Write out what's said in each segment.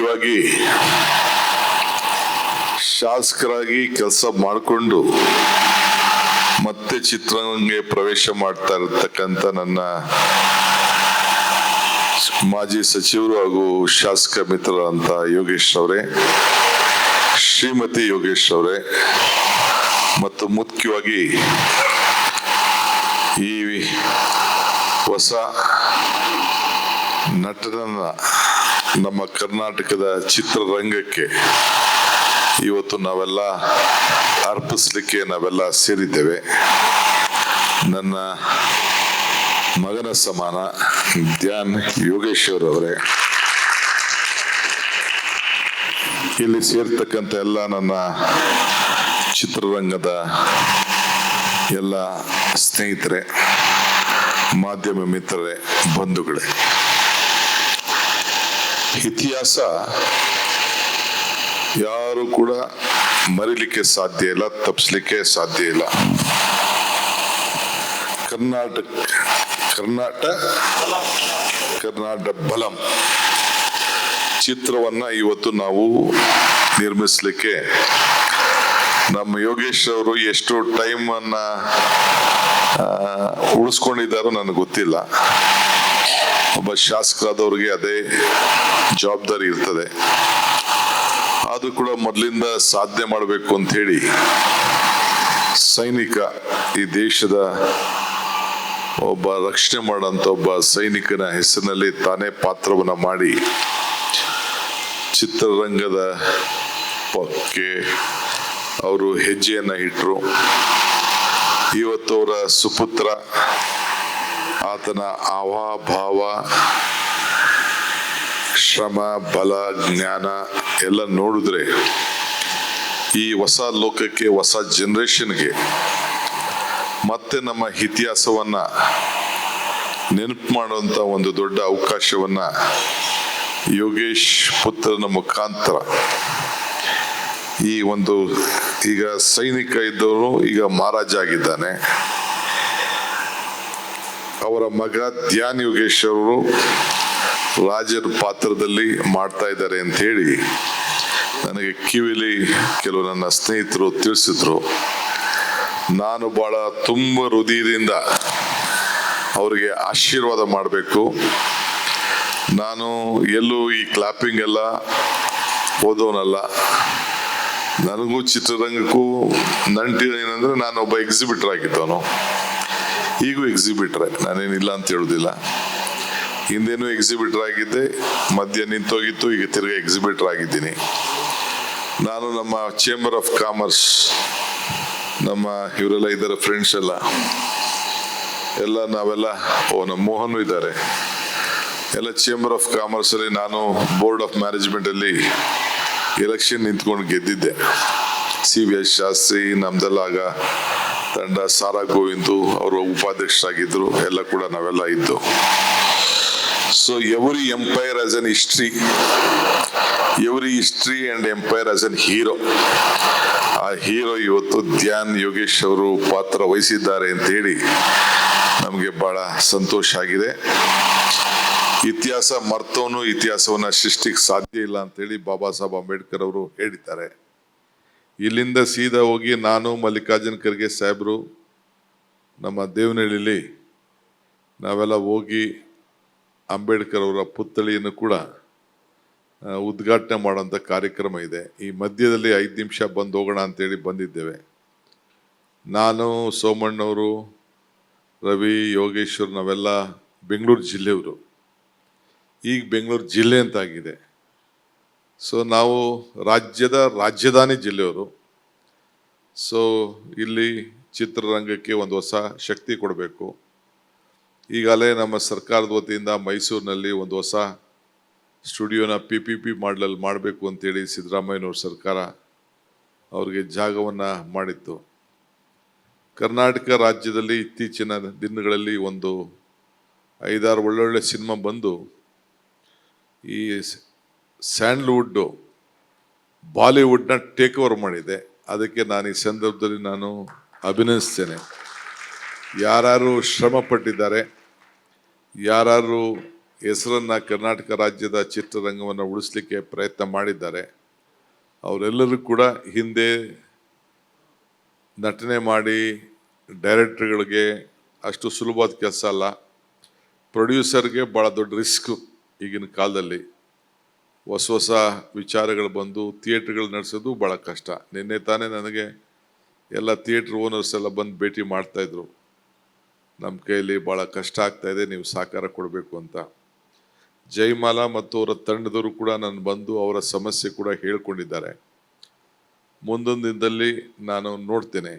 ಮುಖ್ಯವಾಗಿ ಶಾಸಕರಾಗಿ ಕೆಲಸ ಮಾಡಿಕೊಂಡು ಮತ್ತೆ ಚಿತ್ರರಂಗಕ್ಕೆ ಪ್ರವೇಶ ಮಾಡ್ತಾ ಇರತಕ್ಕಂಥ ನನ್ನ ಮಾಜಿ ಸಚಿವರು ಹಾಗೂ ಶಾಸಕ ಮಿತ್ರರಂತ ಯೋಗೇಶ್ ಅವರೇ, ಶ್ರೀಮತಿ ಯೋಗೇಶ್ ಅವರೇ, ಮತ್ತು ಮುಖ್ಯವಾಗಿ ಈ ಹೊಸ ನಟನನ್ನ ನಮ್ಮ ಕರ್ನಾಟಕದ ಚಿತ್ರರಂಗಕ್ಕೆ ಇವತ್ತು ನಾವೆಲ್ಲ ಅರ್ಪಿಸ್ಲಿಕ್ಕೆ ನಾವೆಲ್ಲ ಸೇರಿದ್ದೇವೆ. ನನ್ನ ಮಗನ ಸಮಾನ ಧ್ಯಾನ್ ಯೋಗೇಶ್ ಅವರವರೇ, ಇಲ್ಲಿ ಸೇರ್ತಕ್ಕಂಥ ಎಲ್ಲ ನನ್ನ ಚಿತ್ರರಂಗದ ಎಲ್ಲ ಸ್ನೇಹಿತರೆ, ಮಾಧ್ಯಮ ಮಿತ್ರರೇ, ಬಂಧುಗಳೇ, ಇತಿಹಾಸ ಯಾರು ಕೂಡ ಮರಿಲಿಕ್ಕೆ ಸಾಧ್ಯ ಇಲ್ಲ, ತಪ್ಪಿಸ್ಲಿಕ್ಕೆ ಸಾಧ್ಯ ಇಲ್ಲ. ಕರ್ನಾಟಕ ಬಲಂ ಚಿತ್ರವನ್ನ ಇವತ್ತು ನಾವು ನಿರ್ಮಿಸಲಿಕ್ಕೆ ನಮ್ಮ ಯೋಗೇಶ್ ಅವರು ಎಷ್ಟು ಟೈಮ್ ಅನ್ನ ಉಳಿಸ್ಕೊಂಡಿದ್ದಾರೋ ನನಗೆ ಗೊತ್ತಿಲ್ಲ. ಒಬ್ಬ ಶಾಸಕರಾದವ್ರಿಗೆ ಅದೇ ಜವಾಬ್ದಾರಿ ಇರ್ತದೆ. ಅದು ಕೂಡ ಮೊದಲಿಂದ ಸಾಧನೆ ಮಾಡಬೇಕು ಅಂತ ಹೇಳಿ ಸೈನಿಕ, ಈ ದೇಶದ ಒಬ್ಬ ರಕ್ಷಣೆ ಮಾಡಂತ ಒಬ್ಬ ಸೈನಿಕನ ಹೆಸರಿನಲ್ಲಿ ತಾನೇ ಪಾತ್ರವನ್ನ ಮಾಡಿ ಚಿತ್ರರಂಗದ ಪಕ್ಕೆ ಅವರು ಹೆಜ್ಜೆಯನ್ನ ಇಟ್ಟರು. ಇವತ್ತು ಅವರ ಸುಪುತ್ರ, ಆತನ ಆವಾಭಾವ, ಶ್ರಮ, ಬಲ, ಜ್ಞಾನ ಎಲ್ಲ ನೋಡಿದ್ರೆ ಈ ಹೊಸ ಲೋಕಕ್ಕೆ, ಹೊಸ ಜನರೇಷನ್ಗೆ ಮತ್ತೆ ನಮ್ಮ ಇತಿಹಾಸವನ್ನ ನೆನಪು ಮಾಡುವಂತ ಒಂದು ದೊಡ್ಡ ಅವಕಾಶವನ್ನ ಯೋಗೇಶ್ ಪುತ್ರನ ಮುಖಾಂತರ ಈ ಒಂದು, ಈಗ ಸೈನಿಕ ಇದ್ದವರು ಈಗ ಮಹಾರಾಜ ಆಗಿದ್ದಾನೆ. ಅವರ ಮಗ ಧ್ಯಾನ್ ಯೋಗೇಶ್ ಅವರು ರಾಜರ ಪಾತ್ರದಲ್ಲಿ ಮಾಡ್ತಾ ಇದ್ದಾರೆ ಅಂತ ಹೇಳಿ ನನಗೆ ಕಿವಿಲಿ ಕೆಲವು ನನ್ನ ಸ್ನೇಹಿತರು ತಿಳಿಸಿದ್ರು. ನಾನು ಬಹಳ ತುಂಬ ಹೃದಯದಿಂದ ಅವರಿಗೆ ಆಶೀರ್ವಾದ ಮಾಡಬೇಕು. ನಾನು ಎಲ್ಲೂ ಈ ಕ್ಲಾಪಿಂಗ್ ಎಲ್ಲ ಓದೋನಲ್ಲ. ನನಗೂ ಚಿತ್ರರಂಗಕ್ಕೂ ನಂಟಿನ ಏನಂದ್ರೆ, ನಾನೊಬ್ಬ ಎಕ್ಸಿಬಿಟರ್ ಆಗಿದ್ದವನು, ಈಗೂ ಎಕ್ಸಿಬಿಟ್ರೆ, ನಾನೇನಿಲ್ಲ ಅಂತ ಹೇಳುದಿಲ್ಲ. ಹಿಂದೇನು ಎಕ್ಸಿಬಿಟರ್ ಆಗಿದ್ದೆ, ಮಧ್ಯ ನಿಂತೋಗಿತ್ತು, ಈಗ ತಿರ್ಗಿ ಎಕ್ಸಿಬಿಟರ್ ಆಗಿದ್ದೀನಿ. ನಾನು ನಮ್ಮ ಚೇಂಬರ್ ಆಫ್ ಕಾಮರ್ಸ್, ನಮ್ಮ ಇವರೆಲ್ಲ ಇದ್ದಾರೆ ಫ್ರೆಂಡ್ಸ್ ಎಲ್ಲ ನಾವೆಲ್ಲ, ನಮ್ಮ ಮೋಹನ್ ಇದ್ದಾರೆ, ಎಲ್ಲ ಚೇಂಬರ್ ಆಫ್ ಕಾಮರ್ಸ್ ಅಲ್ಲಿ ನಾನು ಬೋರ್ಡ್ ಆಫ್ ಮ್ಯಾನೇಜ್ಮೆಂಟ್ ಅಲ್ಲಿ ಎಲೆಕ್ಷನ್ ನಿಂತ್ಕೊಂಡು ಗೆದ್ದಿದ್ದೆ. CVS ಶಾಸ್ತ್ರಿ, ನಮ್ದೆಲ್ಲ ಆಗ ತಂಡ, ಸಾರಾ ಗೋವಿಂದು ಅವರು ಉಪಾಧ್ಯಕ್ಷರಾಗಿದ್ರು, ಎಲ್ಲ ಕೂಡ ನಾವೆಲ್ಲ ಇದ್ದು. So every empire as an history, every history and empire as an hero. ಆ ಹೀರೋ ಇವತ್ತು ಧ್ಯಾನ್ ಯೋಗೇಶ್ ಅವರು ಪಾತ್ರ ವಹಿಸಿದ್ದಾರೆ ಅಂತ ಹೇಳಿ ನಮಗೆ ಬಹಳ ಸಂತೋಷ ಆಗಿದೆ. ಇತಿಹಾಸ ಮರ್ತವನು ಇತಿಹಾಸವನ್ನ ಸೃಷ್ಟಿಗೆ ಸಾಧ್ಯ ಇಲ್ಲ ಅಂತ ಹೇಳಿ ಬಾಬಾ ಸಾಹೇಬ್ ಅಂಬೇಡ್ಕರ್ ಅವರು ಹೇಳಿದ್ದಾರೆ. ಇಲ್ಲಿಂದ ಸೀದಾ ಹೋಗಿ ನಾನು, ಮಲ್ಲಿಕಾರ್ಜುನ ಖರ್ಗೆ ಸಾಹೇಬರು, ನಮ್ಮ ದೇವನಹಳ್ಳಿಲಿ ನಾವೆಲ್ಲ ಹೋಗಿ ಅಂಬೇಡ್ಕರ್ ಅವರ ಪುತ್ಥಳಿಯನ್ನು ಕೂಡ ಉದ್ಘಾಟನೆ ಮಾಡೋಂಥ ಕಾರ್ಯಕ್ರಮ ಇದೆ. ಈ ಮಧ್ಯದಲ್ಲಿ 5 ನಿಮಿಷ ಬಂದು ಹೋಗೋಣ ಅಂತೇಳಿ ಬಂದಿದ್ದೇವೆ. ನಾನು, ಸೋಮಣ್ಣವರು, ರವಿ, ಯೋಗೇಶ್ವರ್, ನಾವೆಲ್ಲ ಬೆಂಗಳೂರು ಜಿಲ್ಲೆಯವರು. ಈಗ ಬೆಂಗಳೂರು ಜಿಲ್ಲೆ ಅಂತ ಆಗಿದೆ. ಸೊ ನಾವು ರಾಜ್ಯದ ರಾಜಧಾನಿ ಜಿಲ್ಲೆಯವರು. ಸೊ ಇಲ್ಲಿ ಚಿತ್ರರಂಗಕ್ಕೆ ಒಂದು ಹೊಸ ಶಕ್ತಿ ಕೊಡಬೇಕು. ಈಗಾಗಲೇ ನಮ್ಮ ಸರ್ಕಾರದ ವತಿಯಿಂದ ಮೈಸೂರಿನಲ್ಲಿ ಒಂದು ಹೊಸ ಸ್ಟುಡಿಯೋನ PPP ಮಾಡಲಲ್ಲಿ ಮಾಡಬೇಕು ಅಂತೇಳಿ ಸಿದ್ದರಾಮಯ್ಯನವ್ರ ಸರ್ಕಾರ ಅವ್ರಿಗೆ ಜಾಗವನ್ನು ಮಾಡಿತ್ತು. ಕರ್ನಾಟಕ ರಾಜ್ಯದಲ್ಲಿ ಇತ್ತೀಚಿನ ದಿನಗಳಲ್ಲಿ ಒಂದು 5-6 ಒಳ್ಳೊಳ್ಳೆ ಸಿನಿಮಾ ಬಂದು ಈ ಸ್ಯಾಂಡ್ಲ್ವುಡ್ಡು ಬಾಲಿವುಡ್ನ ಟೇಕ್ ಓವರ್ ಮಾಡಿದೆ. ಅದಕ್ಕೆ ನಾನು ಈ ಸಂದರ್ಭದಲ್ಲಿ ನಾನು ಅಭಿನಂದಿಸ್ತೇನೆ. ಯಾರು ಶ್ರಮ ಪಟ್ಟಿದ್ದಾರೆ, ಯಾರು ಹೆಸರನ್ನು ಕರ್ನಾಟಕ ರಾಜ್ಯದ ಚಿತ್ರರಂಗವನ್ನು ಉಳಿಸ್ಲಿಕ್ಕೆ ಪ್ರಯತ್ನ ಮಾಡಿದ್ದಾರೆ. ಅವರೆಲ್ಲರೂ ಕೂಡ ಹಿಂದೆ ನಟನೆ ಮಾಡಿ ಡೈರೆಕ್ಟರ್ಗಳಿಗೆ ಅಷ್ಟು ಸುಲಭವಾದ ಕೆಲಸ ಅಲ್ಲ. ಪ್ರೊಡ್ಯೂಸರ್ಗೆ ಭಾಳ ದೊಡ್ಡ ರಿಸ್ಕು. ಈಗಿನ ಕಾಲದಲ್ಲಿ ಹೊಸ ವಿಚಾರಗಳು ಬಂದು ಥಿಯೇಟ್ರ್ಗಳು ನಡೆಸೋದು ಭಾಳ ಕಷ್ಟ. ನಿನ್ನೆ ತಾನೇ ನನಗೆ ಎಲ್ಲ ಥಿಯೇಟ್ರ್ ಓನರ್ಸ್ ಎಲ್ಲ ಬಂದು ಭೇಟಿ ಮಾಡ್ತಾಯಿದ್ರು. ನಮ್ಮ ಕೈಯಲ್ಲಿ ಭಾಳ ಕಷ್ಟ ಆಗ್ತಾಯಿದೆ, ನೀವು ಸಹಕಾರ ಕೊಡಬೇಕು ಅಂತ. ಜಯಮಾಲಾ ಮತ್ತು ಅವರ ತಂಡದವರು ಕೂಡ ನಾನು ಬಂದು ಅವರ ಸಮಸ್ಯೆ ಕೂಡ ಹೇಳ್ಕೊಂಡಿದ್ದಾರೆ. ಮುಂದೊಂದು ದಿನದಲ್ಲಿ ನಾನು ನೋಡ್ತೇನೆ.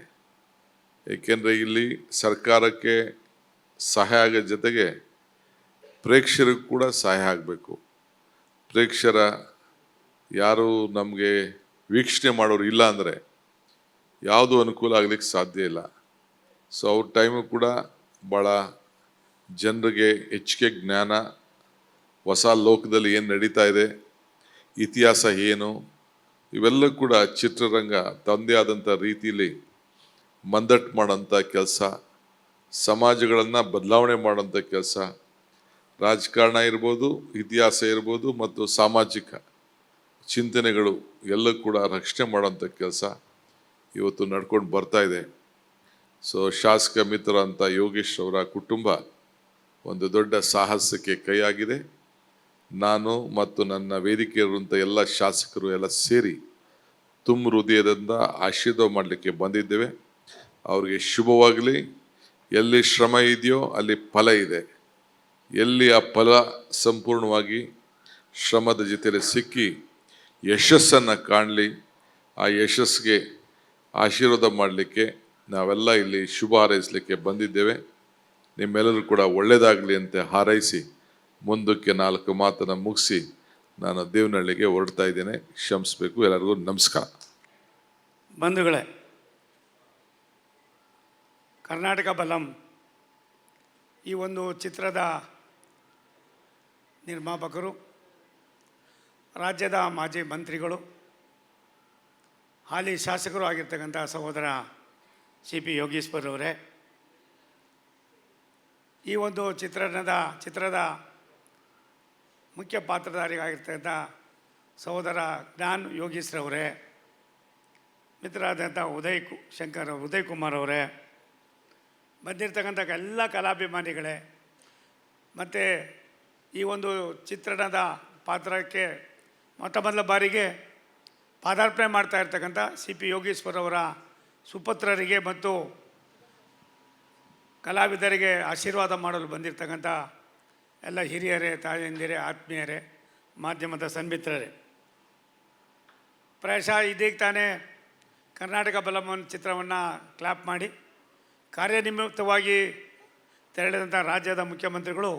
ಏಕೆಂದರೆ ಇಲ್ಲಿ ಸರ್ಕಾರಕ್ಕೆ ಸಹಾಯ ಆಗೋ ಜೊತೆಗೆ ಪ್ರೇಕ್ಷಕರಿಗೂ ಕೂಡ ಸಹಾಯ ಆಗಬೇಕು. ಪ್ರೇಕ್ಷರ ಯಾರು ನಮಗೆ ವೀಕ್ಷಣೆ ಮಾಡೋರು ಇಲ್ಲ ಅಂದರೆ ಯಾವುದೂ ಅನುಕೂಲ ಆಗಲಿಕ್ಕೆ ಸಾಧ್ಯ ಇಲ್ಲ. ಸೊ ಅವ್ರ ಟೈಮು ಕೂಡ ಭಾಳ ಜನರಿಗೆ ಹೆಚ್ಚಿಗೆ ಜ್ಞಾನ, ಹೊಸ ಲೋಕದಲ್ಲಿ ಏನು ನಡೀತಾ ಇದೆ, ಇತಿಹಾಸ ಏನು, ಇವೆಲ್ಲ ಕೂಡ ಚಿತ್ರರಂಗ ತಂದೆ ಆದಂಥ ರೀತಿಯಲ್ಲಿ ಮಂದಟ್ಟು ಮಾಡೋಂಥ ಕೆಲಸ, ಸಮಾಜಗಳನ್ನು ಬದಲಾವಣೆ ಮಾಡೋಂಥ ಕೆಲಸ, ರಾಜಕಾರಣ ಇರ್ಬೋದು, ಇತಿಹಾಸ ಇರ್ಬೋದು ಮತ್ತು ಸಾಮಾಜಿಕ ಚಿಂತನೆಗಳು ಎಲ್ಲ ಕೂಡ ರಕ್ಷಣೆ ಮಾಡೋಂಥ ಕೆಲಸ ಇವತ್ತು ನಡ್ಕೊಂಡು ಬರ್ತಾ ಇದೆ. ಸೊ ಶಾಸಕ ಮಿತ್ರ ಅಂತ ಯೋಗೇಶ್ ಅವರ ಕುಟುಂಬ ಒಂದು ದೊಡ್ಡ ಸಾಹಸಕ್ಕೆ ಕೈಯಾಗಿದೆ. ನಾನು ಮತ್ತು ನನ್ನ ವೇದಿಕೆ ಇರುವಂಥ ಎಲ್ಲ ಶಾಸಕರು ಎಲ್ಲ ಸೇರಿ ತುಂಬ ಹೃದಯದಿಂದ ಆಶೀರ್ವಾದ ಮಾಡಲಿಕ್ಕೆ ಬಂದಿದ್ದೇವೆ. ಅವ್ರಿಗೆ ಶುಭವಾಗಲಿ. ಎಲ್ಲಿ ಶ್ರಮ ಇದೆಯೋ ಅಲ್ಲಿ ಫಲ ಇದೆ. ಎಲ್ಲಿ ಆ ಫಲ ಸಂಪೂರ್ಣವಾಗಿ ಶ್ರಮದ ಜೊತೆಯಲ್ಲಿ ಸಿಕ್ಕಿ ಯಶಸ್ಸನ್ನು ಕಾಣಲಿ. ಆ ಯಶಸ್ಸಿಗೆ ಆಶೀರ್ವಾದ ಮಾಡಲಿಕ್ಕೆ ನಾವೆಲ್ಲ ಇಲ್ಲಿ ಶುಭ ಹಾರೈಸಲಿಕ್ಕೆ ಬಂದಿದ್ದೇವೆ. ನಿಮ್ಮೆಲ್ಲರೂ ಕೂಡ ಒಳ್ಳೆಯದಾಗಲಿ ಅಂತ ಹಾರೈಸಿ ಮುಂದಕ್ಕೆ 4 ಮಾತನ್ನು ಮುಗಿಸಿ ನಾನು ದೇವನಹಳ್ಳಿಗೆ ಹೊರಡ್ತಾ ಇದ್ದೇನೆ. ಕ್ಷಮಿಸಬೇಕು. ಎಲ್ಲರಿಗೂ ನಮಸ್ಕಾರ. ಬಂಧುಗಳೇ, ಕರ್ನಾಟಕ ಬಲಂ ಈ ಒಂದು ಚಿತ್ರದ ನಿರ್ಮಾಪಕರು, ರಾಜ್ಯದ ಮಾಜಿ ಮಂತ್ರಿಗಳು, ಹಾಲಿ ಶಾಸಕರು ಆಗಿರ್ತಕ್ಕಂಥ ಸಹೋದರ CP ಯೋಗೀಶ್ವರ್ ಅವರೇ, ಈ ಒಂದು ಚಿತ್ರದ ಮುಖ್ಯ ಪಾತ್ರಧಾರಿಯಾಗಿರ್ತಕ್ಕಂಥ ಸಹೋದರ ಜ್ಞಾನ್ ಯೋಗೀಶ್ರವರೇ, ಮಿತ್ರರಾದಂಥ ಉದಯ್ ಕುಮಾರ್ ಅವರೇ, ಬಂದಿರತಕ್ಕಂಥ ಎಲ್ಲ ಕಲಾಭಿಮಾನಿಗಳೇ, ಮತ್ತು ಈ ಒಂದು ಚಿತ್ರಣದ ಪಾತ್ರಕ್ಕೆ ಮೊದಲ ಬಾರಿಗೆ ಪಾದಾರ್ಪಣೆ ಮಾಡ್ತಾ ಇರ್ತಕ್ಕಂಥ CP ಯೋಗೀಶ್ವರ್ ಅವರ ಸುಪುತ್ರರಿಗೆ ಮತ್ತು ಕಲಾವಿದರಿಗೆ ಆಶೀರ್ವಾದ ಮಾಡಲು ಬಂದಿರತಕ್ಕಂಥ ಎಲ್ಲ ಹಿರಿಯರೇ, ತಾಯಂದಿರೇ, ಆತ್ಮೀಯರೇ, ಮಾಧ್ಯಮದ ಸನ್ಮಿತ್ರರೇ, ಪ್ರಾಯಶಃ ಇದೀಗ ತಾನೇ ಕರ್ನಾಟಕ ಬಲಮನ್ ಚಿತ್ರವನ್ನು ಕ್ಲಾಪ್ ಮಾಡಿ ಕಾರ್ಯನಿಮಿತ್ತವಾಗಿ ತೆರಳಿದಂಥ ರಾಜ್ಯದ ಮುಖ್ಯಮಂತ್ರಿಗಳು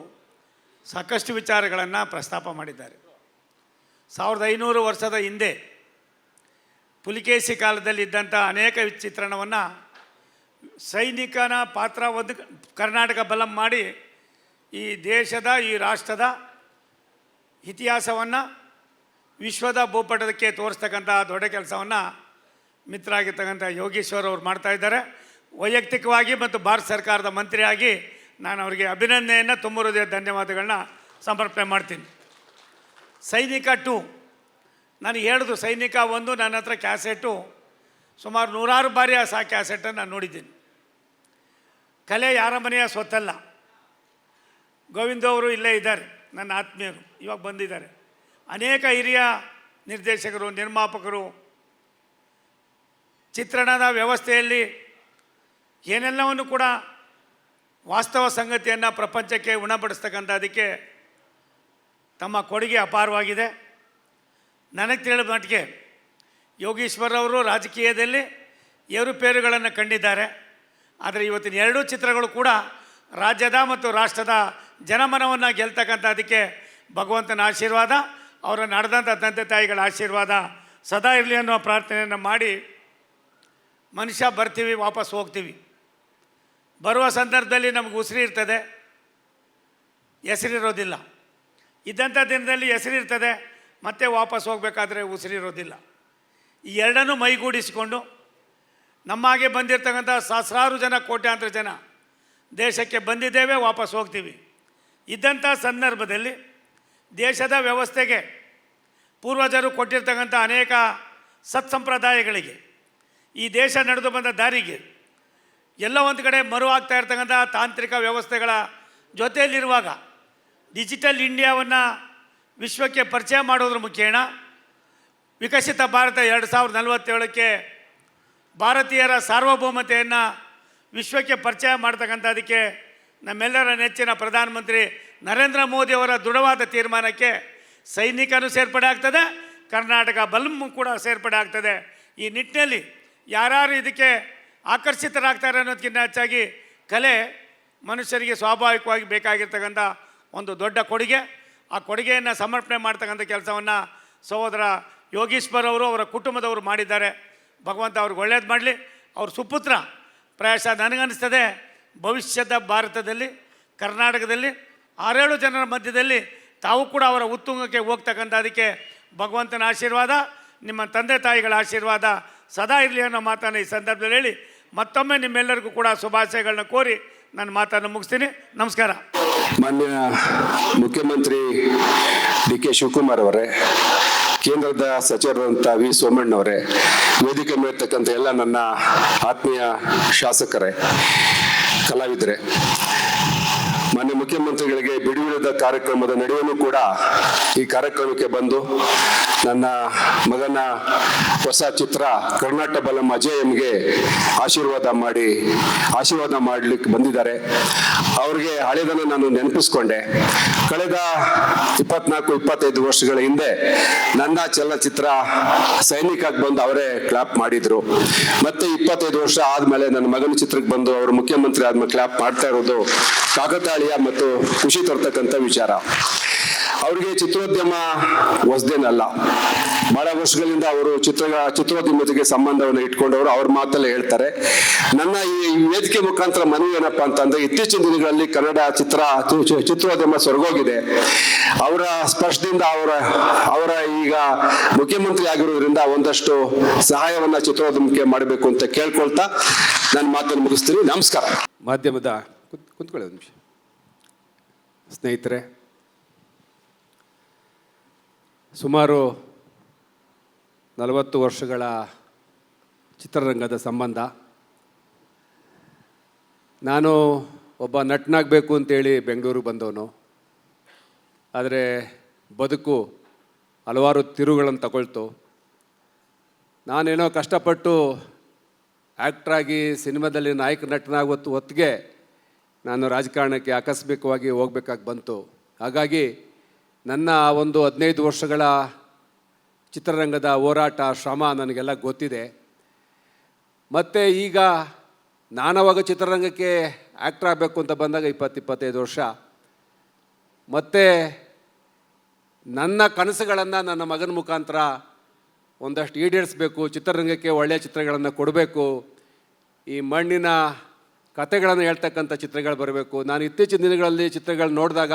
ಸಾಕಷ್ಟು ವಿಚಾರಗಳನ್ನು ಪ್ರಸ್ತಾಪ ಮಾಡಿದ್ದಾರೆ. 1500 ವರ್ಷದ ಹಿಂದೆ ಪುಲಿಕೇಶಿ ಕಾಲದಲ್ಲಿದ್ದಂಥ ಅನೇಕ ಚಿತ್ರಣವನ್ನು ಸೈನಿಕನ ಪಾತ್ರ ಒಂದು ಕರ್ನಾಟಕ ಬಲಂ ಮಾಡಿ ಈ ದೇಶದ, ಈ ರಾಷ್ಟ್ರದ ಇತಿಹಾಸವನ್ನು ವಿಶ್ವದ ಭೂಪಟಕ್ಕೆ ತೋರಿಸ್ತಕ್ಕಂಥ ದೊಡ್ಡ ಕೆಲಸವನ್ನು ಮಿತ್ರ ಆಗಿರ್ತಕ್ಕಂಥ ಯೋಗೀಶ್ವರ್ ಅವರು ಮಾಡ್ತಾಯಿದ್ದಾರೆ. ವೈಯಕ್ತಿಕವಾಗಿ ಮತ್ತು ಭಾರತ ಸರ್ಕಾರದ ಮಂತ್ರಿಯಾಗಿ ನಾನು ಅವರಿಗೆ ಅಭಿನಂದನೆಯನ್ನು, ತುಂಬ ಹೃದಯ ಧನ್ಯವಾದಗಳನ್ನ ಸಮರ್ಪಣೆ ಮಾಡ್ತೀನಿ. ಸೈನಿಕ 2 ನನಗೆ ಹೇಳಿದ್ರು. ಸೈನಿಕ 1 ನನ್ನ ಹತ್ರ ಕ್ಯಾಸೆಟು ಸುಮಾರು 100 ಬಾರಿ ಆ ಕ್ಯಾಸೆಟನ್ನು ನಾನು ನೋಡಿದ್ದೀನಿ. ಕಲೆ ಯಾರ ಮನೆಯ ಸ್ವತ್ತಲ್ಲ. ಗೋವಿಂದ ಅವರು ಇಲ್ಲೇ ಇದ್ದಾರೆ, ನನ್ನ ಆತ್ಮೀಯರು, ಇವಾಗ ಬಂದಿದ್ದಾರೆ. ಅನೇಕ ಹಿರಿಯ ನಿರ್ದೇಶಕರು, ನಿರ್ಮಾಪಕರು ಚಿತ್ರಣದ ವ್ಯವಸ್ಥೆಯಲ್ಲಿ ಏನೆಲ್ಲವನ್ನು ಕೂಡ ವಾಸ್ತವ ಸಂಗತಿಯನ್ನು ಪ್ರಪಂಚಕ್ಕೆ ಉಣಬಡಿಸ್ತಕ್ಕಂಥದ್ದಕ್ಕೆ ತಮ್ಮ ಕೊಡುಗೆ ಅಪಾರವಾಗಿದೆ. ನನಗೆ ತಿಳಿದ ಮಟ್ಟಿಗೆ ಯೋಗೀಶ್ವರ್ ಅವರು ರಾಜಕೀಯದಲ್ಲಿ ಏರುಪೇರುಗಳನ್ನು ಕಂಡಿದ್ದಾರೆ. ಆದರೆ ಇವತ್ತಿನ 2 ಚಿತ್ರಗಳು ಕೂಡ ರಾಜ್ಯದ ಮತ್ತು ರಾಷ್ಟ್ರದ ಜನಮನವನ್ನು ಗೆಲ್ತಕ್ಕಂಥದ್ದಕ್ಕೆ ಭಗವಂತನ ಆಶೀರ್ವಾದ, ಅವರ ನಡೆದಂಥ ತಂದೆ ತಾಯಿಗಳ ಆಶೀರ್ವಾದ ಸದಾ ಇರಲಿ ಅನ್ನೋ ಪ್ರಾರ್ಥನೆಯನ್ನು ಮಾಡಿ, ಮನುಷ್ಯ ಬರ್ತೀವಿ, ವಾಪಸ್ ಹೋಗ್ತೀವಿ. ಬರುವ ಸಂದರ್ಭದಲ್ಲಿ ನಮಗೆ ಉಸಿರು ಇರ್ತದೆ, ಹೆಸರಿರೋದಿಲ್ಲ. ಇದ್ದಂಥ ದಿನದಲ್ಲಿ ಹೆಸರಿರ್ತದೆ, ಮತ್ತೆ ವಾಪಸ್ ಹೋಗಬೇಕಾದ್ರೆ ಉಸಿರಿರೋದಿಲ್ಲ. ಈ ಎರಡನ್ನೂ ಮೈಗೂಡಿಸಿಕೊಂಡು ನಮ್ಮಾಗೆ ಬಂದಿರತಕ್ಕಂಥ ಸಹಸ್ರಾರು ಜನ, ಕೋಟ್ಯಾಂತರ ಜನ ದೇಶಕ್ಕೆ ಬಂದಿದ್ದೇವೆ, ವಾಪಸ್ ಹೋಗ್ತೀವಿ. ಇದ್ದಂಥ ಸಂದರ್ಭದಲ್ಲಿ ದೇಶದ ವ್ಯವಸ್ಥೆಗೆ ಪೂರ್ವಜರು ಕೊಟ್ಟಿರ್ತಕ್ಕಂಥ ಅನೇಕ ಸತ್ಸಂಪ್ರದಾಯಗಳಿಗೆ ಈ ದೇಶ ನಡೆದು ಬಂದ ದಾರಿಗೆ ಎಲ್ಲ ಒಂದು ಕಡೆ ಮರು ಆಗ್ತಾ ಇರ್ತಕ್ಕಂಥ ತಾಂತ್ರಿಕ ವ್ಯವಸ್ಥೆಗಳ ಜೊತೆಯಲ್ಲಿರುವಾಗ ಡಿಜಿಟಲ್ ಇಂಡಿಯಾವನ್ನು ವಿಶ್ವಕ್ಕೆ ಪರಿಚಯ ಮಾಡೋದ್ರ ಮುಖೇನ ವಿಕಸಿತ ಭಾರತ 2047ಕ್ಕೆ ಭಾರತೀಯರ ಸಾರ್ವಭೌಮತೆಯನ್ನು ವಿಶ್ವಕ್ಕೆ ಪರಿಚಯ ಮಾಡ್ತಕ್ಕಂಥದ್ದಕ್ಕೆ ನಮ್ಮೆಲ್ಲರ ನೆಚ್ಚಿನ ಪ್ರಧಾನಮಂತ್ರಿ ನರೇಂದ್ರ ಮೋದಿಯವರ ದೃಢವಾದ ತೀರ್ಮಾನಕ್ಕೆ ಸೈನಿಕನೂ ಸೇರ್ಪಡೆ ಆಗ್ತದೆ, ಕರ್ನಾಟಕ ಬಲಂ ಕೂಡ ಸೇರ್ಪಡೆ ಆಗ್ತದೆ. ಈ ನಿಟ್ಟಿನಲ್ಲಿ ಯಾರು ಇದಕ್ಕೆ ಆಕರ್ಷಿತರಾಗ್ತಾರೆ ಅನ್ನೋದಕ್ಕಿಂತ ಹೆಚ್ಚಾಗಿ ಕಲೆ ಮನುಷ್ಯರಿಗೆ ಸ್ವಾಭಾವಿಕವಾಗಿ ಬೇಕಾಗಿರ್ತಕ್ಕಂಥ ಒಂದು ದೊಡ್ಡ ಕೊಡುಗೆ. ಆ ಕೊಡುಗೆಯನ್ನು ಸಮರ್ಪಣೆ ಮಾಡ್ತಕ್ಕಂಥ ಕೆಲಸವನ್ನು ಸಹೋದರ ಯೋಗೀಶ್ವರ್ ಅವರು ಅವರ ಕುಟುಂಬದವರು ಮಾಡಿದ್ದಾರೆ. ಭಗವಂತ ಅವ್ರಿಗೆ ಒಳ್ಳೇದು ಮಾಡಲಿ. ಅವ್ರ ಸುಪುತ್ರ ಪ್ರಾಯಶಃ ನನಗನ್ನಿಸ್ತದೆ ಭವಿಷ್ಯದ ಭಾರತದಲ್ಲಿ ಕರ್ನಾಟಕದಲ್ಲಿ 6-7 ಜನರ ಮಧ್ಯದಲ್ಲಿ ತಾವು ಕೂಡ ಅವರ ಉತ್ತುಂಗಕ್ಕೆ ಹೋಗ್ತಕ್ಕಂಥದಕ್ಕೆ ಭಗವಂತನ ಆಶೀರ್ವಾದ, ನಿಮ್ಮ ತಂದೆ ತಾಯಿಗಳ ಆಶೀರ್ವಾದ ಸದಾ ಇರಲಿ ಅನ್ನೋ ಮಾತನ್ನು ಈ ಸಂದರ್ಭದಲ್ಲಿ ಹೇಳಿ ಮತ್ತೊಮ್ಮೆ ನಿಮ್ಮೆಲ್ಲರಿಗೂ ಕೂಡ ಶುಭಾಶಯಗಳನ್ನ ಕೋರಿ ನನ್ನ ಮಾತನ್ನು ಮುಗಿಸ್ತೀನಿ. ನಮಸ್ಕಾರ. ಮಾನ್ಯ ಮುಖ್ಯಮಂತ್ರಿ ಡಿ.ಕೆ. ಶಿವಕುಮಾರ್ ಅವರೇ, ಕೇಂದ್ರದ ಸಚಿವರಾದಂಥ ವಿ ಸೋಮಣ್ಣವರೇ, ವೇದಿಕೆ ಮೇಲಿರ್ತಕ್ಕಂಥ ಎಲ್ಲ ನನ್ನ ಆತ್ಮೀಯ ಶಾಸಕರೇ, ಕಲಾವಿದರೇ, ಮಾನ್ಯ ಮುಖ್ಯಮಂತ್ರಿಗಳಿಗೆ ಬಿಡುವಿರದ ಕಾರ್ಯಕ್ರಮದ ನಡುವೆಯೂ ಕೂಡ ಈ ಕಾರ್ಯಕ್ರಮಕ್ಕೆ ಬಂದು ನನ್ನ ಮಗನ ಹೊಸ ಚಿತ್ರ ಕರ್ನಾಟಕ ಬಲಂ ಅಜೇಯಂಗೆ ಆಶೀರ್ವಾದ ಮಾಡಲಿಕ್ಕೆ ಬಂದಿದ್ದಾರೆ. ಅವ್ರಿಗೆ ಹಳೆದನ್ನು ನಾನು ನೆನಪಿಸ್ಕೊಂಡೆ. ಕಳೆದ 24-25 ವರ್ಷಗಳ ಹಿಂದೆ ನನ್ನ ಚಲನಚಿತ್ರ ಸೈನಿಕಕ್ಕೆ ಬಂದು ಅವರೇ ಕ್ಲಾಪ್ ಮಾಡಿದ್ರು. ಮತ್ತೆ 25 ವರ್ಷ ಆದ್ಮೇಲೆ ನನ್ನ ಮಗನ ಚಿತ್ರಕ್ಕೆ ಬಂದು ಅವರು ಮುಖ್ಯಮಂತ್ರಿ ಆದ್ಮೇಲೆ ಕ್ಲಾಪ್ ಮಾಡ್ತಾ ಇರೋದು ಕಾಕತಾಳೀಯ ಮತ್ತು ಖುಷಿ ತರ್ತಕ್ಕಂಥ ವಿಚಾರ. ಅವರಿಗೆ ಚಿತ್ರೋದ್ಯಮ ಹೊಸದೇನಲ್ಲ. ಬಹಳ ವರ್ಷಗಳಿಂದ ಅವರು ಚಿತ್ರೋದ್ಯಮತೆಗೆ ಸಂಬಂಧವನ್ನು ಇಟ್ಕೊಂಡವರು ಅವ್ರ ಮಾತಲ್ಲೇ ಹೇಳ್ತಾರೆ. ನನ್ನ ಈ ವೇದಿಕೆ ಮುಖಾಂತರ ಮನವಿ ಏನಪ್ಪಾ ಅಂತಂದ್ರೆ, ಇತ್ತೀಚಿನ ದಿನಗಳಲ್ಲಿ ಕನ್ನಡ ಚಿತ್ರೋದ್ಯಮ ಸೊರಗೋಗಿದೆ. ಅವರ ಸ್ಪರ್ಶದಿಂದ ಅವರ ಈಗ ಮುಖ್ಯಮಂತ್ರಿ ಆಗಿರೋದ್ರಿಂದ ಒಂದಷ್ಟು ಸಹಾಯವನ್ನ ಚಿತ್ರೋದ್ಯಮಕ್ಕೆ ಮಾಡಬೇಕು ಅಂತ ಕೇಳ್ಕೊಳ್ತಾ ನನ್ನ ಮಾತನ್ನು ಮುಗಿಸ್ತೀನಿ. ನಮಸ್ಕಾರ. ಮಾಧ್ಯಮದ ಕುಂತ್ಕೊಳ್ಳಿ ಒಂದು ನಿಮಿಷ. ಸ್ನೇಹಿತರೆ, ಸುಮಾರು 40 ವರ್ಷಗಳ ಚಿತ್ರರಂಗದ ಸಂಬಂಧ. ನಾನು ಒಬ್ಬ ನಟನಾಗಬೇಕು ಅಂತೇಳಿ ಬೆಂಗಳೂರಿಗೆ ಬಂದವನು. ಆದರೆ ಬದುಕು ಹಲವಾರು ತಿರುವುಗಳನ್ನು ತಗೊಳ್ತು. ನಾನೇನೋ ಕಷ್ಟಪಟ್ಟು ಆ್ಯಕ್ಟ್ರಾಗಿ ಸಿನಿಮಾದಲ್ಲಿ ನಾಯಕ ನಟನಾಗುವ ಹೊತ್ತಿಗೆ ನಾನು ರಾಜಕಾರಣಕ್ಕೆ ಆಕಸ್ಮಿಕವಾಗಿ ಹೋಗ್ಬೇಕಾಗಿ ಬಂತು. ಹಾಗಾಗಿ ನನ್ನ ಒಂದು 15 ವರ್ಷಗಳ ಚಿತ್ರರಂಗದ ಹೋರಾಟ, ಶ್ರಮ ನನಗೆಲ್ಲ ಗೊತ್ತಿದೆ. ಮತ್ತು ಈಗ ನಾನವಾಗ ಚಿತ್ರರಂಗಕ್ಕೆ ಆ್ಯಕ್ಟ್ರ್ ಆಗಬೇಕು ಅಂತ ಬಂದಾಗ 20-25 ವರ್ಷ. ಮತ್ತು ನನ್ನ ಕನಸುಗಳನ್ನು ನನ್ನ ಮಗನ ಮುಖಾಂತರ ಒಂದಷ್ಟು ಈಡೇರಿಸಬೇಕು, ಚಿತ್ರರಂಗಕ್ಕೆ ಒಳ್ಳೆಯ ಚಿತ್ರಗಳನ್ನು ಕೊಡಬೇಕು, ಈ ಮಣ್ಣಿನ ಕಥೆಗಳನ್ನು ಹೇಳ್ತಕ್ಕಂಥ ಚಿತ್ರಗಳು ಬರಬೇಕು. ನಾನು ಇತ್ತೀಚಿನ ದಿನಗಳಲ್ಲಿ ಚಿತ್ರಗಳು ನೋಡಿದಾಗ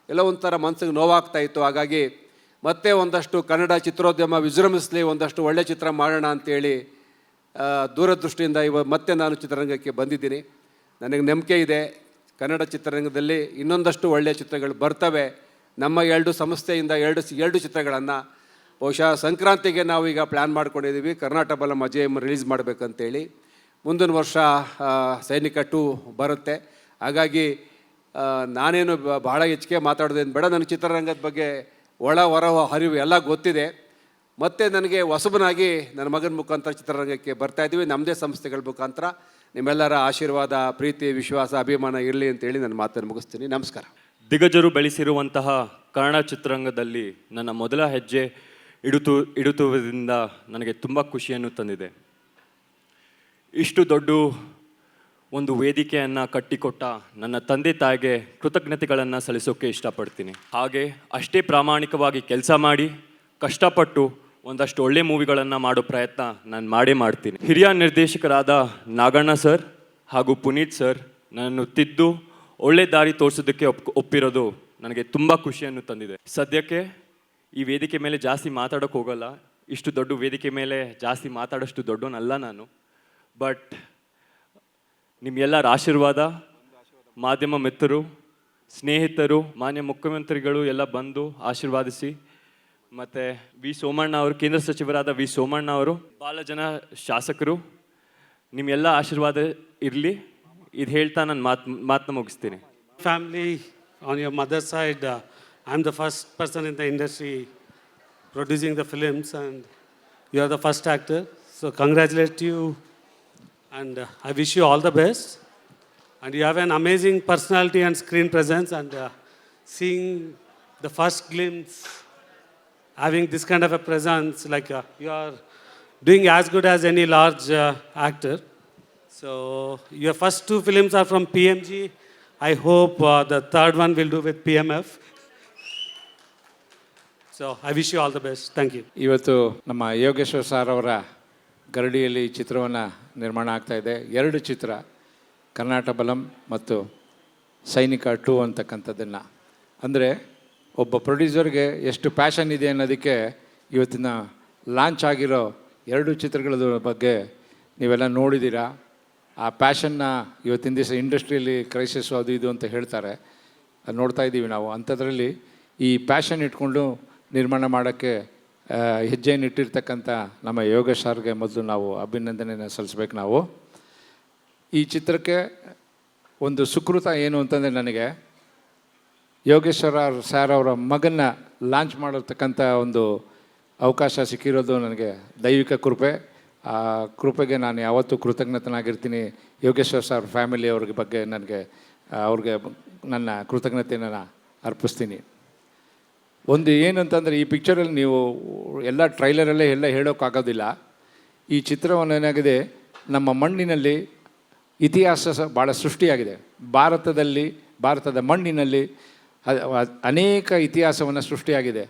ಎಲ್ಲ ಒಂಥರ ಮನಸ್ಸಿಗೆ ನೋವಾಗ್ತಾ ಇತ್ತು. ಹಾಗಾಗಿ ಮತ್ತೆ ಒಂದಷ್ಟು ಕನ್ನಡ ಚಿತ್ರೋದ್ಯಮ ವಿಜೃಂಭಿಸಲಿ, ಒಂದಷ್ಟು ಒಳ್ಳೆಯ ಚಿತ್ರ ಮಾಡೋಣ ಅಂಥೇಳಿ ದೂರದೃಷ್ಟಿಯಿಂದ ಮತ್ತೆ ನಾನು ಚಿತ್ರರಂಗಕ್ಕೆ ಬಂದಿದ್ದೀನಿ. ನನಗೆ ನಂಬಿಕೆ ಇದೆ ಕನ್ನಡ ಚಿತ್ರರಂಗದಲ್ಲಿ ಇನ್ನೊಂದಷ್ಟು ಒಳ್ಳೆಯ ಚಿತ್ರಗಳು ಬರ್ತವೆ. ನಮ್ಮ 2 ಸಂಸ್ಥೆಯಿಂದ 2 ಚಿತ್ರಗಳನ್ನು ಬಹುಶಃ ಸಂಕ್ರಾಂತಿಗೆ ನಾವು ಈಗ ಪ್ಲ್ಯಾನ್ ಮಾಡ್ಕೊಂಡಿದ್ದೀವಿ. ಕರ್ನಾಟಕ ಬಲಂ ಅಜೇಯಂ ರಿಲೀಸ್ ಮಾಡಬೇಕಂತೇಳಿ. ಮುಂದಿನ ವರ್ಷ ಸೈನಿಕ 2 ಬರುತ್ತೆ. ಹಾಗಾಗಿ ನಾನೇನು ಬಹಳ ಹೆಚ್ಚಿಗೆ ಮಾತಾಡೋದೇನು ಬೇಡ. ನನಗೆ ಚಿತ್ರರಂಗದ ಬಗ್ಗೆ ಒಳ ಹೊರ ಹರಿವು ಎಲ್ಲ ಗೊತ್ತಿದೆ. ಮತ್ತು ನನಗೆ ಹೊಸಬನಾಗಿ ನನ್ನ ಮಗನ ಮುಖಾಂತರ ಚಿತ್ರರಂಗಕ್ಕೆ ಬರ್ತಾಯಿದ್ದೀವಿ. ನಮ್ಮದೇ ಸಂಸ್ಥೆಗಳ ಮುಖಾಂತರ ನಿಮ್ಮೆಲ್ಲರ ಆಶೀರ್ವಾದ, ಪ್ರೀತಿ, ವಿಶ್ವಾಸ, ಅಭಿಮಾನ ಇರಲಿ ಅಂತೇಳಿ ನನ್ನ ಮಾತನ್ನು ಮುಗಿಸ್ತೀನಿ. ನಮಸ್ಕಾರ. ದಿಗ್ಗಜರು ಬೆಳೆಸಿರುವಂತಹ ಕನ್ನಡ ಚಿತ್ರರಂಗದಲ್ಲಿ ನನ್ನ ಮೊದಲ ಹೆಜ್ಜೆ ಇಡುತ್ತುವುದರಿಂದ ನನಗೆ ತುಂಬ ಖುಷಿಯನ್ನು ತಂದಿದೆ. ಇಷ್ಟು ದೊಡ್ಡ ಒಂದು ವೇದಿಕೆಯನ್ನು ಕಟ್ಟಿಕೊಟ್ಟ ನನ್ನ ತಂದೆ ತಾಯಿಗೆ ಕೃತಜ್ಞತೆಗಳನ್ನು ಸಲ್ಲಿಸೋಕ್ಕೆ ಇಷ್ಟಪಡ್ತೀನಿ. ಹಾಗೆ ಅಷ್ಟೇ ಪ್ರಾಮಾಣಿಕವಾಗಿ ಕೆಲಸ ಮಾಡಿ ಕಷ್ಟಪಟ್ಟು ಒಂದಷ್ಟು ಒಳ್ಳೆ ಮೂವಿಗಳನ್ನು ಮಾಡೋ ಪ್ರಯತ್ನ ನಾನು ಮಾಡ್ತೀನಿ. ಹಿರಿಯ ನಿರ್ದೇಶಕರಾದ ನಾಗಣ್ಣ ಸರ್ ಹಾಗೂ ಪುನೀತ್ ಸರ್ ನನ್ನನ್ನು ತಿದ್ದು ಒಳ್ಳೆ ದಾರಿ ತೋರಿಸೋದಕ್ಕೆ ಒಪ್ಪಿರೋದು ನನಗೆ ತುಂಬ ಖುಷಿಯನ್ನು ತಂದಿದೆ. ಸದ್ಯಕ್ಕೆ ಈ ವೇದಿಕೆ ಮೇಲೆ ಜಾಸ್ತಿ ಮಾತಾಡೋಕ್ಕೆ ಹೋಗಲ್ಲ. ಇಷ್ಟು ದೊಡ್ಡ ವೇದಿಕೆ ಮೇಲೆ ಜಾಸ್ತಿ ಮಾತಾಡೋಷ್ಟು ದೊಡ್ಡವನಲ್ಲ ನಾನು. ಬಟ್ ನಿಮ್ಮೆಲ್ಲರ ಆಶೀರ್ವಾದ, ಮಾಧ್ಯಮ ಮಿತ್ರರು ಸ್ನೇಹಿತರು, ಮಾನ್ಯ ಮುಖ್ಯಮಂತ್ರಿಗಳು ಎಲ್ಲ ಬಂದು ಆಶೀರ್ವಾದಿಸಿ, ಮತ್ತು ವಿ ಸೋಮಣ್ಣ ಅವರು, ಕೇಂದ್ರ ಸಚಿವರಾದ ವಿ ಸೋಮಣ್ಣ ಅವರು, ಭಾಳ ಜನ ಶಾಸಕರು, ನಿಮ್ಮೆಲ್ಲ ಆಶೀರ್ವಾದ ಇರಲಿ. ಇದು ಹೇಳ್ತಾ ನಾನು ಮಾತನ್ನ ಮುಗಿಸ್ತೀನಿ. Family, on your mother's side, I'm the first person in the industry producing the films, and you are the first actor. So congratulate you, and I wish you all the best. And you have an amazing personality and screen presence, and seeing the first glimpse, having this kind of a presence, like you are doing as good as any large actor. So your first 2 films are from PMG. I hope the third one will do with PMF. So I wish you all the best. Thank you. ಇವತ್ತು ನಮ್ಮ Yogeshwar sir ಅವರ ಗರಡಿಯಲ್ಲಿ ಚಿತ್ರವನ್ನು ನಿರ್ಮಾಣ ಆಗ್ತಾ ಇದೆ. 2 ಚಿತ್ರ, ಕರ್ನಾಟಕ ಬಲಂ ಮತ್ತು ಸೈನಿಕ 2 ಅಂತಕ್ಕಂಥದ್ದನ್ನು. ಅಂದರೆ ಒಬ್ಬ ಪ್ರೊಡ್ಯೂಸರ್ಗೆ ಎಷ್ಟು ಪ್ಯಾಷನ್ ಇದೆ ಅನ್ನೋದಕ್ಕೆ ಇವತ್ತಿನ ಲಾಂಚ್ ಆಗಿರೋ 2 ಚಿತ್ರಗಳ ಬಗ್ಗೆ ನೀವೆಲ್ಲ ನೋಡಿದ್ದೀರಾ. ಆ ಪ್ಯಾಷನ್ನ ಇವತ್ತಿನ ದಿವಸ ಇಂಡಸ್ಟ್ರಿಯಲ್ಲಿ ಕ್ರೈಸಿಸ್ ಅದು ಇದು ಅಂತ ಹೇಳ್ತಾರೆ, ಅದು ನೋಡ್ತಾ ಇದ್ದೀವಿ ನಾವು. ಅಂಥದ್ರಲ್ಲಿ ಈ ಪ್ಯಾಷನ್ ಇಟ್ಕೊಂಡು ನಿರ್ಮಾಣ ಮಾಡೋಕ್ಕೆ ಹೆಜ್ಜೆಯನ್ನು ಇಟ್ಟಿರ್ತಕ್ಕಂಥ ನಮ್ಮ ಯೋಗೇಶ್ ಸರ್ಗೆ ಮೊದಲು ನಾವು ಅಭಿನಂದನೆಯನ್ನು ಸಲ್ಲಿಸ್ಬೇಕು. ನಾವು ಈ ಚಿತ್ರಕ್ಕೆ ಒಂದು ಸುಕೃತ ಏನು ಅಂತಂದರೆ, ನನಗೆ ಯೋಗೇಶ್ವರ ಸರ್ ಅವರ ಮಗನ್ನ ಲಾಂಚ್ ಮಾಡಿರ್ತಕ್ಕಂಥ ಒಂದು ಅವಕಾಶ ಸಿಕ್ಕಿರೋದು ನನಗೆ ದೈವಿಕ ಕೃಪೆ. ಆ ಕೃಪೆಗೆ ನಾನು ಯಾವತ್ತೂ ಕೃತಜ್ಞತನಾಗಿರ್ತೀನಿ. ಯೋಗೇಶ್ವರ್ ಸರ್ ಫ್ಯಾಮಿಲಿ ಅವ್ರಿಗೆ ಬಗ್ಗೆ ಅವ್ರಿಗೆ ನನ್ನ ಕೃತಜ್ಞತೆಯನ್ನು ಅರ್ಪಿಸ್ತೀನಿ. ಒಂದು ಏನಂತಂದರೆ, ಈ ಪಿಕ್ಚರಲ್ಲಿ ನೀವು ಎಲ್ಲ ಟ್ರೈಲರಲ್ಲೇ ಎಲ್ಲ ಹೇಳೋಕ್ಕಾಗೋದಿಲ್ಲ. ಈ ಚಿತ್ರವನ್ನು ಏನಾಗಿದೆ, ನಮ್ಮ ಮಣ್ಣಿನಲ್ಲಿ ಇತಿಹಾಸ ಭಾಳ ಸೃಷ್ಟಿಯಾಗಿದೆ. ಭಾರತದ ಮಣ್ಣಿನಲ್ಲಿ ಅನೇಕ ಇತಿಹಾಸವನ್ನು ಸೃಷ್ಟಿಯಾಗಿದೆ.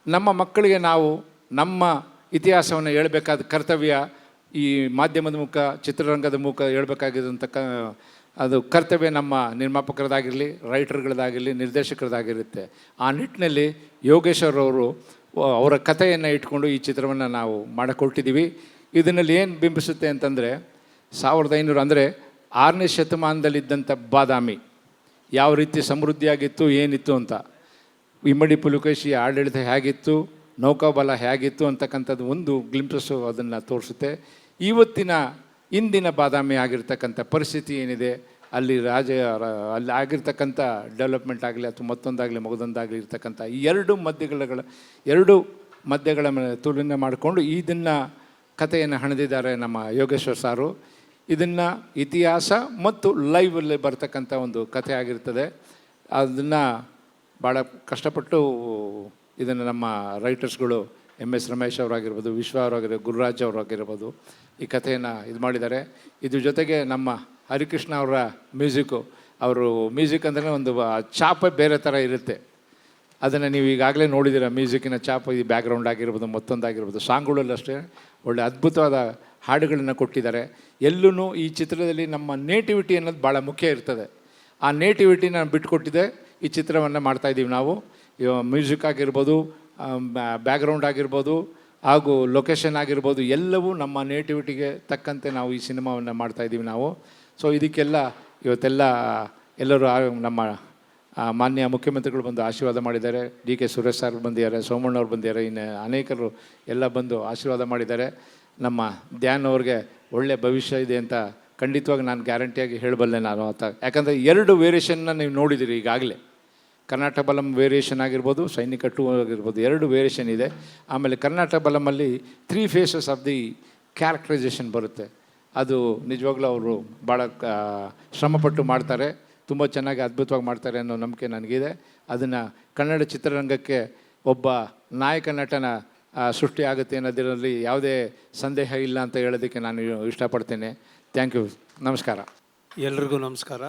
ನಮ್ಮ ಮಕ್ಕಳಿಗೆ ನಾವು ನಮ್ಮ ಇತಿಹಾಸವನ್ನು ಹೇಳಬೇಕಾದ ಕರ್ತವ್ಯ ಈ ಮಾಧ್ಯಮದ ಮುಖ, ಚಿತ್ರರಂಗದ ಮುಖ ಹೇಳಬೇಕಾಗಿದ್ದಂಥ ಅದು ಕರ್ತವ್ಯ ನಮ್ಮ ನಿರ್ಮಾಪಕರದಾಗಿರಲಿ, ರೈಟರ್ಗಳದಾಗಿರಲಿ, ನಿರ್ದೇಶಕರದಾಗಿರುತ್ತೆ. ಆ ನಿಟ್ಟಿನಲ್ಲಿ ಯೋಗೇಶ್ವರ್ ಅವರು ಅವರ ಕಥೆಯನ್ನು ಇಟ್ಕೊಂಡು ಈ ಚಿತ್ರವನ್ನು ನಾವು ಮಾಡಿಕೊಟ್ಟಿದ್ದೀವಿ. ಇದರಲ್ಲಿ ಏನು ಬಿಂಬಿಸುತ್ತೆ ಅಂತಂದರೆ, 1500 ಅಂದರೆ 6ನೇ ಶತಮಾನದಲ್ಲಿದ್ದಂಥ ಬಾದಾಮಿ ಯಾವ ರೀತಿ ಸಮೃದ್ಧಿಯಾಗಿತ್ತು, ಏನಿತ್ತು ಅಂತ, ಇಮ್ಮಡಿ ಪುಲಕೇಶಿ ಆಡಳಿತ ಹೇಗಿತ್ತು, ನೌಕಾಬಲ ಹೇಗಿತ್ತು ಅಂತಕ್ಕಂಥದ್ದು ಒಂದು ಗ್ಲಿಂಪ್ಸಸ್ಸು ಅದನ್ನು ತೋರಿಸುತ್ತೆ. ಇಂದಿನ ಬಾದಾಮಿ ಆಗಿರ್ತಕ್ಕಂಥ ಪರಿಸ್ಥಿತಿ ಏನಿದೆ, ಅಲ್ಲಿ ಅಲ್ಲಿ ಆಗಿರ್ತಕ್ಕಂಥ ಡೆವಲಪ್ಮೆಂಟ್ ಆಗಲಿ ಅಥವಾ ಮತ್ತೊಂದಾಗಲಿ ಮಗದೊಂದಾಗಲಿ ಇರ್ತಕ್ಕಂಥ ಈ 2 ಮಧ್ಯಗಳ ತುಲನೆ ಮಾಡಿಕೊಂಡು ಇದನ್ನು ಕಥೆಯನ್ನು ಹಣದಿದ್ದಾರೆ ನಮ್ಮ ಯೋಗೇಶ್ವರ್ ಸಾರು. ಇದನ್ನು ಇತಿಹಾಸ ಮತ್ತು ಲೈವಲ್ಲಿ ಬರ್ತಕ್ಕಂಥ ಒಂದು ಕಥೆ ಆಗಿರ್ತದೆ. ಅದನ್ನು ಭಾಳ ಕಷ್ಟಪಟ್ಟು ಇದನ್ನು ನಮ್ಮ ರೈಟರ್ಸ್ಗಳು MS ರಮೇಶ್ ಅವರಾಗಿರ್ಬೋದು, ವಿಶ್ವ ಅವರಾಗಿರ್ಬೋದು, ಗುರುರಾಜ್ ಅವರಾಗಿರ್ಬೋದು ಈ ಕಥೆಯನ್ನು ಇದು ಮಾಡಿದ್ದಾರೆ. ಇದ್ರ ಜೊತೆಗೆ ನಮ್ಮ ಹರಿಕೃಷ್ಣ ಅವರ ಅವರು ಮ್ಯೂಸಿಕ್ ಅಂದರೆ ಒಂದು ಚಾಪೆ ಬೇರೆ ಥರ ಇರುತ್ತೆ. ಅದನ್ನು ನೀವು ಈಗಾಗಲೇ ನೋಡಿದ್ದೀರ. ಮ್ಯೂಸಿಕ್ಕಿನ ಚಾಪ, ಈ ಬ್ಯಾಕ್ಗ್ರೌಂಡ್ ಆಗಿರ್ಬೋದು, ಮತ್ತೊಂದಾಗಿರ್ಬೋದು, ಸಾಂಗ್ಗಳಲ್ಲೂ ಅಷ್ಟೇ ಒಳ್ಳೆ ಅದ್ಭುತವಾದ ಹಾಡುಗಳನ್ನು ಕೊಟ್ಟಿದ್ದಾರೆ. ಎಲ್ಲೂ ಈ ಚಿತ್ರದಲ್ಲಿ ನಮ್ಮ ನೇಟಿವಿಟಿ ಅನ್ನೋದು ಭಾಳ ಮುಖ್ಯ ಇರ್ತದೆ. ಆ ನೇಟಿವಿಟಿನ ಬಿಟ್ಟುಕೊಟ್ಟಿದೆ ಈ ಚಿತ್ರವನ್ನು ಮಾಡ್ತಾಯಿದ್ದೀವಿ ನಾವು. ಮ್ಯೂಸಿಕ್ ಆಗಿರ್ಬೋದು, ಬ್ಯಾಕ್ಗ್ರೌಂಡ್ ಆಗಿರ್ಬೋದು, ಹಾಗೂ ಲೊಕೇಶನ್ ಆಗಿರ್ಬೋದು, ಎಲ್ಲವೂ ನಮ್ಮ ನೇಟಿವಿಟಿಗೆ ತಕ್ಕಂತೆ ನಾವು ಈ ಸಿನಿಮಾವನ್ನು ಮಾಡ್ತಾಯಿದ್ದೀವಿ ನಾವು. ಸೊ ಇದಕ್ಕೆಲ್ಲ ಇವತ್ತೆಲ್ಲ ಎಲ್ಲರೂ ನಮ್ಮ ಮಾನ್ಯ ಮುಖ್ಯಮಂತ್ರಿಗಳು ಬಂದು ಆಶೀರ್ವಾದ ಮಾಡಿದ್ದಾರೆ. DK ಸುರೇಶ್ ಸರ್ ಬಂದಿದ್ದಾರೆ, ಸೋಮಣ್ಣವ್ರು ಬಂದಿದ್ದಾರೆ, ಇನ್ನು ಅನೇಕರು ಎಲ್ಲ ಬಂದು ಆಶೀರ್ವಾದ ಮಾಡಿದ್ದಾರೆ. ನಮ್ಮ ಧ್ಯಾನ್ ಅವ್ರಿಗೆ ಒಳ್ಳೆಯ ಭವಿಷ್ಯ ಇದೆ ಅಂತ ಖಂಡಿತವಾಗಿ ನಾನು ಗ್ಯಾರಂಟಿಯಾಗಿ ಹೇಳಬಲ್ಲೆ ನಾನು ಅಂತ. ಯಾಕಂದರೆ 2 ವೇರಿಯೇಷನ್ನ ನೀವು ನೋಡಿದ್ದೀರಿ ಈಗಾಗಲೇ. ಕರ್ನಾಟಕ ಬಲಂ ವೇರಿಯೇಷನ್ ಆಗಿರ್ಬೋದು, ಸೈನಿಕ 2 ಆಗಿರ್ಬೋದು, 2 ವೇರಿಯೇಷನ್ ಇದೆ. ಆಮೇಲೆ ಕರ್ನಾಟಕ ಬಲಮಲ್ಲಿ 3 ಫೇಸಸ್ ಆಫ್ ದಿ ಕ್ಯಾರೆಕ್ಟರೈಸೇಷನ್ ಬರುತ್ತೆ. ಅದು ನಿಜವಾಗ್ಲೂ ಅವರು ಭಾಳ ಶ್ರಮಪಟ್ಟು ಮಾಡ್ತಾರೆ, ತುಂಬ ಚೆನ್ನಾಗಿ ಅದ್ಭುತವಾಗಿ ಮಾಡ್ತಾರೆ ಅನ್ನೋ ನಂಬಿಕೆ ನನಗಿದೆ. ಅದನ್ನು ಕನ್ನಡ ಚಿತ್ರರಂಗಕ್ಕೆ ಒಬ್ಬ ನಾಯಕ ನಟನ ಸೃಷ್ಟಿ ಆಗುತ್ತೆ ಅನ್ನೋದರಲ್ಲಿ ಯಾವುದೇ ಸಂದೇಹ ಇಲ್ಲ ಅಂತ ಹೇಳೋದಕ್ಕೆ ನಾನು ಇಷ್ಟಪಡ್ತೇನೆ. Thank you. ನಮಸ್ಕಾರ. ಎಲ್ರಿಗೂ ನಮಸ್ಕಾರ.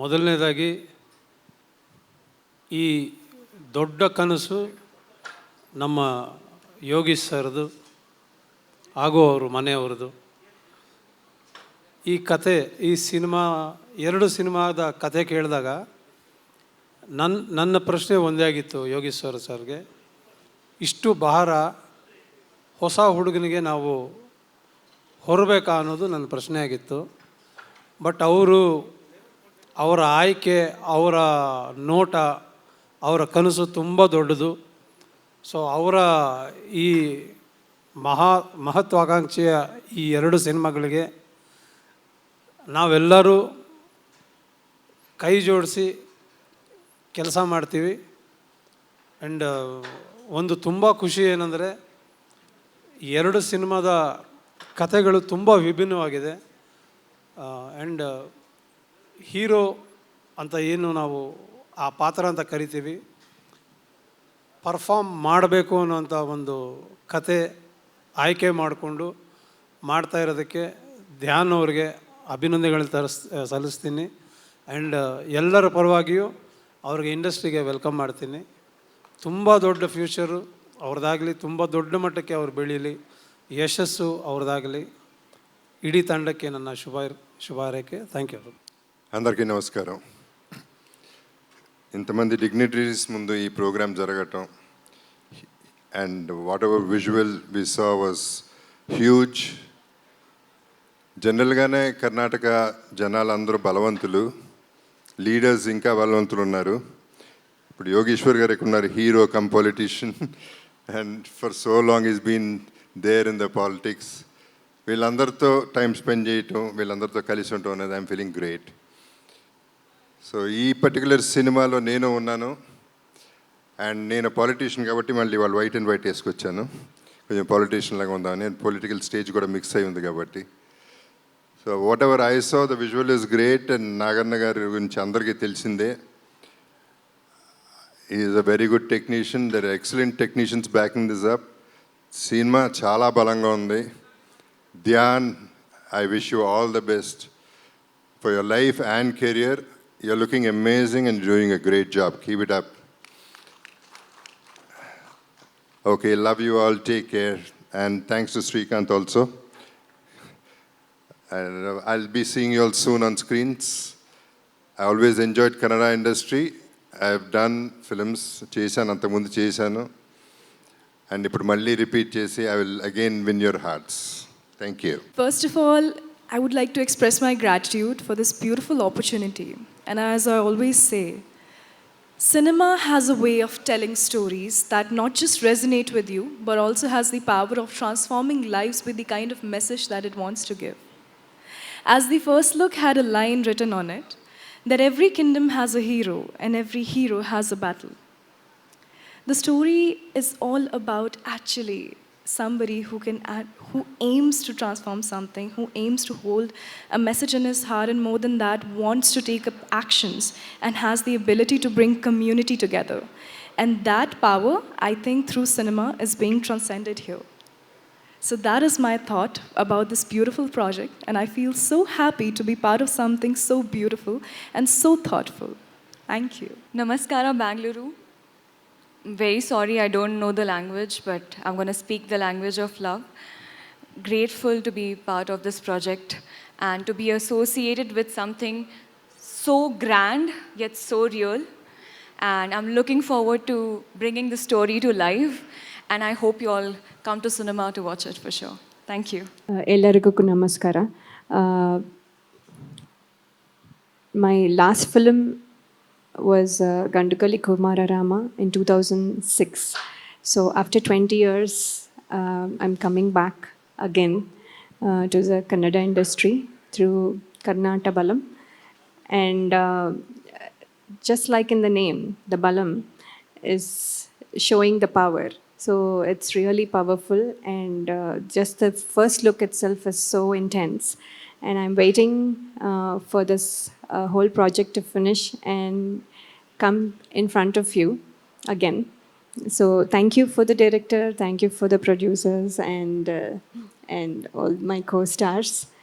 ಮೊದಲನೇದಾಗಿ ಈ ದೊಡ್ಡ ಕನಸು ನಮ್ಮ ಯೋಗೀಶ್ ಸರ್ದು ಹಾಗೂ ಅವರು ಮನೆಯವ್ರದ್ದು. ಈ ಕತೆ, ಈ ಸಿನಿಮಾ 2 ಸಿನಿಮಾದ ಕತೆ ಕೇಳಿದಾಗ ನನ್ನ ಪ್ರಶ್ನೆ ಒಂದೇ ಆಗಿತ್ತು ಯೋಗೀಶ್ವರ ಸರ್ಗೆ. ಇಷ್ಟು ಭಾರ ಹೊಸ ಹುಡುಗನಿಗೆ ನಾವು ಹೊರಬೇಕಾ ಅನ್ನೋದು ನನ್ನ ಪ್ರಶ್ನೆ ಆಗಿತ್ತು. ಬಟ್ ಅವರ ಆಯ್ಕೆ, ಅವರ ನೋಟ, ಅವರ ಕನಸು ತುಂಬ ದೊಡ್ಡದು. ಸೊ ಅವರ ಈ ಮಹತ್ವಾಕಾಂಕ್ಷೆಯ ಈ 2 ಸಿನಿಮಾಗಳಿಗೆ ನಾವೆಲ್ಲರೂ ಕೈ ಜೋಡಿಸಿ ಕೆಲಸ ಮಾಡ್ತೀವಿ. ಆ್ಯಂಡ್ ಒಂದು ತುಂಬ ಖುಷಿ ಏನಂದರೆ 2 ಸಿನಿಮಾದ ಕಥೆಗಳು ತುಂಬ ವಿಭಿನ್ನವಾಗಿದೆ. ಆ್ಯಂಡ್ ಹೀರೋ ಅಂತ ಏನು ನಾವು ಆ ಪಾತ್ರ ಅಂತ ಕರಿತೀವಿ, ಪರ್ಫಾರ್ಮ್ ಮಾಡಬೇಕು ಅನ್ನೋಂಥ ಒಂದು ಕತೆ ಆಯ್ಕೆ ಮಾಡಿಕೊಂಡು ಮಾಡ್ತಾ ಇರೋದಕ್ಕೆ ಧ್ಯಾನ್ ಅವ್ರಿಗೆ ಅಭಿನಂದನೆಗಳು ಸಲ್ಲಿಸ್ತೀನಿ. ಆ್ಯಂಡ್ ಎಲ್ಲರ ಪರವಾಗಿಯೂ ಅವ್ರಿಗೆ ಇಂಡಸ್ಟ್ರಿಗೆ ವೆಲ್ಕಮ್ ಮಾಡ್ತೀನಿ. ತುಂಬ ದೊಡ್ಡ ಫ್ಯೂಚರು ಅವ್ರದ್ದಾಗಲಿ, ತುಂಬ ದೊಡ್ಡ ಮಟ್ಟಕ್ಕೆ ಅವ್ರು ಬೆಳೀಲಿ, ಯಶಸ್ಸು ಅವ್ರದ್ದಾಗಲಿ. ಇಡೀ ತಂಡಕ್ಕೆ ನನ್ನ ಶುಭ ಹಾರೈಕೆ. Thank you. అందరికీ నమస్కారం. ఇంతమంది డిగ్నిటరీస్ ముందు ఈ ప్రోగ్రామ్ జరగటం and whatever visual we saw was huge. జనరల్గానే కర్ణాటక జనాలు అందరూ బలవంతులు, లీడర్స్ ఇంకా బలవంతులు ఉన్నారు. ఇప్పుడు యోగేశ్వర్ గారు ఇక్కడ ఉన్నారు, hero cum politician, and for so long is been there in the politics. వీళ్ళందరితో టైం స్పెండ్ చేయటం, వీళ్ళందరితో కలిసి ఉండటం అనేది ఐఎమ్ ఫీలింగ్ గ్రేట్. సో ఈ పర్టికులర్ సినిమాలో నేను ఉన్నాను, అండ్ నేను పాలిటీషియన్ కాబట్టి మళ్ళీ వాళ్ళు వైట్ అండ్ వైట్ వేసుకొచ్చాను, కొంచెం పాలిటీషియన్ లాగా ఉందామని. పొలిటికల్ స్టేజ్ కూడా మిక్స్ అయి ఉంది కాబట్టి. So whatever I saw the visual is great. And Naganna గారి గురించి అందరికీ తెలిసిందే, is a very good technician. There are excellent technicians backing this up. Cinema చాలా బలంగా ఉంది. Dhyan, I wish you all the best for your life and career. You're looking amazing and doing a great job. Keep it up. Okay, love you all. Take care. And thanks to Srikanth also. And I'll be seeing you all soon on screens. I always enjoyed Kannada industry. I've done films. Chesanu, antamundu chesanu. And ippudu malli repeat chesi, I will again win your hearts. Thank you. First of all, I would like to express my gratitude for this beautiful opportunity. And as I always say, cinema has a way of telling stories that not just resonate with you, but also has the power of transforming lives with the kind of message that it wants to give. As the first look had a line written on it, that every kingdom has a hero and every hero has a battle. The story is all about actually somebody who aims to transform something, who aims to hold a message in his heart, and more than that, wants to take up actions and has the ability to bring community together. And that power, I think, through cinema is being transcended here. So that is my thought about this beautiful project, and I feel so happy to be part of something so beautiful and so thoughtful. Thank you. Namaskara, Bangalore. Very sorry I don't know the language, but I'm going to speak the language of love. Grateful to be part of this project and to be associated with something so grand yet so real. And I'm looking forward to bringing the story to life. And I hope you all come to cinema to watch it for sure. Thank you. ಎಲ್ಲರಿಗೂ ನಮಸ್ಕಾರ. My last film was Gandukali Kumararama in 2006. So after 20 years, I'm coming back again to the Kannada industry through Karnata Balam. And just like in the name, the Balam is showing the power. So it's really powerful, and just the first look itself is so intense. And I'm waiting for this whole project to finish and come in front of you again. So thank you for the director, thank you for the producers, and all my co-stars,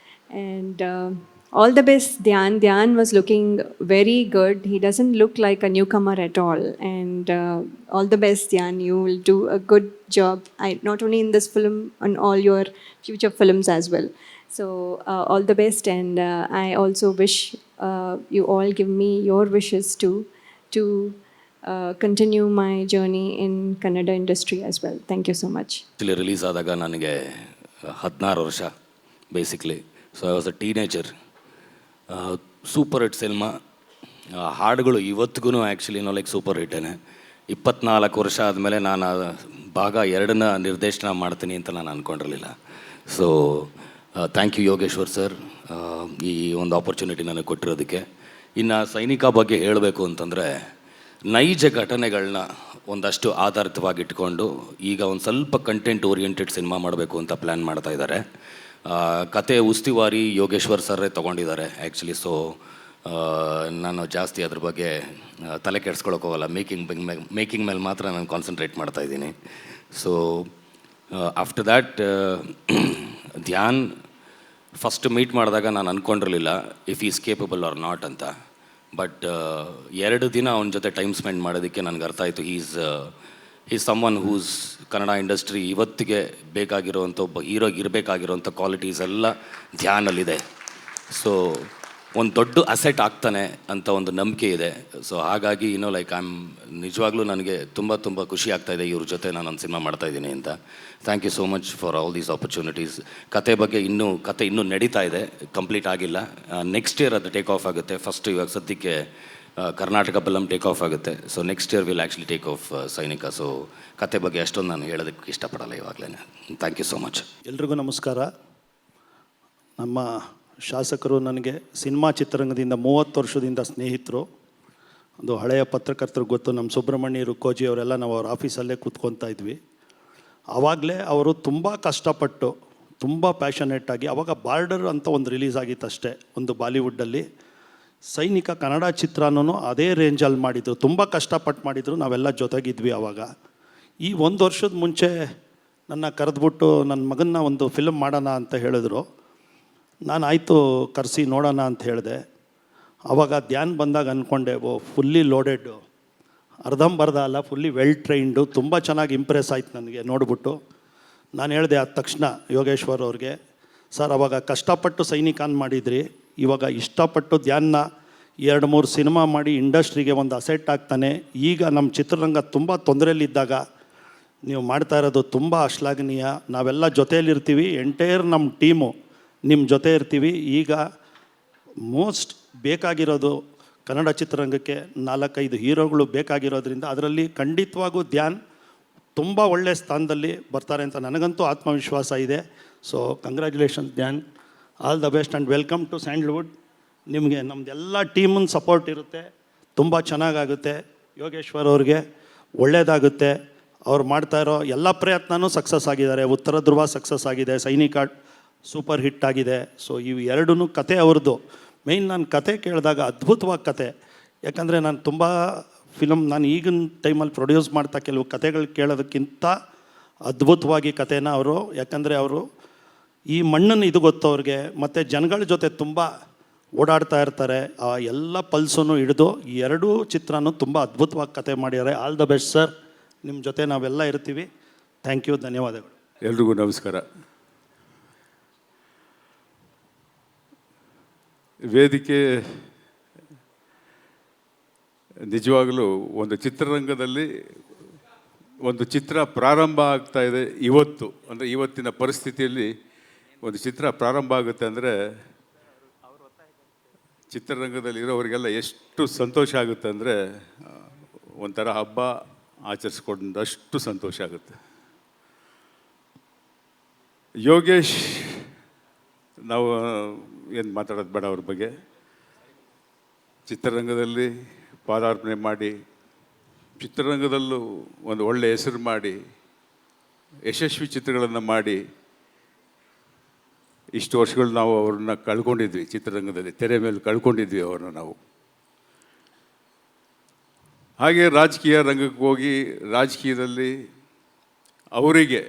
and all the best. Dhyan was looking very good. He doesn't look like a newcomer at all. And all the best, Dhyan. You will do a good job. Not only in this film, on all your future films as well. So all the best. And I also wish you all give me your wishes to continue my journey in Kannada industry as well. Thank you so much. Actually, release ಆದಾಗ ನನಗೆ 16 ವರ್ಷ basically. So I was a teenager. Super hit cinema. ಹಾಡುಗಳು ಇವತ್ತಿಗೂ actually like super ಹಿಟ್ಟೇನೆ. 24 ವರ್ಷ ಆದಮೇಲೆ ನಾನು ಭಾಗ 2ನ ನಿರ್ದೇಶನ ಮಾಡ್ತೀನಿ ಅಂತ ನಾನು ಅಂದ್ಕೊಂಡಿರಲಿಲ್ಲ. So thank you Yogeshwar sir, ಈ ಒಂದು ಆಪರ್ಚುನಿಟಿ ನನಗೆ ಕೊಟ್ಟಿರೋದಕ್ಕೆ. ಇನ್ನು ಸೈನಿಕ ಬಗ್ಗೆ ಹೇಳಬೇಕು ಅಂತಂದರೆ, ನೈಜ ಘಟನೆಗಳನ್ನ ಒಂದಷ್ಟು ಆಧಾರಿತವಾಗಿಟ್ಕೊಂಡು ಈಗ ಒಂದು ಸ್ವಲ್ಪ ಕಂಟೆಂಟ್ ಓರಿಯೆಂಟೆಡ್ ಸಿನಿಮಾ ಮಾಡಬೇಕು ಅಂತ ಪ್ಲ್ಯಾನ್ ಮಾಡ್ತಾ ಇದ್ದಾರೆ. ಕತೆ ಉಸ್ತುವಾರಿ ಯೋಗೇಶ್ವರ್ ಸರ್ರೇ ತೊಗೊಂಡಿದ್ದಾರೆ ಆ್ಯಕ್ಚುಲಿ. ಸೊ ನಾನು ಜಾಸ್ತಿ ಅದ್ರ ಬಗ್ಗೆ ತಲೆ ಕೆಡಿಸ್ಕೊಳಕ್ಕೆ ಹೋಗಲ್ಲ. ಮೇಕಿಂಗ್ ಮೇಲೆ ಮಾತ್ರ ನಾನು ಕಾನ್ಸಂಟ್ರೇಟ್ ಮಾಡ್ತಾಯಿದ್ದೀನಿ. So after that Dhyan first meet ಮಾಡಿದಾಗ ನಾನು ಅಂದ್ಕೊಂಡಿರಲಿಲ್ಲ if is capable or not ಅಂತ. ಬಟ್ 2 ದಿನ ಅವನ ಜೊತೆ ಟೈಮ್ ಸ್ಪೆಂಡ್ ಮಾಡೋದಕ್ಕೆ ನನಗೆ ಅರ್ಥ ಆಯಿತು is someone whose Kannada industry ಇವತ್ತಿಗೆ ಬೇಕಾಗಿರೋವಂಥ ಒಬ್ಬ ಹೀರೋಗೆ ಇರಬೇಕಾಗಿರೋವಂಥ ಕ್ವಾಲಿಟೀಸ್ ಎಲ್ಲ ಧ್ಯಾನಲ್ಲಿದೆ. ಸೊ ಒಂದು ದೊಡ್ಡ ಅಸೆಟ್ ಆಗ್ತಾನೆ ಅಂತ ಒಂದು ನಂಬಿಕೆ ಇದೆ. ಸೊ ಹಾಗಾಗಿ ಲೈಕ್ ನಿಜವಾಗ್ಲೂ ನನಗೆ ತುಂಬ ಖುಷಿ ಆಗ್ತಾಯಿದೆ ಇವ್ರ ಜೊತೆ ನಾನು ಒಂದು ಸಿನಿಮಾ ಮಾಡ್ತಾಯಿದ್ದೀನಿ ಅಂತ. Thank you so much for all these opportunities. ಕತೆ ಬಗ್ಗೆ ಕತೆ ಇನ್ನೂ ನಡೀತಾ ಇದೆ, ಕಂಪ್ಲೀಟ್ ಆಗಿಲ್ಲ. ನೆಕ್ಸ್ಟ್ ಇಯರ್ ಅದು ಟೇಕ್ ಆಫ್ ಆಗುತ್ತೆ. ಫಸ್ಟ್ ಇವಾಗ ಸದ್ಯಕ್ಕೆ ಕರ್ನಾಟಕ ಫಿಲಮ್ ಟೇಕ್ ಆಫ್ ಆಗುತ್ತೆ. So next year will actually take off Sainika. So ಕತೆ ಬಗ್ಗೆ ಅಷ್ಟೊಂದು ನಾನು ಹೇಳೋದಕ್ಕೆ ಇಷ್ಟಪಡಲ್ಲ ಇವಾಗಲೇ. Thank you so much. ಎಲ್ರಿಗೂ ನಮಸ್ಕಾರ. ನಮ್ಮ ಶಾಸಕರು ನನಗೆ ಸಿನಿಮಾ ಚಿತ್ರರಂಗದಿಂದ 30 ವರ್ಷದಿಂದ ಸ್ನೇಹಿತರು. ಒಂದು ಹಳೆಯ ಪತ್ರಕರ್ತರು ಗೊತ್ತು, ನಮ್ಮ ಸುಬ್ರಹ್ಮಣ್ಯರು ಕೋಜಿ ಅವರೆಲ್ಲ ನಾವು ಅವ್ರ ಆಫೀಸಲ್ಲೇ ಕೂತ್ಕೊತಾ ಇದ್ವಿ. ಆವಾಗಲೇ ಅವರು ತುಂಬ ಕಷ್ಟಪಟ್ಟು ತುಂಬ ಪ್ಯಾಷನೇಟಾಗಿ, ಆವಾಗ ಬಾರ್ಡರ್ ಅಂತ ಒಂದು ರಿಲೀಸ್ ಆಗಿತ್ತು ಅಷ್ಟೇ ಒಂದು ಬಾಲಿವುಡ್ಡಲ್ಲಿ. ಸೈನಿಕ ಕನ್ನಡ ಚಿತ್ರನೂ ಅದೇ ರೇಂಜಲ್ಲಿ ಮಾಡಿದರು, ತುಂಬ ಕಷ್ಟಪಟ್ಟು ಮಾಡಿದರು. ನಾವೆಲ್ಲ ಜೊತೆಗಿದ್ವಿ ಆವಾಗ. ಈ 1 ವರ್ಷದ ಮುಂಚೆ ನನ್ನ ಕರೆದ್ಬಿಟ್ಟು ನನ್ನ ಮಗನ್ನ ಒಂದು ಫಿಲ್ಮ್ ಮಾಡೋಣ ಅಂತ ಹೇಳಿದ್ರು. ನಾನು ಆಯಿತು ಕರೆಸಿ ನೋಡೋಣ ಅಂತ ಹೇಳಿದೆ. ಆವಾಗ ಧ್ಯಾನ್ ಬಂದಾಗ ಅಂದ್ಕೊಂಡೆ, ಫುಲ್ಲಿ ಲೋಡೆಡ್ಡು, ಅರ್ಧಂಬರ್ಧ ಅಲ್ಲ, ಫುಲ್ಲಿ ವೆಲ್ ಟ್ರೈನ್ಡು, ತುಂಬ ಚೆನ್ನಾಗಿ ಇಂಪ್ರೆಸ್ ಆಯ್ತು ನನಗೆ ನೋಡ್ಬಿಟ್ಟು. ನಾನು ಹೇಳಿದೆ ಆದ ತಕ್ಷಣ ಯೋಗೇಶ್ವರ್ ಅವ್ರಿಗೆ, ಸರ್ ಅವಾಗ ಕಷ್ಟಪಟ್ಟು ಸೈನಿಕಾನ್ ಮಾಡಿದ್ರಿ, ಇವಾಗ ಇಷ್ಟಪಟ್ಟು ಧ್ಯಾನ್ನ 2-3 ಸಿನಿಮಾ ಮಾಡಿ ಇಂಡಸ್ಟ್ರಿಗೆ ಒಂದು ಅಸೆಟ್ ಆಗ್ತಾನೆ. ಈಗ ನಮ್ಮ ಚಿತ್ರರಂಗ ತುಂಬ ತೊಂದರೆಯಲ್ಲಿದ್ದಾಗ ನೀವು ಮಾಡ್ತಾ ಇರೋದು ತುಂಬ ಶ್ಲಾಘನೀಯ. ನಾವೆಲ್ಲ ಜೊತೆಯಲ್ಲಿರ್ತೀವಿ, ಎಂಟೈರ್ ನಮ್ಮ ಟೀಮು ನಿಮ್ಮ ಜೊತೆ ಇರ್ತೀವಿ. ಈಗ ಮೋಸ್ಟ್ ಬೇಕಾಗಿರೋದು ಕನ್ನಡ ಚಿತ್ರರಂಗಕ್ಕೆ 4-5 ಹೀರೋಗಳು ಬೇಕಾಗಿರೋದ್ರಿಂದ ಅದರಲ್ಲಿ ಖಂಡಿತವಾಗೂ ಧ್ಯಾನ್ ತುಂಬ ಒಳ್ಳೆಯ ಸ್ಥಾನದಲ್ಲಿ ಬರ್ತಾರೆ ಅಂತ ನನಗಂತೂ ಆತ್ಮವಿಶ್ವಾಸ ಇದೆ. So congratulations Dhyan, all the best and welcome to Sandalwood. ನಿಮಗೆ ನಮ್ಮದೆಲ್ಲ ಟೀಮನ್ನ ಸಪೋರ್ಟ್ ಇರುತ್ತೆ, ತುಂಬ ಚೆನ್ನಾಗಾಗುತ್ತೆ. ಯೋಗೇಶ್ವರ್ ಅವ್ರಿಗೆ ಒಳ್ಳೆಯದಾಗುತ್ತೆ. ಅವ್ರು ಮಾಡ್ತಾ ಇರೋ ಎಲ್ಲ ಪ್ರಯತ್ನವೂ ಸಕ್ಸಸ್ ಆಗಿದ್ದಾರೆ. ಉತ್ತರ ಧ್ರುವ ಸಕ್ಸಸ್ ಆಗಿದೆ, ಸೈನಿಕ ಸೂಪರ್ ಹಿಟ್ ಆಗಿದೆ. ಸೊ ಇವು 2 ಕತೆ ಅವ್ರದ್ದು. ಮೇಯ್ನ್ ನಾನು ಕತೆ ಕೇಳಿದಾಗ ಅದ್ಭುತವಾಗಿ ಕತೆ, ಯಾಕಂದರೆ ನಾನು ತುಂಬ ನಾನು ಈಗಿನ ಟೈಮಲ್ಲಿ ಪ್ರೊಡ್ಯೂಸ್ ಮಾಡ್ತಾ ಕೆಲವು ಕತೆಗಳು ಕೇಳೋದಕ್ಕಿಂತ ಅದ್ಭುತವಾಗಿ ಕತೆನ ಅವರು, ಯಾಕಂದರೆ ಅವರು ಈ ಮಣ್ಣನ್ನು ಇದು ಗೊತ್ತು ಅವ್ರಿಗೆ, ಮತ್ತು ಜನಗಳ ಜೊತೆ ತುಂಬ ಓಡಾಡ್ತಾ ಇರ್ತಾರೆ. ಆ ಎಲ್ಲ ಪಲ್ಸನ್ನು ಹಿಡಿದು ಈ 2 ಚಿತ್ರನೂ ತುಂಬ ಅದ್ಭುತವಾಗಿ ಕತೆ ಮಾಡಿದ್ದಾರೆ. ಆಲ್ ದ ಬೆಸ್ಟ್ ಸರ್, ನಿಮ್ಮ ಜೊತೆ ನಾವೆಲ್ಲ ಇರ್ತೀವಿ. ಥ್ಯಾಂಕ್ ಯು, ಧನ್ಯವಾದಗಳು. ಎಲ್ರಿಗೂ ನಮಸ್ಕಾರ. ವೇದಿಕೆ ನಿಜವಾಗಲೂ ಒಂದು ಚಿತ್ರರಂಗದಲ್ಲಿ ಒಂದು ಚಿತ್ರ ಪ್ರಾರಂಭ ಆಗ್ತಾ ಇದೆ ಇವತ್ತು. ಅಂದರೆ ಇವತ್ತಿನ ಪರಿಸ್ಥಿತಿಯಲ್ಲಿ ಒಂದು ಚಿತ್ರ ಪ್ರಾರಂಭ ಆಗುತ್ತೆ ಅಂದರೆ ಚಿತ್ರರಂಗದಲ್ಲಿ ಇರೋರಿಗೆಲ್ಲ ಎಷ್ಟು ಸಂತೋಷ ಆಗುತ್ತೆ ಅಂದರೆ ಒಂಥರ ಹಬ್ಬ ಆಚರಿಸ್ಕೊಂಡಷ್ಟು ಸಂತೋಷ ಆಗುತ್ತೆ. ಯೋಗೇಶ್, ನಾವು ಏನು ಮಾತಾಡೋದು ಬೇಡ ಅವ್ರ ಬಗ್ಗೆ. ಚಿತ್ರರಂಗದಲ್ಲಿ ಪಾದಾರ್ಪಣೆ ಮಾಡಿ, ಚಿತ್ರರಂಗದಲ್ಲೂ ಒಂದು ಒಳ್ಳೆಯ ಹೆಸರು ಮಾಡಿ, ಯಶಸ್ವಿ ಚಿತ್ರಗಳನ್ನು ಮಾಡಿ, ಇಷ್ಟು ವರ್ಷಗಳು ನಾವು ಅವ್ರನ್ನ ಕಳ್ಕೊಂಡಿದ್ವಿ. ಚಿತ್ರರಂಗದಲ್ಲಿ ತೆರೆ ಮೇಲೆ ಕಳ್ಕೊಂಡಿದ್ವಿ ಅವ್ರನ್ನ ನಾವು. ಹಾಗೆ ರಾಜಕೀಯ ರಂಗಕ್ಕೆ ಹೋಗಿ ರಾಜಕೀಯದಲ್ಲಿ ಅವರಿಗೆ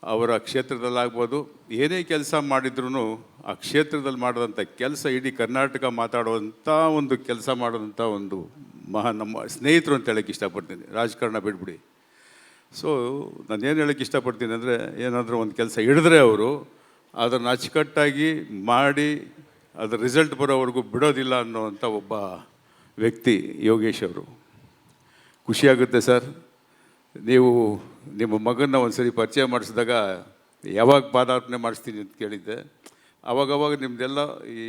ಅವರ ಕ್ಷೇತ್ರದಲ್ಲಾಗ್ಬೋದು ಏನೇ ಕೆಲಸ ಮಾಡಿದ್ರೂ ಆ ಕ್ಷೇತ್ರದಲ್ಲಿ ಮಾಡಿದಂಥ ಕೆಲಸ ಇಡೀ ಕರ್ನಾಟಕ ಮಾತಾಡುವಂಥ ಒಂದು ಕೆಲಸ ಮಾಡೋದಂಥ ಒಂದು ನಮ್ಮ ಸ್ನೇಹಿತರು ಅಂತ ಹೇಳೋಕ್ಕೆ ಇಷ್ಟಪಡ್ತೀನಿ. ರಾಜಕಾರಣ ಬಿಟ್ಬಿಡಿ. ಸೊ ನಾನೇನು ಹೇಳೋಕ್ಕೆ ಇಷ್ಟಪಡ್ತೀನಿ ಅಂದರೆ, ಏನಾದರೂ ಒಂದು ಕೆಲಸ ಹಿಡಿದ್ರೆ ಅವರು ಅದನ್ನು ಅಚ್ಚುಕಟ್ಟಾಗಿ ಮಾಡಿ ಅದರ ರಿಸಲ್ಟ್ ಬರೋವರೆಗೂ ಬಿಡೋದಿಲ್ಲ ಅನ್ನೋವಂಥ ಒಬ್ಬ ವ್ಯಕ್ತಿ ಯೋಗೇಶ್ ಅವರು. ಖುಷಿಯಾಗುತ್ತೆ ಸರ್. ನೀವು ನಿಮ್ಮ ಮಗನ್ನ ಒಂದು ಸರಿ ಪರಿಚಯ ಮಾಡಿಸಿದಾಗ ಯಾವಾಗ ಪಾದಾರ್ಪಣೆ ಮಾಡಿಸ್ತೀನಿ ಅಂತ ಕೇಳಿದ್ದೆ. ಅವಾಗವಾಗ ನಿಮ್ಮದೆಲ್ಲ ಈ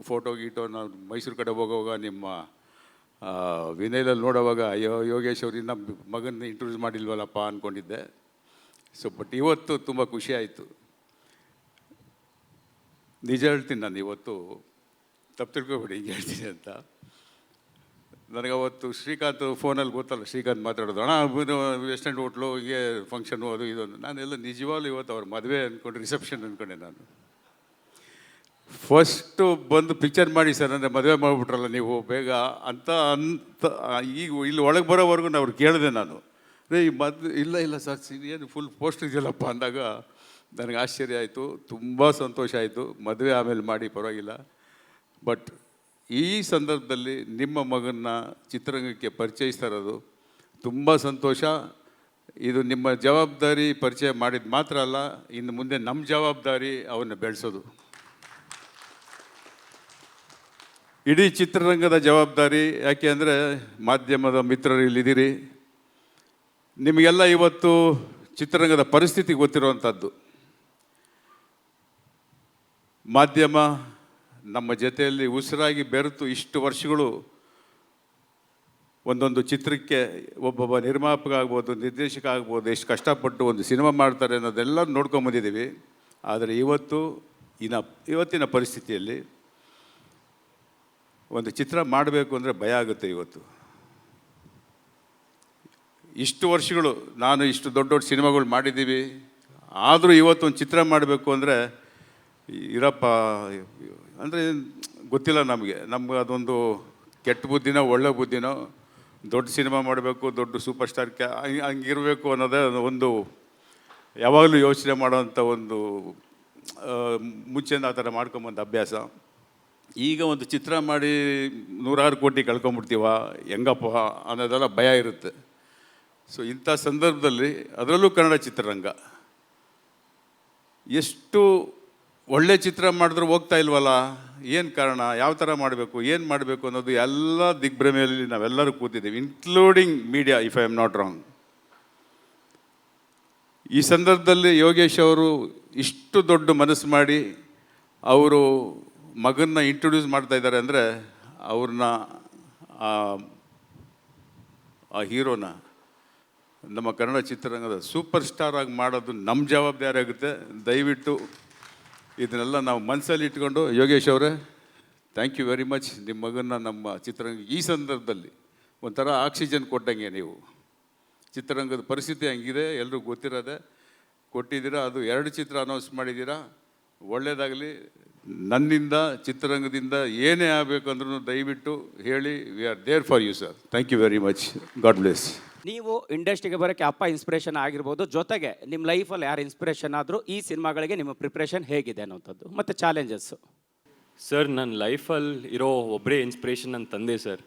ಫೋಟೋ ಗೀಟೋ ನಾವು ಮೈಸೂರು ಕಡೆ ಹೋಗುವಾಗ ನಿಮ್ಮ ವಿನಯದಲ್ಲಿ ನೋಡುವಾಗ ಅಯ್ಯೋ ಯೋಗೇಶ್ ಅವ್ರು ಇನ್ನು ಮಗನ ಇಂಟ್ರೊಡ್ಯೂಸ್ ಮಾಡಿಲ್ವಲ್ಲಪ್ಪ ಅಂದ್ಕೊಂಡಿದ್ದೆ. ಸೊ ಬಟ್ ಇವತ್ತು ತುಂಬ ಖುಷಿ ಆಯಿತು. ನಿಜ ಹೇಳ್ತೀನಿ, ನಾನು ಇವತ್ತು ತಪ್ಪು ತಿಳ್ಕೊಬೇಡಿ ಹಿಂಗೆ ಹೇಳ್ತೀನಿ ಅಂತ. ನನಗೆ ಅವತ್ತು ಶ್ರೀಕಾಂತ್ ಫೋನಲ್ಲಿ ಗೊತ್ತಲ್ಲ, ಶ್ರೀಕಾಂತ್ ಮಾತಾಡೋದು, ಅಣ್ಣ ವೆಸ್ಟರ್ನ್ ಹೋಟ್ಲು ಹೀಗೆ ಫಂಕ್ಷನು ಅದು ಇದೊಂದು. ನಾನೆಲ್ಲ ನಿಜವಾಗ್ಲೂ ಇವತ್ತು ಅವ್ರ ಮದುವೆ ಅಂದ್ಕೊಂಡು ರಿಸೆಪ್ಷನ್ ಅಂದ್ಕೊಂಡೆ ನಾನು. ಫಸ್ಟು ಬಂದು ಪಿಕ್ಚರ್ ಮಾಡಿ ಸರ್ ಅಂದರೆ ಮದುವೆ ಮಾಡಿಬಿಟ್ರಲ್ಲ ನೀವು ಬೇಗ ಅಂತ ಈಗ ಇಲ್ಲಿ ಒಳಗೆ ಬರೋವರೆಗೂ ಅವ್ರು ಕೇಳಿದೆ ನಾನು, ರೇ ಈ ಇಲ್ಲ ಸರ್ ಏನು ಫುಲ್ ಪೋಸ್ಟ್ ಇದೆಯಲ್ಲಪ್ಪ ಅಂದಾಗ ನನಗೆ ಆಶ್ಚರ್ಯ ಆಯಿತು, ತುಂಬ ಸಂತೋಷ ಆಯಿತು. ಮದುವೆ ಆಮೇಲೆ ಮಾಡಿ ಪರವಾಗಿಲ್ಲ. ಬಟ್ ಈ ಸಂದರ್ಭದಲ್ಲಿ ನಿಮ್ಮ ಮಗನ್ನ ಚಿತ್ರರಂಗಕ್ಕೆ ಪರಿಚಯಿಸ್ತಾ ಇರೋದು ತುಂಬ ಸಂತೋಷ. ಇದು ನಿಮ್ಮ ಜವಾಬ್ದಾರಿ, ಪರಿಚಯ ಮಾಡಿದ ಮಾತ್ರ ಅಲ್ಲ, ಇನ್ನು ಮುಂದೆ ನಮ್ಮ ಜವಾಬ್ದಾರಿ ಅವನ್ನ ಬೆಳೆಸೋದು. ಇಡೀ ಚಿತ್ರರಂಗದ ಜವಾಬ್ದಾರಿ. ಯಾಕೆ ಅಂದರೆ ಮಾಧ್ಯಮದ ಮಿತ್ರರು ಇಲ್ಲಿದ್ದೀರಿ, ನಿಮಗೆಲ್ಲ ಇವತ್ತು ಚಿತ್ರರಂಗದ ಪರಿಸ್ಥಿತಿ ಗೊತ್ತಿರುವಂಥದ್ದು. ಮಾಧ್ಯಮ ನಮ್ಮ ಜೊತೆಯಲ್ಲಿ ಉಸಿರಾಗಿ ಬೆರೆತು ಇಷ್ಟು ವರ್ಷಗಳು ಒಂದೊಂದು ಚಿತ್ರಕ್ಕೆ ಒಬ್ಬೊಬ್ಬ ನಿರ್ಮಾಪಕ ಆಗ್ಬೋದು, ನಿರ್ದೇಶಕ ಆಗ್ಬೋದು, ಎಷ್ಟು ಕಷ್ಟಪಟ್ಟು ಒಂದು ಸಿನಿಮಾ ಮಾಡ್ತಾರೆ ಅನ್ನೋದೆಲ್ಲ ನೋಡ್ಕೊಂಬಂದಿದ್ದೀವಿ. ಆದರೆ ಇವತ್ತಿನ ಪರಿಸ್ಥಿತಿಯಲ್ಲಿ ಒಂದು ಚಿತ್ರ ಮಾಡಬೇಕು ಅಂದರೆ ಭಯ ಆಗುತ್ತೆ. ಇಷ್ಟು ವರ್ಷಗಳು ನಾನು ಇಷ್ಟು ದೊಡ್ಡ ದೊಡ್ಡ ಸಿನಿಮಾಗಳು ಮಾಡಿದ್ದೀವಿ, ಆದರೂ ಇವತ್ತೊಂದು ಚಿತ್ರ ಮಾಡಬೇಕು ಅಂದರೆ ಇರಪ್ಪ ಅಂದರೆ ಗೊತ್ತಿಲ್ಲ ನಮಗೆ ಅದೊಂದು ಕೆಟ್ಟ ಬುದ್ಧಿನೋ ಒಳ್ಳೆ ಬುದ್ಧಿನೋ, ದೊಡ್ಡ ಸಿನಿಮಾ ಮಾಡಬೇಕು, ದೊಡ್ಡ ಸೂಪರ್ ಸ್ಟಾರ್ ಹಂಗಿರಬೇಕು ಅನ್ನೋದೇ ಒಂದು ಯಾವಾಗಲೂ ಯೋಚನೆ ಮಾಡೋವಂಥ ಒಂದು ಮುಂಚೆಯಿಂದ ಆ ಥರ ಮಾಡ್ಕೊಂಬಂದ ಅಭ್ಯಾಸ. ಈಗ ಒಂದು ಚಿತ್ರ ಮಾಡಿ 100 ಕೋಟಿ ಕಳ್ಕೊಂಬಿಡ್ತೀವ ಹೆಂಗಪ್ಪ ಅನ್ನೋದೆಲ್ಲ ಭಯ ಇರುತ್ತೆ. ಸೊ ಇಂಥ ಸಂದರ್ಭದಲ್ಲಿ ಅದರಲ್ಲೂ ಕನ್ನಡ ಚಿತ್ರರಂಗ ಎಷ್ಟು ಒಳ್ಳೆ ಚಿತ್ರ ಮಾಡಿದ್ರು ಹೋಗ್ತಾ ಇಲ್ವಲ್ಲ, ಏನು ಕಾರಣ, ಯಾವ ಥರ ಮಾಡಬೇಕು, ಏನು ಮಾಡಬೇಕು ಅನ್ನೋದು ಎಲ್ಲ ದಿಗ್ಭ್ರಮೆಯಲ್ಲಿ ನಾವೆಲ್ಲರೂ ಕೂತಿದ್ದೀವಿ, including media, if I am not wrong. ಈ ಸಂದರ್ಭದಲ್ಲಿ ಯೋಗೇಶ್ ಅವರು ಇಷ್ಟು ದೊಡ್ಡ ಮನಸ್ಸು ಮಾಡಿ ಅವರು ಮಗನ್ನ ಇಂಟ್ರೊಡ್ಯೂಸ್ ಮಾಡ್ತಾ ಇದ್ದಾರೆ ಅಂದರೆ ಅವ್ರನ್ನ ಆ ಹೀರೋನ ನಮ್ಮ ಕನ್ನಡ ಚಿತ್ರರಂಗದ ಸೂಪರ್ ಸ್ಟಾರ್ ಆಗಿ ಮಾಡೋದು ನಮ್ಮ ಜವಾಬ್ದಾರಿ ಆಗುತ್ತೆ. ದಯವಿಟ್ಟು ಇದನ್ನೆಲ್ಲ ನಾವು ಮನಸ್ಸಲ್ಲಿ ಇಟ್ಕೊಂಡು, ಯೋಗೇಶ್ ಅವರೇ ಥ್ಯಾಂಕ್ ಯು ವೆರಿ ಮಚ್. ನಿಮ್ಮ ಮಗನ್ನ ನಮ್ಮ ಚಿತ್ರರಂಗ ಈ ಸಂದರ್ಭದಲ್ಲಿ ಒಂಥರ ಆಕ್ಸಿಜನ್ ಕೊಟ್ಟಂಗೆ. ನೀವು ಚಿತ್ರರಂಗದ ಪರಿಸ್ಥಿತಿ ಹಂಗಿದೆ, ಎಲ್ರಿಗೂ ಗೊತ್ತಿರೋದೆ, ಕೊಟ್ಟಿದ್ದೀರಾ. ಅದು 2 ಚಿತ್ರ ಅನೌನ್ಸ್ ಮಾಡಿದ್ದೀರಾ, ಒಳ್ಳೆಯದಾಗಲಿ. ನನ್ನಿಂದ ಚಿತ್ರರಂಗದಿಂದ ಏನೇ ಆಗಬೇಕು ಅಂದ್ರೂ ದಯವಿಟ್ಟು ಹೇಳಿ. We are there for you sir. Thank you very much. God bless. ನೀವು ಇಂಡಸ್ಟ್ರಿಗೆ ಬರೋಕ್ಕೆ ಅಪ್ಪ ಇನ್ಸ್ಪಿರೇಷನ್ ಆಗಿರ್ಬೋದು, ಜೊತೆಗೆ ನಿಮ್ಮ ಲೈಫಲ್ಲಿ ಯಾರು ಇನ್ಸ್ಪಿರೇಷನ್ ಆದರೂ ಈ ಸಿನಿಮಾಗಳಿಗೆ ನಿಮ್ಮ ಪ್ರಿಪ್ರೇಷನ್ ಹೇಗಿದೆ ಅನ್ನೋಂಥದ್ದು ಮತ್ತು ಚಾಲೆಂಜಸ್ಸು? ಸರ್, ನನ್ನ ಲೈಫಲ್ಲಿ ಇರೋ ಒಬ್ಬರೇ ಇನ್ಸ್ಪಿರೇಷನ್ ನನ್ನ ತಂದೆ ಸರ್.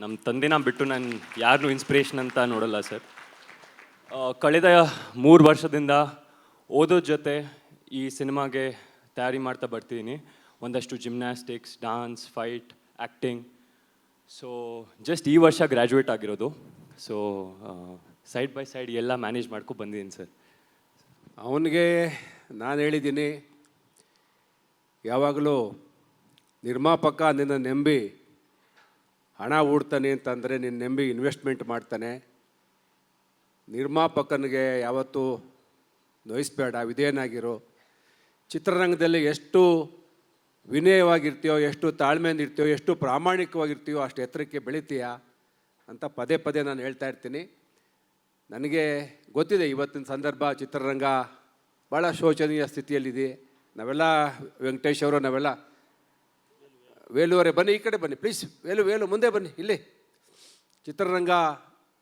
ನಮ್ಮ ತಂದೆನ ಬಿಟ್ಟು ನಾನು ಯಾರನ್ನೂ ಇನ್ಸ್ಪಿರೇಷನ್ ಅಂತ ನೋಡಲ್ಲ ಸರ್. ಕಳೆದ 3 ವರ್ಷದಿಂದ ಓದೋದ ಜೊತೆ ಈ ಸಿನಿಮಾಗೆ ತಯಾರಿ ಮಾಡ್ತಾ ಬರ್ತಿದ್ದೀನಿ. ಒಂದಷ್ಟು gymnastics, dance, fight, acting. So just ಈ ವರ್ಷ ಗ್ರ್ಯಾಜುಯೇಟ್ ಆಗಿರೋದು. ಸೊ ಸೈಡ್ ಬೈ ಸೈಡ್ ಎಲ್ಲ ಮ್ಯಾನೇಜ್ ಮಾಡ್ಕೊ ಬಂದಿದ್ದೀನಿ ಸರ್. ಅವನಿಗೆ ನಾನು ಹೇಳಿದ್ದೀನಿ, ಯಾವಾಗಲೂ ನಿರ್ಮಾಪಕ ನಿನ್ನ ನಂಬಿ ಹಣ ಹೂಡ್ತಾನೆ ಅಂತಂದರೆ ನಿನ್ನ ನಂಬಿ ಇನ್ವೆಸ್ಟ್ಮೆಂಟ್ ಮಾಡ್ತಾನೆ. ನಿರ್ಮಾಪಕನಿಗೆ ಯಾವತ್ತೂ ನೋಯಿಸ್ಬೇಡ, ವಿಧೇಯನಾಗಿರೋ. ಚಿತ್ರರಂಗದಲ್ಲಿ ಎಷ್ಟು ವಿನಯವಾಗಿರ್ತೀಯೋ, ಎಷ್ಟು ತಾಳ್ಮೆಯಿಂದ ಇರ್ತೀಯೋ, ಎಷ್ಟು ಪ್ರಾಮಾಣಿಕವಾಗಿರ್ತೀಯೋ ಅಷ್ಟು ಎತ್ತರಕ್ಕೆ ಬೆಳಿತೀಯ ಅಂತ ಪದೇ ಪದೇ ನಾನು ಹೇಳ್ತಾ ಇರ್ತೀನಿ. ನನಗೆ ಗೊತ್ತಿದೆ ಇವತ್ತಿನ ಸಂದರ್ಭ ಚಿತ್ರರಂಗ ಭಾಳ ಶೋಚನೀಯ ಸ್ಥಿತಿಯಲ್ಲಿದೆ. ನಾವೆಲ್ಲ ವೆಂಕಟೇಶ್ ಅವರು, ನಾವೆಲ್ಲ ವೇಲುವರೆ ಬನ್ನಿ, ಈ ಕಡೆ ಬನ್ನಿ ಪ್ಲೀಸ್. ವೇಲು ಮುಂದೆ ಬನ್ನಿ. ಇಲ್ಲಿ ಚಿತ್ರರಂಗ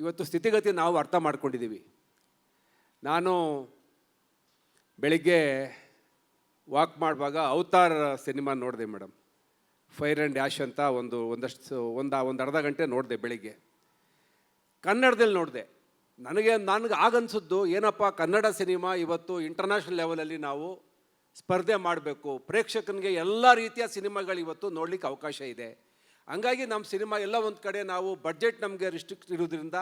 ಇವತ್ತು ಸ್ಥಿತಿಗತಿ ನಾವು ಅರ್ಥ ಮಾಡ್ಕೊಂಡಿದ್ದೀವಿ. ನಾನು ಬೆಳಿಗ್ಗೆ ವಾಕ್ ಮಾಡುವಾಗ ಅವತಾರ್ ಸಿನಿಮಾ ನೋಡಿದೆ ಮೇಡಮ್. ಫೈರ್ ಆ್ಯಂಡ್ ಡ್ಯಾಶ್ ಅಂತ ಒಂದು ಅರ್ಧ ಗಂಟೆ ನೋಡಿದೆ ಬೆಳಿಗ್ಗೆ. ಕನ್ನಡದಲ್ಲಿ ನೋಡಿದೆ. ನನಗೆ ಆಗನ್ಸಿದ್ದು ಏನಪ್ಪ, ಕನ್ನಡ ಸಿನಿಮಾ ಇವತ್ತು ಇಂಟರ್ನ್ಯಾಷನಲ್ ಲೆವೆಲಲ್ಲಿ ನಾವು ಸ್ಪರ್ಧೆ ಮಾಡಬೇಕು. ಪ್ರೇಕ್ಷಕನಿಗೆ ಎಲ್ಲ ರೀತಿಯ ಸಿನಿಮಾಗಳು ಇವತ್ತು ನೋಡಲಿಕ್ಕೆ ಅವಕಾಶ ಇದೆ. ಹಂಗಾಗಿ ನಮ್ಮ ಸಿನಿಮಾ ಎಲ್ಲ ಒಂದು ಕಡೆ ನಾವು ಬಡ್ಜೆಟ್ ನಮಗೆ ರಿಸ್ಟ್ರಿಕ್ಟ್ ಇರೋದ್ರಿಂದ,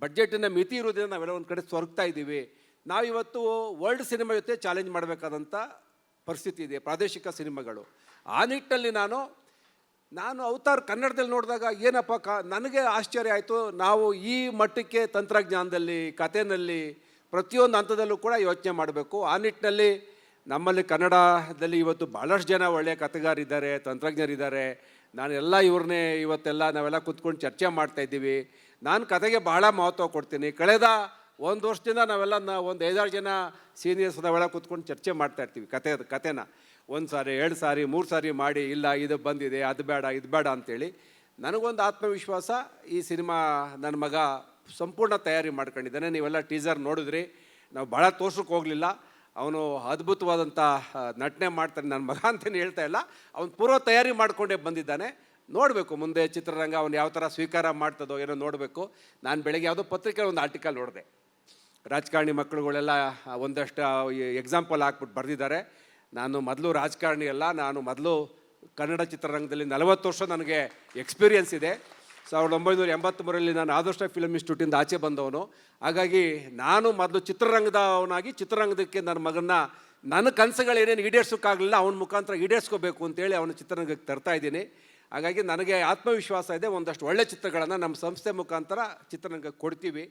ಬಡ್ಜೆಟಿನ ಮಿತಿ ಇರೋದ್ರಿಂದ ನಾವೆಲ್ಲ ಒಂದು ಕಡೆ ಸೊರಗ್ತಾ ಇದ್ದೀವಿ. ನಾವಿವತ್ತು ವರ್ಲ್ಡ್ ಸಿನಿಮಾ ಜೊತೆ ಚಾಲೆಂಜ್ ಮಾಡಬೇಕಾದಂಥ ಪರಿಸ್ಥಿತಿ ಇದೆ, ಪ್ರಾದೇಶಿಕ ಸಿನಿಮಾಗಳು. ಆ ನಿಟ್ಟಿನಲ್ಲಿ ನಾನು ಅವತಾರ್ ಕನ್ನಡದಲ್ಲಿ ನೋಡಿದಾಗ ಏನಪ್ಪ ನನಗೆ ಆಶ್ಚರ್ಯ ಆಯಿತು. ನಾವು ಈ ಮಟ್ಟಕ್ಕೆ ತಂತ್ರಜ್ಞಾನದಲ್ಲಿ, ಕಥೆನಲ್ಲಿ, ಪ್ರತಿಯೊಂದು ಹಂತದಲ್ಲೂ ಕೂಡ ಯೋಚನೆ ಮಾಡಬೇಕು. ಆ ನಿಟ್ಟಿನಲ್ಲಿ ನಮ್ಮಲ್ಲಿ ಕನ್ನಡದಲ್ಲಿ ಇವತ್ತು ಭಾಳಷ್ಟು ಜನ ಒಳ್ಳೆಯ ಕಥೆಗಾರಿದ್ದಾರೆ, ತಂತ್ರಜ್ಞರಿದ್ದಾರೆ. ನಾನೆಲ್ಲ ಇವ್ರನ್ನೇ ನಾವೆಲ್ಲ ಕೂತ್ಕೊಂಡು ಚರ್ಚೆ ಮಾಡ್ತಾಯಿದ್ದೀವಿ. ನಾನು ಕತೆಗೆ ಬಹಳ ಮಹತ್ವ ಕೊಡ್ತೀನಿ. ಕಳೆದ ಒಂದು ವರ್ಷದಿಂದ ನಾವೆಲ್ಲ ಒಂದು 5-6 ಜನ ಸೀನಿಯರ್ಸ್ ನಾವೆಲ್ಲ ಕೂತ್ಕೊಂಡು ಚರ್ಚೆ ಮಾಡ್ತಾಯಿರ್ತೀವಿ ಕತೆನ 1 ಸಾರಿ 2 ಸಾರಿ 3 ಸಾರಿ ಮಾಡಿ, ಇಲ್ಲ ಇದು ಬಂದಿದೆ, ಅದು ಬೇಡ ಇದು ಬೇಡ ಅಂಥೇಳಿ. ನನಗೊಂದು ಆತ್ಮವಿಶ್ವಾಸ, ಈ ಸಿನಿಮಾ ನನ್ನ ಮಗ ಸಂಪೂರ್ಣ ತಯಾರಿ ಮಾಡ್ಕೊಂಡಿದ್ದಾನೆ. ನೀವೆಲ್ಲ ಟೀಸರ್ ನೋಡಿದ್ರಿ. ನಾವು ಭಾಳ ತೋರ್ಸಕ್ಕೆ ಹೋಗಲಿಲ್ಲ. ಅವನು ಅದ್ಭುತವಾದಂಥ ನಟನೆ ಮಾಡ್ತಾನೆ. ನನ್ನ ಮಗ ಅಂತಲೇ ಹೇಳ್ತಾ ಇಲ್ಲ, ಅವನು ಪೂರ್ವ ತಯಾರಿ ಮಾಡಿಕೊಂಡೇ ಬಂದಿದ್ದಾನೆ. ನೋಡಬೇಕು ಮುಂದೆ ಚಿತ್ರರಂಗ ಅವನು ಯಾವ ಥರ ಸ್ವೀಕಾರ ಮಾಡ್ತದೋ ಏನೋ ನೋಡಬೇಕು. ನಾನು ಬೆಳಗ್ಗೆ ಯಾವುದೋ ಪತ್ರಿಕೆ ಒಂದು ಆರ್ಟಿಕಲ್ ನೋಡಿದೆ, ರಾಜಕಾರಣಿ ಮಕ್ಕಳುಗಳೆಲ್ಲ ಒಂದಷ್ಟು ಎಕ್ಸಾಂಪಲ್ ಹಾಕ್ಬಿಟ್ಟು ಬರೆದಿದ್ದಾರೆ. ನಾನು ಮೊದಲು ರಾಜಕಾರಣಿ ಅಲ್ಲ, ನಾನು ಮೊದಲು ಕನ್ನಡ ಚಿತ್ರರಂಗದಲ್ಲಿ 40 ವರ್ಷ ನನಗೆ ಎಕ್ಸ್ಪೀರಿಯನ್ಸ್ ಇದೆ. 1983ರಲ್ಲಿ ನಾನು ಆದರ್ಶ ಫಿಲ್ಮ್ ಇನ್ಸ್ಟಿಟ್ಯೂಟಿಂದ ಆಚೆ ಬಂದವನು. ಹಾಗಾಗಿ ನಾನು ಮೊದಲು ಚಿತ್ರರಂಗದವನಾಗಿ ಚಿತ್ರರಂಗದಕ್ಕೆ ನನ್ನ ಮಗನ್ನ ನನ್ನ ಕನಸುಗಳು ಏನೇನು ಈಡೇರ್ಸೋಕ್ಕಾಗಲಿಲ್ಲ ಅವನ ಮುಖಾಂತರ ಈಡೇರಿಸ್ಕೋಬೇಕು ಅಂತೇಳಿ ಅವನ ಚಿತ್ರರಂಗಕ್ಕೆ ತರ್ತಾ ಇದ್ದೀನಿ. ಹಾಗಾಗಿ ನನಗೆ ಆತ್ಮವಿಶ್ವಾಸ ಇದೆ, ಒಂದಷ್ಟು ಒಳ್ಳೆ ಚಿತ್ರಗಳನ್ನು ನಮ್ಮ ಸಂಸ್ಥೆ ಮುಖಾಂತರ ಚಿತ್ರರಂಗಕ್ಕೆ ಕೊಡ್ತೀವಿ.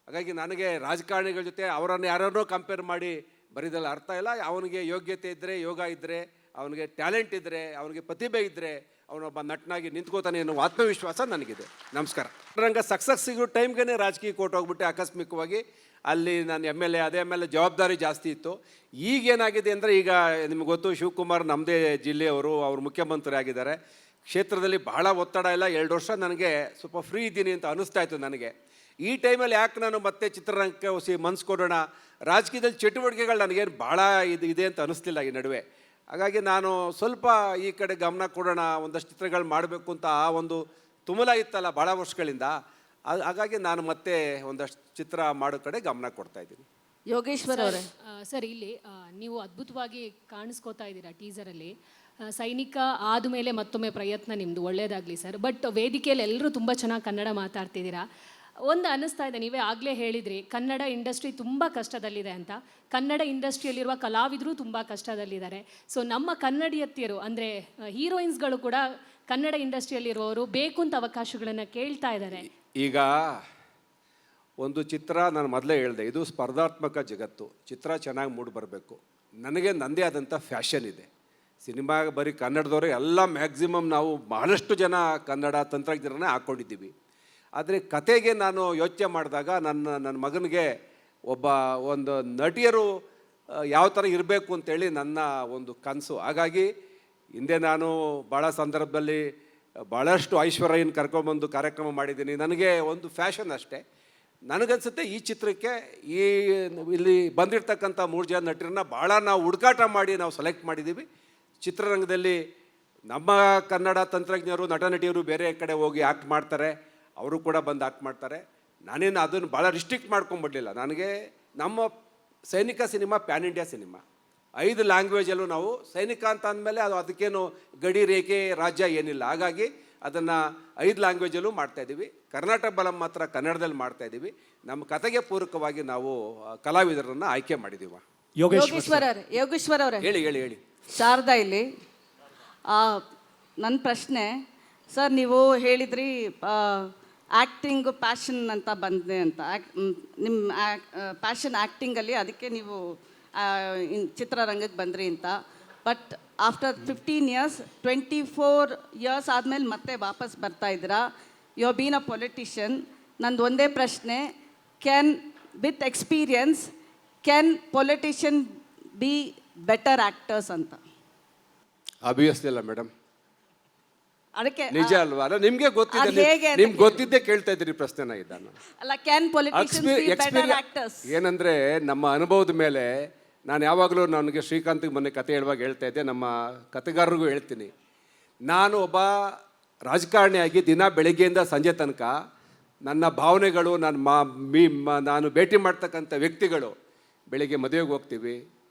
ಹಾಗಾಗಿ ನನಗೆ ರಾಜಕಾರಣಿಗಳ ಜೊತೆ ಅವರನ್ನು ಯಾರನ್ನೋ ಕಂಪೇರ್ ಮಾಡಿ ಬರೀದಲ್ಲ ಅರ್ಥ ಇಲ್ಲ. ಅವನಿಗೆ ಯೋಗ್ಯತೆ ಇದ್ದರೆ, ಯೋಗ ಇದ್ದರೆ, ಅವನಿಗೆ ಟ್ಯಾಲೆಂಟ್ ಇದ್ದರೆ, ಅವನಿಗೆ ಪ್ರತಿಭೆ ಇದ್ದರೆ ಅವನೊಬ್ಬ ನಟನಾಗಿ ನಿಂತ್ಕೋತಾನೆ ಅನ್ನೋ ಆತ್ಮವಿಶ್ವಾಸ ನನಗಿದೆ. ನಮಸ್ಕಾರ. ಚಿತ್ರರಂಗ ಸಕ್ಸಸ್ ಸಿಗೋ ಟೈಮ್ಗೆ ರಾಜಕೀಯಕ್ಕೆ ಕೊಟ್ಟೋಗ್ಬಿಟ್ಟೆ ಆಕಸ್ಮಿಕವಾಗಿ. ಅಲ್ಲಿ ನಾನು MLA, ಅದೇ ಮೇಲೆ ಜವಾಬ್ದಾರಿ ಜಾಸ್ತಿ ಇತ್ತು. ಈಗೇನಾಗಿದೆ ಅಂದರೆ, ಈಗ ನಿಮ್ಗೆ ಗೊತ್ತು, ಶಿವಕುಮಾರ್ ನಮ್ಮದೇ ಜಿಲ್ಲೆಯವರು, ಅವರು ಮುಖ್ಯಮಂತ್ರಿ ಆಗಿದ್ದಾರೆ. ಕ್ಷೇತ್ರದಲ್ಲಿ ಬಹಳ ಒತ್ತಡ ಇಲ್ಲ. 2 ವರ್ಷ ನನಗೆ ಸ್ವಲ್ಪ ಫ್ರೀ ಇದ್ದೀನಿ ಅಂತ ಅನ್ನಿಸ್ತಾ ಇತ್ತು ನನಗೆ. ಈ ಟೈಮಲ್ಲಿ ಯಾಕೆ ನಾನು ಮತ್ತೆ ಚಿತ್ರರಂಗಕ್ಕೆ ಮನಸ್ಸು ಕೊಡೋಣ, ರಾಜಕೀಯದಲ್ಲಿ ಚಟುವಟಿಕೆಗಳು ನನಗೇನು ಭಾಳ ಇದೆ ಅಂತ ಅನ್ನಿಸ್ಲಿಲ್ಲ ಈ ನಡುವೆ. ಹಾಗಾಗಿ ನಾನು ಸ್ವಲ್ಪ ಈ ಕಡೆ ಗಮನ ಕೊಡೋಣ, ಒಂದಷ್ಟು ಚಿತ್ರಗಳು ಮಾಡಬೇಕು ಅಂತ ಆ ಒಂದು ತುಮಲ ಇತ್ತಲ್ಲ ಭಾಳ ವರ್ಷಗಳಿಂದ. ಹಾಗಾಗಿ ನಾನು ಮತ್ತೆ ಒಂದಷ್ಟು ಚಿತ್ರ ಮಾಡೋ ಕಡೆ ಗಮನ ಕೊಡ್ತಾ ಇದ್ದೀನಿ. ಯೋಗೇಶ್ವರ್ ಅವರೇ, ಸರ್ ಇಲ್ಲಿ ನೀವು ಅದ್ಭುತವಾಗಿ ಕಾಣಿಸ್ಕೋತಾ ಇದ್ದೀರಾ ಟೀಸರಲ್ಲಿ. ಸೈನಿಕ ಆದಮೇಲೆ ಮತ್ತೊಮ್ಮೆ ಪ್ರಯತ್ನ ನಿಮ್ಮದು, ಒಳ್ಳೆಯದಾಗಲಿ ಸರ್. ಬಟ್ ವೇದಿಕೆಯಲ್ಲಿ ಎಲ್ಲರೂ ತುಂಬ ಚೆನ್ನಾಗಿ ಕನ್ನಡ ಮಾತಾಡ್ತಿದ್ದೀರಾ. ಒಂದು ಅನ್ನಿಸ್ತಾ ಇದೆ, ನೀವೇ ಆಗಲೇ ಹೇಳಿದ್ರಿ ಕನ್ನಡ ಇಂಡಸ್ಟ್ರಿ ತುಂಬ ಕಷ್ಟದಲ್ಲಿದೆ ಅಂತ. ಕನ್ನಡ ಇಂಡಸ್ಟ್ರಿಯಲ್ಲಿರುವ ಕಲಾವಿದರು ತುಂಬ ಕಷ್ಟದಲ್ಲಿದ್ದಾರೆ. ಸೊ ನಮ್ಮ ಕನ್ನಡಿಯತ್ತಿಯರು ಅಂದರೆ ಹೀರೋಯಿನ್ಸ್ಗಳು ಕೂಡ ಕನ್ನಡ ಇಂಡಸ್ಟ್ರಿಯಲ್ಲಿರುವವರು ಬೇಕು ಅಂತ ಅವಕಾಶಗಳನ್ನು ಕೇಳ್ತಾ ಇದ್ದಾರೆ. ಈಗ ಒಂದು ಚಿತ್ರ ನಾನು ಮೊದಲೇ ಹೇಳಿದೆ, ಇದು ಸ್ಪರ್ಧಾತ್ಮಕ ಜಗತ್ತು. ಚಿತ್ರ ಚೆನ್ನಾಗಿ ಮೂಡಿ ಬರಬೇಕು. ನನಗೆ ನನ್ನದೇ ಆದಂಥ ಫ್ಯಾಷನ್ ಇದೆ. ಸಿನಿಮಾ ಬರೀ ಕನ್ನಡದವರೇ ಎಲ್ಲ ಮ್ಯಾಕ್ಸಿಮಮ್ ನಾವು ಬಹಳಷ್ಟು ಜನ ಕನ್ನಡ ತಂತ್ರಜ್ಞರನ್ನೇ ಹಾಕ್ಕೊಂಡಿದ್ದೀವಿ. ಆದರೆ ಕತೆಗೆ ನಾನು ಯೋಚನೆ ಮಾಡಿದಾಗ ನನ್ನ ಮಗನಿಗೆ ಒಂದು ನಟಿಯರು ಯಾವ ಥರ ಇರಬೇಕು ಅಂತೇಳಿ ನನ್ನ ಒಂದು ಕನಸು. ಹಾಗಾಗಿ ಹಿಂದೆ ನಾನು ಭಾಳ ಸಂದರ್ಭದಲ್ಲಿ ಭಾಳಷ್ಟು ಐಶ್ವರ್ಯನ ಕರ್ಕೊಂಬಂದು ಕಾರ್ಯಕ್ರಮ ಮಾಡಿದ್ದೀನಿ. ನನಗೆ ಒಂದು ಫ್ಯಾಷನ್ ಅಷ್ಟೇ. ನನಗನ್ಸುತ್ತೆ ಈ ಚಿತ್ರಕ್ಕೆ ಇಲ್ಲಿ ಬಂದಿರತಕ್ಕಂಥ 3 ಜನ ನಟರನ್ನ ಭಾಳ ನಾವು ಹುಡುಕಾಟ ಮಾಡಿ ನಾವು ಸೆಲೆಕ್ಟ್ ಮಾಡಿದ್ದೀವಿ. ಚಿತ್ರರಂಗದಲ್ಲಿ ನಮ್ಮ ಕನ್ನಡ ತಂತ್ರಜ್ಞರು, ನಟ ನಟಿಯರು ಬೇರೆ ಕಡೆ ಹೋಗಿ ಆ್ಯಕ್ಟ್ ಮಾಡ್ತಾರೆ, ಅವರು ಕೂಡ ಬಂದು ಆ್ಯಕ್ಟ್ ಮಾಡ್ತಾರೆ. ನಾನೇನು ಅದನ್ನು ಭಾಳ ರಿಸ್ಟ್ರಿಕ್ಟ್ ಮಾಡ್ಕೊಂಬಿಡಲಿಲ್ಲ. ನನಗೆ ನಮ್ಮ ಸೈನಿಕ ಸಿನಿಮಾ ಪ್ಯಾನ್ ಇಂಡಿಯಾ ಸಿನಿಮಾ, 5 ಲ್ಯಾಂಗ್ವೇಜಲ್ಲೂ ನಾವು ಸೈನಿಕ ಅಂತ ಅಂದಮೇಲೆ ಅದಕ್ಕೇನು ಗಡಿ ರೇಖೆ ರಾಜ್ಯ ಏನಿಲ್ಲ. ಹಾಗಾಗಿ ಅದನ್ನು 5 ಲ್ಯಾಂಗ್ವೇಜಲ್ಲೂ ಮಾಡ್ತಾಯಿದ್ದೀವಿ. ಕರ್ನಾಟಕ ಬಲಂ ಮಾತ್ರ ಕನ್ನಡದಲ್ಲಿ ಮಾಡ್ತಾಯಿದ್ದೀವಿ. ನಮ್ಮ ಕತೆಗೆ ಪೂರಕವಾಗಿ ನಾವು ಕಲಾವಿದರನ್ನು ಆಯ್ಕೆ ಮಾಡಿದ್ದೀವಿ. ಯೋಗೇಶ್ವರ್ ಅವರೇ, ಹೇಳಿ. ಶಾರದಾ ಇಲ್ಲಿ. ನನ್ನ ಪ್ರಶ್ನೆ ಸರ್, ನೀವು ಹೇಳಿದ್ರಿ ಆ್ಯಕ್ಟಿಂಗು ಪ್ಯಾಷನ್ ಅಂತ ಬಂದಿದೆ ಅಂತ. ನಿಮ್ಮ ಪ್ಯಾಷನ್ ಆ್ಯಕ್ಟಿಂಗಲ್ಲಿ, ಅದಕ್ಕೆ ನೀವು ಚಿತ್ರರಂಗಕ್ಕೆ ಬಂದ್ರಿ ಅಂತ. ಬಟ್ ಆಫ್ಟರ್ 15 ಇಯರ್ಸ್ 24 ಇಯರ್ಸ್ ಆದಮೇಲೆ ಮತ್ತೆ ವಾಪಸ್ ಬರ್ತಾ ಇದ್ದೀರಾ. You been a politician. ನಂದು ಒಂದೇ ಪ್ರಶ್ನೆ, with experience can politician be better actors ಅಂತ? ಆಬ್ವಿಯಸ್ಲಿ ಅಲ್ಲ ಮೇಡಮ್, ಅದಕ್ಕೆ ನಿಜ ಅಲ್ವಾ? ನಿಮ್ಗೆ ಗೊತ್ತಿದೆ, ನಿಮ್ಗೆ ಗೊತ್ತಿದ್ದೇ ಕೇಳ್ತಾ ಇದ್ದೀರಿ ಪ್ರಶ್ನೆನ. ಇದನ್ನು ಅಲ್ಲ, can politicians be better actors? ಏನಂದ್ರೆ ನಮ್ಮ ಅನುಭವದ ಮೇಲೆ ನಾನು ಯಾವಾಗಲೂ ನನಗೆ ಶ್ರೀಕಾಂತ್ಗೆ ಮೊನ್ನೆ ಕತೆ ಹೇಳುವಾಗ ಹೇಳ್ತಾ ಇದ್ದೆ, ನಮ್ಮ ಕತೆಗಾರರಿಗೂ ಹೇಳ್ತೀನಿ. ನಾನು ಒಬ್ಬ ರಾಜಕಾರಣಿಯಾಗಿ ದಿನ ಬೆಳಗ್ಗೆಯಿಂದ ಸಂಜೆ ತನಕ ನನ್ನ ಭಾವನೆಗಳು, ನಾನು ಭೇಟಿ ಮಾಡ್ತಕ್ಕಂಥ ವ್ಯಕ್ತಿಗಳು, ಬೆಳಿಗ್ಗೆ ಮದುವೆಗೆ ಹೋಗ್ತೀವಿ,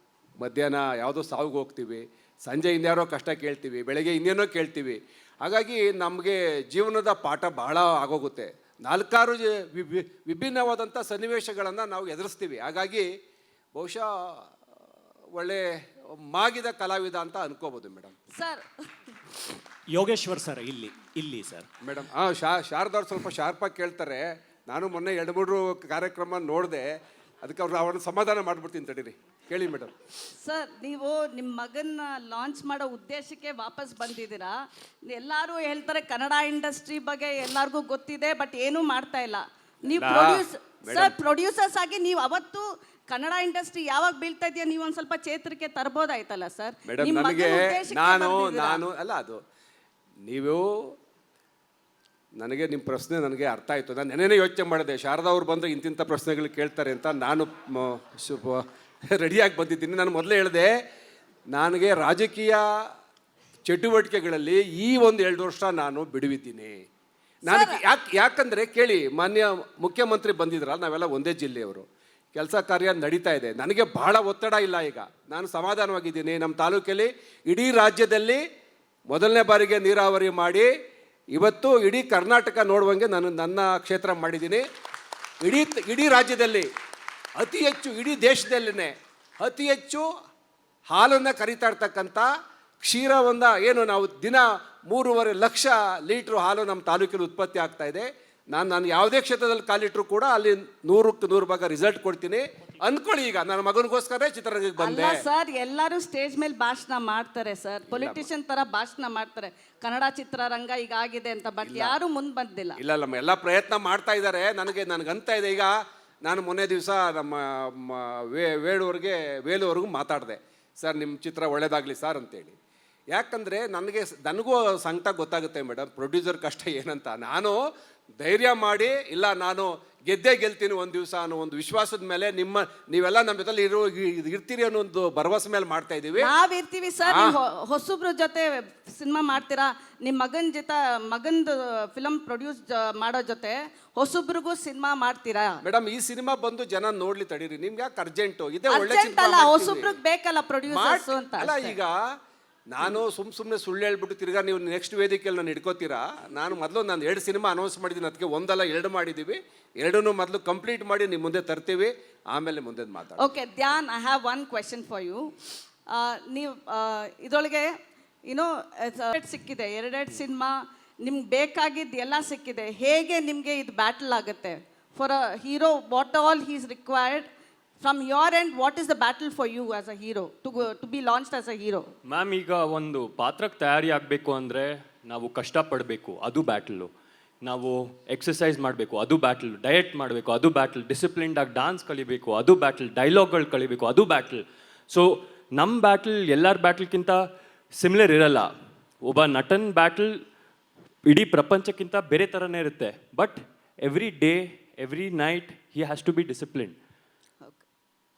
ಮಧ್ಯಾಹ್ನ ಯಾವುದೋ ಸಾವಿಗೆ ಹೋಗ್ತೀವಿ, ಸಂಜೆ ಇನ್ಯಾರೋ ಕಷ್ಟ ಕೇಳ್ತೀವಿ, ಬೆಳಗ್ಗೆ ಇನ್ನೇನೋ ಕೇಳ್ತೀವಿ. ಹಾಗಾಗಿ ನಮಗೆ ಜೀವನದ ಪಾಠ ಬಹಳ ಆಗೋಗುತ್ತೆ. 4-6 ವಿಭಿನ್ನವಾದಂಥ ಸನ್ನಿವೇಶಗಳನ್ನು ನಾವು ಎದುರಿಸ್ತೀವಿ. ಹಾಗಾಗಿ ಬಹುಶಃ ಒಳ್ಳೆ ಮಾಗಿದ ಕಲಾವಿದ ಅಂತ ಅನ್ಕೋಬೋದು ಮೇಡಮ್. ಸರ್ ಯೋಗೇಶ್ವರ್ ಸರ್ ಇಲ್ಲಿ ಸರ್ ಮೇಡಮ್ ಶಾರದವ್ರು ಸ್ವಲ್ಪ ಶಾರ್ಪಾಗಿ ಕೇಳ್ತಾರೆ. ನಾನು ಮೊನ್ನೆ 2-3 ಕಾರ್ಯಕ್ರಮ ನೋಡಿದೆ, ಅದಕ್ಕೆ ಅವ್ರನ್ನ ಸಮಾಧಾನ ಮಾಡಿಬಿಡ್ತೀನಿ ತಡೀರಿ. ಕೇಳಿ ಮೇಡಮ್. ಸರ್, ನೀವು ನಿಮ್ಮ ಮಗನ್ನ ಲಾಂಚ್ ಮಾಡೋ ಉದ್ದೇಶಕ್ಕೆ ವಾಪಸ್ ಬಂದಿದ್ದೀರಾ. ಎಲ್ಲರೂ ಹೇಳ್ತಾರೆ ಕನ್ನಡ ಇಂಡಸ್ಟ್ರಿ ಬಗ್ಗೆ ಎಲ್ಲರಿಗೂ ಗೊತ್ತಿದೆ, ಬಟ್ ಏನೂ ಮಾಡ್ತಾ ಇಲ್ಲ. ನೀವು ಪ್ರೊಡ್ಯೂಸರ್ಸ್ ಆಗಿ ನೀವು ಅವತ್ತು ಕನ್ನಡ ಇಂಡಸ್ಟ್ರಿ ಯಾವಾಗ ಬೀಳ್ತಾ ಇದೆಯಾ ನೀವು ಒಂದು ಸ್ವಲ್ಪ ಚೇತರಿಕೆ ತರ್ಬೋದಾಯ್ತಲ್ಲ ಸರ್. ಮೇಡಮ್, ನನಗೆ ನಾನು ಅಲ್ಲ, ಅದು ನನಗೆ ನಿಮ್ಮ ಪ್ರಶ್ನೆ ನನಗೆ ಅರ್ಥ ಆಯಿತು. ನಾನು ನೆನೆನೇ ಯೋಚನೆ ಮಾಡಿದೆ, ಶಾರದಾ ಅವ್ರು ಬಂದರೆ ಇಂತಿಂಥ ಪ್ರಶ್ನೆಗಳು ಕೇಳ್ತಾರೆ ಅಂತ. ನಾನು ರೆಡಿಯಾಗಿ ಬಂದಿದ್ದೀನಿ. ನಾನು ಮೊದಲೇ ಹೇಳಿದೆ, ನನಗೆ ರಾಜಕೀಯ ಚಟುವಟಿಕೆಗಳಲ್ಲಿ ಈ 1-2 ವರ್ಷ ನಾನು ಬಿಡುವಿದ್ದೀನಿ. ನನಗೆ ಯಾಕಂದರೆ ಕೇಳಿ, ಮಾನ್ಯ ಮುಖ್ಯಮಂತ್ರಿ ಬಂದಿದ್ರಲ್ಲ, ನಾವೆಲ್ಲ ಒಂದೇ ಜಿಲ್ಲೆಯವರು, ಕೆಲಸ ಕಾರ್ಯ ನಡೀತಾ ಇದೆ. ನನಗೆ ಬಹಳ ಒತ್ತಡ ಇಲ್ಲ. ಈಗ ನಾನು ಸಮಾಧಾನವಾಗಿದ್ದೀನಿ. ನಮ್ಮ ತಾಲೂಕಲ್ಲಿ ಇಡೀ ರಾಜ್ಯದಲ್ಲಿ ಮೊದಲನೇ ಬಾರಿಗೆ ನೀರಾವರಿ ಮಾಡಿ ಇವತ್ತು ಇಡೀ ಕರ್ನಾಟಕ ನೋಡುವಂಗೆ ನಾನು ನನ್ನ ಕ್ಷೇತ್ರ ಮಾಡಿದ್ದೀನಿ. ಇಡೀ ರಾಜ್ಯದಲ್ಲಿ ಅತಿ ಹೆಚ್ಚು, ಇಡೀ ದೇಶದಲ್ಲೇ ಅತಿ ಹೆಚ್ಚು ಹಾಲನ್ನು ಕರಿತಾ ಇರ್ತಕ್ಕಂಥ ಕ್ಷೀರವನ್ನು ಏನು ನಾವು ದಿನ 3.5 ಲಕ್ಷ ಲೀಟ್ರ್ ಹಾಲು ನಮ್ಮ ತಾಲೂಕಲ್ಲಿ ಉತ್ಪತ್ತಿ ಆಗ್ತಾ ಇದೆ. ನಾನು ಯಾವುದೇ ಕ್ಷೇತ್ರದಲ್ಲಿ ಕಾಲಿಟ್ಟರು ಕೂಡ ಅಲ್ಲಿ 100ಕ್ಕೆ 100 ಭಾಗ ರಿಸಲ್ಟ್ ಕೊಡ್ತೀನಿ ಅಂದ್ಕೊಳ್ಳಿ. ಈಗ ನನ್ನ ಮಗನಿಗೋಸ್ಕರ ಚಿತ್ರರಂಗಕ್ಕೆ ಬಂದೆ. ಸರ್, ಎಲ್ಲರೂ ಸ್ಟೇಜ್ ಮೇಲೆ ಭಾಷಣ ಮಾಡ್ತಾರೆ ಸರ್, ಪೊಲಿಟಿಷಿಯನ್ ತರ ಭಾಷಣ ಮಾಡ್ತಾರೆ, ಕನ್ನಡ ಚಿತ್ರರಂಗ ಈಗ ಆಗಿದೆ ಅಂತ, ಬಟ್ ಯಾರು ಮುಂದೆ ಬಂದಿಲ್ಲ. ಇಲ್ಲ, ಎಲ್ಲ ಪ್ರಯತ್ನ ಮಾಡ್ತಾ ಇದ್ದಾರೆ. ನನಗಂತ ಇದೆ. ಈಗ ನಾನು ಮೊನ್ನೆ ದಿವಸ ನಮ್ಮ ವೇಲುವರೆಗೂ ಮಾತಾಡಿದೆ, ಸರ್ ನಿಮ್ಮ ಚಿತ್ರ ಒಳ್ಳೇದಾಗಲಿ ಸರ್ ಅಂತೇಳಿ. ಯಾಕಂದರೆ ನನಗೂ ಸಂಕಟ ಗೊತ್ತಾಗುತ್ತೆ ಮೇಡಮ್, ಪ್ರೊಡ್ಯೂಸರ್ ಕಷ್ಟ ಏನಂತ. ನಾನು ಧೈರ್ಯ ಮಾಡಿ, ಇಲ್ಲ ನಾನು ಗೆಲ್ತೀನಿ ಒಂದು ದಿವಸ ಅನ್ನೋ ಒಂದು ವಿಶ್ವಾಸದ ಮೇಲೆ ನೀವೆಲ್ಲ ನಮ್ಮ ಜೊತೆ ಇರ್ತೀರಿ ಅನ್ನೋ ಒಂದು ಭರವಸೆ ಮೇಲೆ ಮಾಡ್ತಾ ಇದ್ದೀವಿ. ನಾವಿರ್ತೀವಿ ಸರ್. ಹೊಸಬ್ರ ಜೊತೆ ಸಿನಿಮಾ ಮಾಡ್ತೀರಾ, ನಿಮ್ಮ ಮಗಂದು ಫಿಲಮ್ ಪ್ರೊಡ್ಯೂಸ್ ಮಾಡೋ ಜೊತೆ ಹೊಸಬ್ರಿಗೂ ಸಿನಿಮಾ ಮಾಡ್ತೀರಾ? ಮೇಡಮ್, ಈ ಸಿನಿಮಾ ಬಂದು ಜನ ನೋಡ್ಲಿ ತಡೀರಿ. ನಿಮ್ಗೆ ಯಾಕೆ ಅರ್ಜೆಂಟು? ಇದೇ ಒಳ್ಳೆ ಹೊಸಬ್ರಿಗೆ ಬೇಕಲ್ಲ ಪ್ರೊಡ್ಯೂಸರ್ಸ್ ಅಂತ. ಅಲ್ಲ, ಈಗ ನಾನು ಸುಮ್ಮನೆ ಸುಳ್ಳು ಹೇಳ್ಬಿಟ್ಟು ತಿರ್ಗಾ ನೀವು ನೆಕ್ಸ್ಟ್ ವೇದಿಕೆಯಲ್ಲಿ ನಾನು ಹಿಡ್ಕೋತೀರಾ? ನಾನು 2 ಸಿನಿಮಾ ಅನೌನ್ಸ್ ಮಾಡಿದ್ದೀನಿ, ಅದಕ್ಕೆ 1 ಅಲ್ಲ 2 ಮಾಡಿದ್ದೀವಿ. 2 ಮೊದಲು ಕಂಪ್ಲೀಟ್ ಮಾಡಿ ನಿಮ್ಮ ಮುಂದೆ ತರ್ತೀವಿ, ಆಮೇಲೆ ಮುಂದೆ ಮಾತಾಡಿ. Okay Dhyan, I have 1 question for you. ನೀವು ಇದರೊಳಗೆ ಸಿಕ್ಕಿದೆ 2 ಸಿನಿಮಾ, ನಿಮ್ಗೆ ಬೇಕಾಗಿದ್ದು ಎಲ್ಲ ಸಿಕ್ಕಿದೆ. ಹೇಗೆ ನಿಮಗೆ ಇದು ಬ್ಯಾಟಲ್ ಆಗುತ್ತೆ for a hero? What all he is required from your end? What is the battle for you as a hero to be launched as a hero? Ma'am, ಈಗ ಒಂದು ಪಾತ್ರಕ್ಕೆ ತಯಾರಿ ಆಗಬೇಕು ಅಂದರೆ ನಾವು ಕಷ್ಟಪಡಬೇಕು, ಅದು ಬ್ಯಾಟಲು. ನಾವು ಎಕ್ಸಸೈಸ್ ಮಾಡಬೇಕು, ಅದು ಬ್ಯಾಟಲ್. ಡಯಟ್ ಮಾಡಬೇಕು, ಅದು ಬ್ಯಾಟಲ್. ಡಿಸಿಪ್ಲಿನ್ಡಾಗಿ ಡಾನ್ಸ್ ಕಲಿಬೇಕು, ಅದು ಬ್ಯಾಟಲ್. ಡೈಲಾಗ್ಗಳು ಕಲಿಬೇಕು, ಅದು ಬ್ಯಾಟಲ್. ಸೊ ನಮ್ಮ ಬ್ಯಾಟಲ್ ಎಲ್ಲರ ಬ್ಯಾಟಲ್ಗಿಂತ ಸಿಮಿಲರ್ ಇರಲ್ಲ. ಒಬ್ಬ ನಟನ್ ಬ್ಯಾಟಲ್ ಇಡೀ ಪ್ರಪಂಚಕ್ಕಿಂತ ಬೇರೆ ಥರನೇ ಇರುತ್ತೆ. But every day, every night he has to be discipline.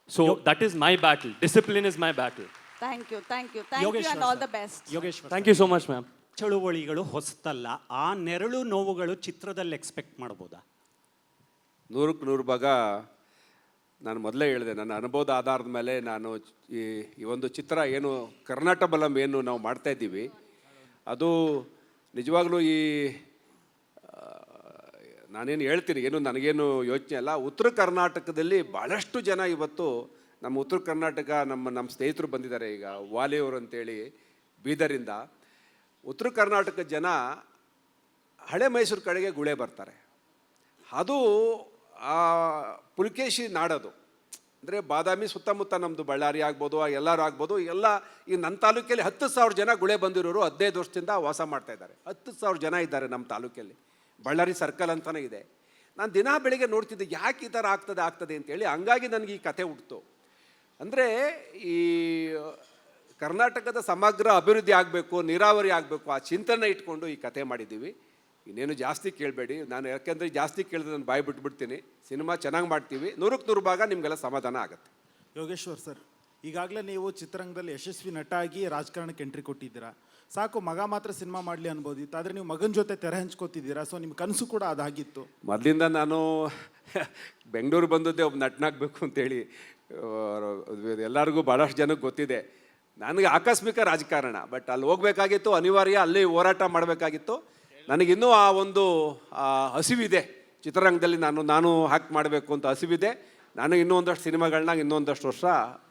So that is my battle. Discipline is my battle. Thank you and all the best. Yogeshwar, Thank you so much, ma'am. ಚಳುವಳಿಗಳು ಹೊಸತಲ್ಲ. ಆ ನೆರಳು ನೋವುಗಳು ಚಿತ್ರದಲ್ಲಿ expect ಮಾಡ್ಬೋದಾ? 100ಕ್ಕೆ 100 ಭಾಗ. ನಾನು ಮೊದಲೇ ಹೇಳಿದೆ, ನನ್ನ ಅನುಭವದ ಆಧಾರದ ಮೇಲೆ ನಾನು ಈ ಒಂದು ಚಿತ್ರ ಏನು ಕರ್ನಾಟಕ ಬಲಂ ಏನು ನಾವು ಮಾಡ್ತಾ ಇದ್ದೀವಿ, ಅದು ನಿಜವಾಗ್ಲೂ ನಾನೇನು ಹೇಳ್ತೀನಿ, ನನಗೇನು ಯೋಚನೆ ಅಲ್ಲ. ಉತ್ತರ ಕರ್ನಾಟಕದಲ್ಲಿ ಭಾಳಷ್ಟು ಜನ ಇವತ್ತು ನಮ್ಮ ಉತ್ತರ ಕರ್ನಾಟಕ, ನಮ್ಮ ಸ್ನೇಹಿತರು ಬಂದಿದ್ದಾರೆ. ಈಗ ವಾಲಿಯವರು ಅಂತೇಳಿ ಬೀದರಿಂದ ಉತ್ತರ ಕರ್ನಾಟಕ ಜನ ಹಳೆ ಮೈಸೂರು ಕಡೆಗೆ ಗುಳೆ ಬರ್ತಾರೆ. ಅದು ಪುಲಕೇಶಿ ನಾಡೋದು ಅಂದರೆ ಬಾದಾಮಿ ಸುತ್ತಮುತ್ತ, ನಮ್ಮದು ಬಳ್ಳಾರಿ ಆಗ್ಬೋದು, ಎಲ್ಲರೂ ಆಗ್ಬೋದು, ಎಲ್ಲ ಈ ನನ್ನ ತಾಲೂಕಲ್ಲಿ 10,000 ಜನ ಗುಳೆ ಬಂದಿರೋರು 15 ವರ್ಷದಿಂದ ವಾಸ ಮಾಡ್ತಾ ಇದ್ದಾರೆ. 10,000 ಜನ ಇದ್ದಾರೆ ನಮ್ಮ ತಾಲೂಕಲ್ಲಿ. ಬಳ್ಳಾರಿ ಸರ್ಕಲ್ ಅಂತಲೇ ಇದೆ. ನಾನು ದಿನ ಬೆಳಿಗ್ಗೆ ನೋಡ್ತಿದ್ದೆ, ಯಾಕೆ ಈ ಥರ ಆಗ್ತದೆ ಅಂತೇಳಿ. ಹಂಗಾಗಿ ನನಗೆ ಈ ಕತೆ ಹುಟ್ಟಿತು. ಅಂದರೆ ಈ ಕರ್ನಾಟಕದ ಸಮಗ್ರ ಅಭಿವೃದ್ಧಿ ಆಗಬೇಕು, ನೀರಾವರಿ ಆಗಬೇಕು, ಆ ಚಿಂತನೆ ಇಟ್ಕೊಂಡು ಈ ಕತೆ ಮಾಡಿದ್ದೀವಿ. ಇನ್ನೇನು ಜಾಸ್ತಿ ಕೇಳಬೇಡಿ, ನಾನು ಯಾಕೆಂದರೆ ಜಾಸ್ತಿ ಕೇಳಿದ್ರೆ ನಾನು ಬಾಯಿ ಬಿಟ್ಬಿಡ್ತೀನಿ. ಸಿನಿಮಾ ಚೆನ್ನಾಗಿ ಮಾಡ್ತೀವಿ, 100ಕ್ಕೆ 100 ಭಾಗ ನಿಮಗೆಲ್ಲ ಸಮಾಧಾನ ಆಗುತ್ತೆ. ಯೋಗೇಶ್ವರ್ ಸರ್, ಈಗಾಗಲೇ ನೀವು ಚಿತ್ರರಂಗದಲ್ಲಿ ಯಶಸ್ವಿ ನಟ ಆಗಿ ರಾಜಕಾರಣಕ್ಕೆ ಎಂಟ್ರಿ ಕೊಟ್ಟಿದ್ದೀರಾ. ಸಾಕು ಮಗ ಮಾತ್ರ ಸಿನಿಮಾ ಮಾಡಲಿ ಅನ್ಬೋದಿತ್ತು, ಆದರೆ ನೀವು ಮಗನ ಜೊತೆ ತೆರೆ ಹಂಚ್ಕೋತಿದ್ದೀರಾ. ಸೊ ನಿಮ್ಮ ಕನಸು ಕೂಡ ಅದಾಗಿತ್ತು. ಮೊದಲಿಂದ ನಾನು ಬೆಂಗಳೂರು ಬಂದದ್ದೇ ಒಬ್ಬ ನಟನಾಗಬೇಕು ಅಂತೇಳಿ. ಎಲ್ಲರಿಗೂ ಭಾಳಷ್ಟು ಜನಕ್ಕೆ ಗೊತ್ತಿದೆ. ನನಗೆ ಆಕಸ್ಮಿಕ ರಾಜಕಾರಣ, ಬಟ್ ಅಲ್ಲಿ ಹೋಗ್ಬೇಕಾಗಿತ್ತು, ಅನಿವಾರ್ಯ, ಅಲ್ಲಿ ಹೋರಾಟ ಮಾಡಬೇಕಾಗಿತ್ತು. ನನಗಿನ್ನೂ ಆ ಒಂದು ಹಸಿವಿದೆ ಚಿತ್ರರಂಗದಲ್ಲಿ. ನಾನು ಆ್ಯಕ್ಟ್ ಮಾಡಬೇಕು ಅಂತ ಹಸಿವಿದೆ. ನಾನು ಇನ್ನೂ ಒಂದಷ್ಟು ಸಿನಿಮಾಗಳನ್ನ ಇನ್ನೊಂದಷ್ಟು ವರ್ಷ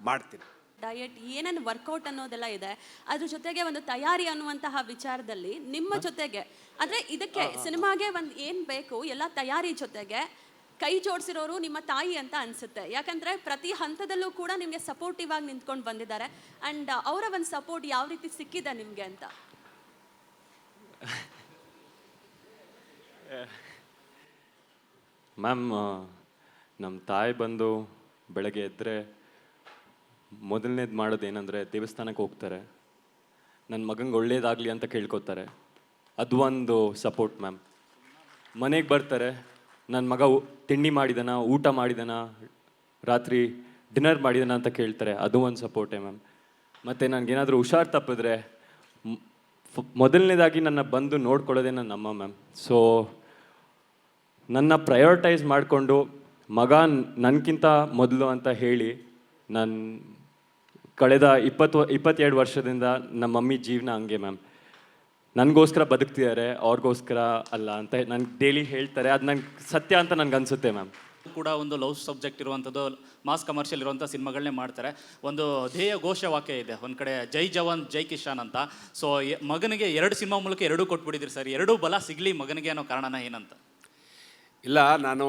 ಮಾಡ್ತೀನಿ. ಡಯಟ್ ಏನೇನು ವರ್ಕೌಟ್ ಅನ್ನೋದೆಲ್ಲ ಇದೆ, ಅದ್ರ ಜೊತೆಗೆ ಒಂದು ತಯಾರಿ ಅನ್ನುವಂತಹ ವಿಚಾರದಲ್ಲಿ ನಿಮ್ಮ ಜೊತೆಗೆ ಅಂದರೆ ಇದಕ್ಕೆ ಸಿನಿಮಾಗೆ ಒಂದು ಏನು ಬೇಕು ಎಲ್ಲ ತಯಾರಿ ಜೊತೆಗೆ ಕೈ ಜೋಡಿಸಿರೋರು ನಿಮ್ಮ ತಾಯಿ ಅಂತ ಅನಿಸುತ್ತೆ. ಯಾಕಂದರೆ ಪ್ರತಿ ಹಂತದಲ್ಲೂ ಕೂಡ ನಿಮಗೆ ಸಪೋರ್ಟಿವ್ ಆಗಿ ನಿಂತ್ಕೊಂಡು ಬಂದಿದ್ದಾರೆ. ಆ್ಯಂಡ್ ಅವರ ಒಂದು ಸಪೋರ್ಟ್ ಯಾವ ರೀತಿ ಸಿಕ್ಕಿದೆ ನಿಮಗೆ ಅಂತ? ಮ್ಯಾಮ್, ನಮ್ಮ ತಾಯಿ ಬಂದು ಬೆಳಗ್ಗೆ ಎದ್ದರೆ ಮೊದಲನೇದು ಮಾಡೋದು ಏನಂದರೆ ದೇವಸ್ಥಾನಕ್ಕೆ ಹೋಗ್ತಾರೆ, ನನ್ನ ಮಗಂಗೆ ಒಳ್ಳೇದಾಗಲಿ ಅಂತ ಕೇಳ್ಕೊತಾರೆ. ಅದು ಒಂದು ಸಪೋರ್ಟ್ ಮ್ಯಾಮ್. ಮನೆಗೆ ಬರ್ತಾರೆ, ನನ್ನ ಮಗ ತಿಂಡಿ ಮಾಡಿದಾನ, ಊಟ ಮಾಡಿದಾನ, ರಾತ್ರಿ ಡಿನ್ನರ್ ಮಾಡಿದಾನ ಅಂತ ಕೇಳ್ತಾರೆ. ಅದು ಒಂದು ಸಪೋರ್ಟೇ ಮ್ಯಾಮ್. ಮತ್ತು ನನಗೇನಾದರೂ ಹುಷಾರು ತಪ್ಪಿದ್ರೆ ಮೊದಲನೇದಾಗಿ ನನ್ನ ಬಂದು ನೋಡ್ಕೊಳ್ಳೋದೇ ನನ್ನ ಅಮ್ಮ ಮ್ಯಾಮ್. ಸೊ ನನ್ನ ಪ್ರಯಾರಿಟೈಸ್ ಮಾಡಿಕೊಂಡು ಮಗ ನನಗಿಂತ ಮೊದಲು ಅಂತ ಹೇಳಿ ನಾನು ಕಳೆದ 22 ವರ್ಷದಿಂದ ನಮ್ಮ ಮಮ್ಮಿ ಜೀವನ ಹಂಗೆ ಮ್ಯಾಮ್. ನನಗೋಸ್ಕರ ಬದುಕ್ತಿದ್ದಾರೆ, ಅವ್ರಿಗೋಸ್ಕರ ಅಲ್ಲ ಅಂತ ನನಗೆ ಡೈಲಿ ಹೇಳ್ತಾರೆ. ಅದು ನಂಗೆ ಸತ್ಯ ಅಂತ ನನಗೆ ಅನಿಸುತ್ತೆ ಮ್ಯಾಮ್. ಕೂಡ ಒಂದು ಲವ್ ಸಬ್ಜೆಕ್ಟ್ ಇರುವಂಥದ್ದು, ಮಾಸ್ ಕಮರ್ಷಿಯಲ್ ಇರುವಂಥ ಸಿನಿಮಾಗಳನ್ನೇ ಮಾಡ್ತಾರೆ. ಒಂದು ಧ್ಯೇಯ ಘೋಷವಾಕ್ಯ ಇದೆ ಒಂದು ಕಡೆ, ಜೈ ಜವಾನ್ ಜೈ ಕಿಶಾನ್ ಅಂತ. ಸೊ ಮಗನಿಗೆ 2 ಸಿನಿಮಾ ಮೂಲಕ 2 ಕೊಟ್ಬಿಟ್ಟಿದ್ರಿ ಸರ್. 2 ಬಲ ಸಿಗಲಿ ಮಗನಿಗೆ ಅನ್ನೋ ಕಾರಣನ ಏನಂತ? ಇಲ್ಲ, ನಾನು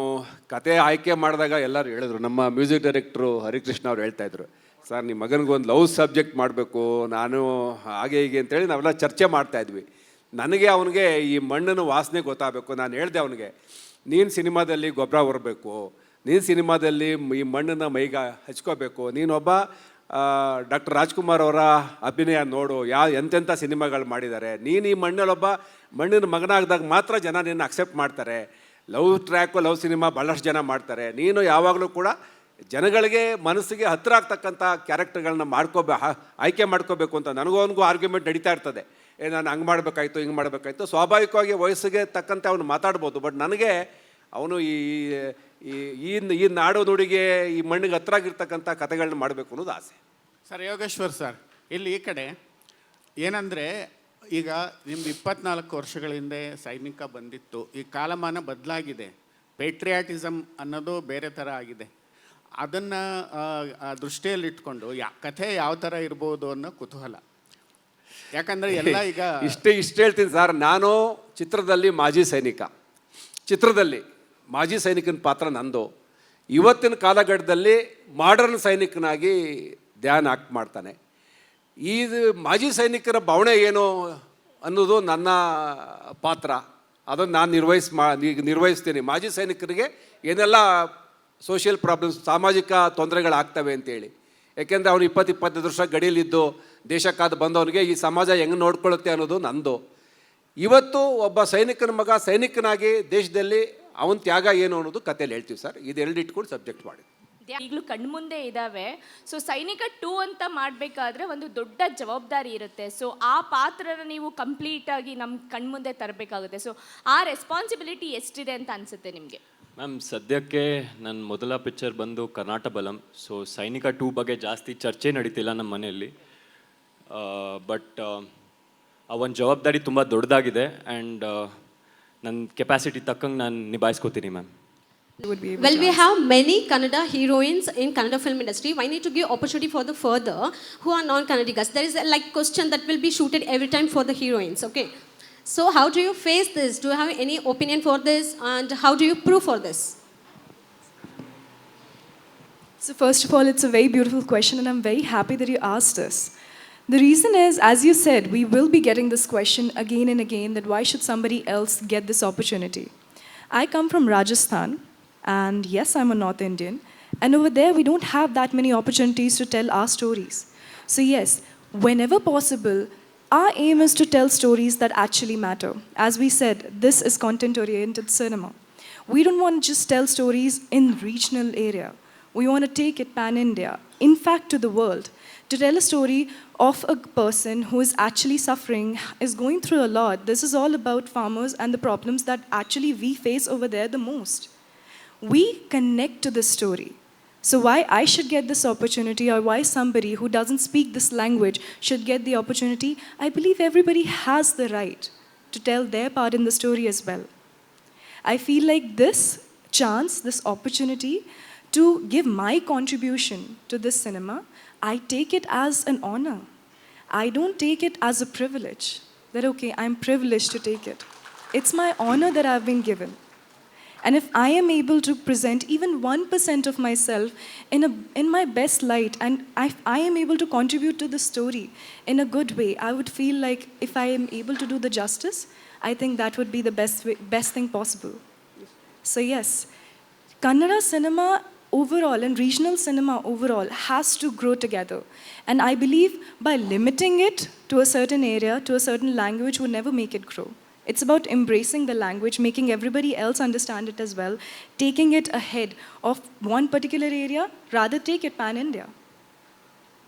ಕತೆ ಆಯ್ಕೆ ಮಾಡಿದಾಗ ಎಲ್ಲರೂ ಹೇಳಿದ್ರು, ನಮ್ಮ ಮ್ಯೂಸಿಕ್ ಡೈರೆಕ್ಟ್ರು ಹರಿಕೃಷ್ಣ ಅವ್ರು ಹೇಳ್ತಾಯಿದ್ರು, ಸರ್ ನಿಮ್ಮ ಮಗನಿಗೊಂದು ಲವ್ ಸಬ್ಜೆಕ್ಟ್ ಮಾಡಬೇಕು, ನಾನು ಹಾಗೆ ಹೀಗೆ ಅಂತೇಳಿ ನಾವೆಲ್ಲ ಚರ್ಚೆ ಮಾಡ್ತಾಯಿದ್ವಿ. ನನಗೆ ಅವನಿಗೆ ಈ ಮಣ್ಣಿನ ವಾಸನೆ ಗೊತ್ತಾಗಬೇಕು. ನಾನು ಹೇಳಿದೆ ಅವನಿಗೆ, ನೀನು ಸಿನಿಮಾದಲ್ಲಿ ಗೊಬ್ಬರ ಹೊರಬೇಕು, ನೀನು ಸಿನಿಮಾದಲ್ಲಿ ಈ ಮಣ್ಣನ್ನು ಮೈಗೆ ಹಚ್ಕೋಬೇಕು, ನೀನೊಬ್ಬ ಡಾಕ್ಟರ್ ರಾಜ್ಕುಮಾರ್ ಅವರ ಅಭಿನಯ ನೋಡು, ಎಂತೆಂಥ ಸಿನಿಮಾಗಳು ಮಾಡಿದ್ದಾರೆ, ನೀನು ಈ ಮಣ್ಣಿನ ಮಗನಾಗ್ದಾಗ ಮಾತ್ರ ಜನ ನಿನ್ನ ಅಕ್ಸೆಪ್ಟ್ ಮಾಡ್ತಾರೆ. ಲವ್ ಟ್ರ್ಯಾಕು ಲವ್ ಸಿನಿಮಾ ಭಾಳಷ್ಟು ಜನ ಮಾಡ್ತಾರೆ, ನೀನು ಯಾವಾಗಲೂ ಕೂಡ ಜನಗಳಿಗೆ ಮನಸ್ಸಿಗೆ ಹತ್ತಿರ ಆಗ್ತಕ್ಕಂಥ ಕ್ಯಾರೆಕ್ಟರ್ಗಳನ್ನ ಆಯ್ಕೆ ಮಾಡ್ಕೋಬೇಕು ಅಂತ ನನಗೂ ಆರ್ಗ್ಯುಮೆಂಟ್ ನಡೀತಾ ಇರ್ತದೆ. ನಾನು ಹಂಗೆ ಮಾಡಬೇಕಾಯ್ತು, ಹಿಂಗೆ ಮಾಡಬೇಕಾಯ್ತು. ಸ್ವಾಭಾವಿಕವಾಗಿ ವಯಸ್ಸಿಗೆ ತಕ್ಕಂತೆ ಅವನು ಮಾತಾಡ್ಬೋದು. ಬಟ್ ನನಗೆ ಅವನು ಈ ನಾಡು ನುಡಿಗೆ ಈ ಮಣ್ಣಿಗೆ ಹತ್ರ ಆಗಿರ್ತಕ್ಕಂಥ ಕಥೆಗಳನ್ನ ಮಾಡಬೇಕು ಅನ್ನೋದು ಆಸೆ. ಸರ್ ಯೋಗೇಶ್ವರ್ ಸರ್, ಇಲ್ಲಿ ಈ ಕಡೆ ಏನಂದರೆ, ಈಗ ನಿಮ್ದು 24 ವರ್ಷಗಳ ಹಿಂದೆ ಸೈನಿಕ ಬಂದಿತ್ತು, ಈ ಕಾಲಮಾನ ಬದಲಾಗಿದೆ, ಪೇಟ್ರಿಯಾಟಿಸಮ್ ಅನ್ನೋದು ಬೇರೆ ಥರ ಆಗಿದೆ. ಅದನ್ನು ದೃಷ್ಟಿಯಲ್ಲಿಟ್ಕೊಂಡು ಕಥೆ ಯಾವ ಥರ ಇರ್ಬೋದು ಅನ್ನೋ ಕುತೂಹಲ. ಯಾಕಂದರೆ ಎಲ್ಲ ಈಗ ಇಷ್ಟು ಹೇಳ್ತೀನಿ ಸರ್, ನಾನು ಚಿತ್ರದಲ್ಲಿ ಮಾಜಿ ಸೈನಿಕನ ಪಾತ್ರ ನಂದು. ಇವತ್ತಿನ ಕಾಲಘಟ್ಟದಲ್ಲಿ ಮಾಡರ್ನ್ ಸೈನಿಕನಾಗಿ ಧ್ಯಾನ್ ಆಕ್ಟ್ ಮಾಡ್ತಾನೆ. ಈ ಮಾಜಿ ಸೈನಿಕರ ಭಾವನೆ ಏನು ಅನ್ನೋದು ನನ್ನ ಪಾತ್ರ, ಅದನ್ನು ನಾನು ನಿರ್ವಹಿಸ್ತೀನಿ. ಮಾಜಿ ಸೈನಿಕರಿಗೆ ಏನೆಲ್ಲ ಸೋಷಿಯಲ್ ಪ್ರಾಬ್ಲಮ್ಸ್, ಸಾಮಾಜಿಕ ತೊಂದರೆಗಳಾಗ್ತವೆ ಅಂತೇಳಿ. ಯಾಕೆಂದರೆ ಅವನು 20-25 ವರ್ಷ ಗಡಿಯಲ್ಲಿದ್ದು ದೇಶಕ್ಕಾದ ಬಂದವನಿಗೆ ಈ ಸಮಾಜ ಹೆಂಗೆ ನೋಡ್ಕೊಳ್ಳುತ್ತೆ ಅನ್ನೋದು ನಂದು. ಇವತ್ತು ಒಬ್ಬ ಸೈನಿಕನ ಮಗ ಸೈನಿಕನಾಗಿ ದೇಶದಲ್ಲಿ ಅವನ ತ್ಯಾಗ ಏನು ಅನ್ನೋದು ಕಥೆಯಲ್ಲಿ ಹೇಳ್ತೀವಿ ಸರ್. ಇದೆರಡು ಇಟ್ಕೊಂಡು ಸಬ್ಜೆಕ್ಟ್ ಮಾಡಿ. ಈಗಲೂ ಕಣ್ಮುಂದೆ ಇದ್ದಾವೆ. ಸೊ ಸೈನಿಕ 2 ಅಂತ ಮಾಡಬೇಕಾದ್ರೆ ಒಂದು ದೊಡ್ಡ ಜವಾಬ್ದಾರಿ ಇರುತ್ತೆ. ಸೊ ಆ ಪಾತ್ರನ ನೀವು ಕಂಪ್ಲೀಟಾಗಿ ನಮ್ಮ ಕಣ್ಮುಂದೆ ತರಬೇಕಾಗುತ್ತೆ. ಸೊ ಆ ರೆಸ್ಪಾನ್ಸಿಬಿಲಿಟಿ ಎಷ್ಟಿದೆ ಅಂತ ಅನಿಸುತ್ತೆ ನಿಮಗೆ? ಮ್ಯಾಮ್, ಸದ್ಯಕ್ಕೆ ನನ್ನ ಮೊದಲ ಪಿಕ್ಚರ್ ಬಂದು ಕರ್ನಾಟಕ ಬಲಂ. ಸೊ ಸೈನಿಕ 2 ಬಗ್ಗೆ ಜಾಸ್ತಿ ಚರ್ಚೆ ನಡೀತಿಲ್ಲ ನಮ್ಮ ಮನೆಯಲ್ಲಿ. ಬಟ್ ಆ ಒಂದು ಜವಾಬ್ದಾರಿ ತುಂಬ ದೊಡ್ಡದಾಗಿದೆ ಆ್ಯಂಡ್ ನನ್ನ ಕೆಪಾಸಿಟಿ ತಕ್ಕಂಗೆ ನಾನು ನಿಭಾಯಿಸ್ಕೋತೀನಿ ma'am. Well, we have many Kannada heroines in Kannada film industry. Why need to give opportunity for the further who are non-Kannadigas? There is a question that will be shooted every time for the heroines. Okay, so how do you face this? Do you have any opinion for this, and how do you prove for this? So first of all, it's a very beautiful question, and I'm very happy that you asked this. The reason is, as you said, we will be getting this question again and again, that why should somebody else get this opportunity? I come from Rajasthan, and yes, I'm a North Indian, and over there we don't have that many opportunities to tell our stories. So yes, whenever possible, our aim is to tell stories that actually matter. As we said, this is content-oriented cinema. We don't want to just tell stories in regional area. We want to take it pan-India, in fact to the world. To tell a story of a person who is actually suffering, is going through a lot. This is all about farmers and the problems that actually we face over there the most. We connect to this story. So why I should get this opportunity, or why somebody who doesn't speak this language should get the opportunity, I believe everybody has the right to tell their part in the story as well. I feel like this chance, this opportunity to give my contribution to this cinema, I take it as an honor. I don't take it as a privilege. That, okay, I'm privileged to take it. It's my honor that I've been given. And if I am able to present even 1% of myself in my best light, and I am able to contribute to the story in a good way, I would feel like if I am able to do the justice, I think that would be the best thing possible. So yes, Kannada cinema overall and regional cinema overall has to grow together. And I believe by limiting it to a certain area, to a certain language, would never make it grow. It's about embracing the language, making everybody else understand it as well, taking it ahead of one particular area, rather take it pan-India.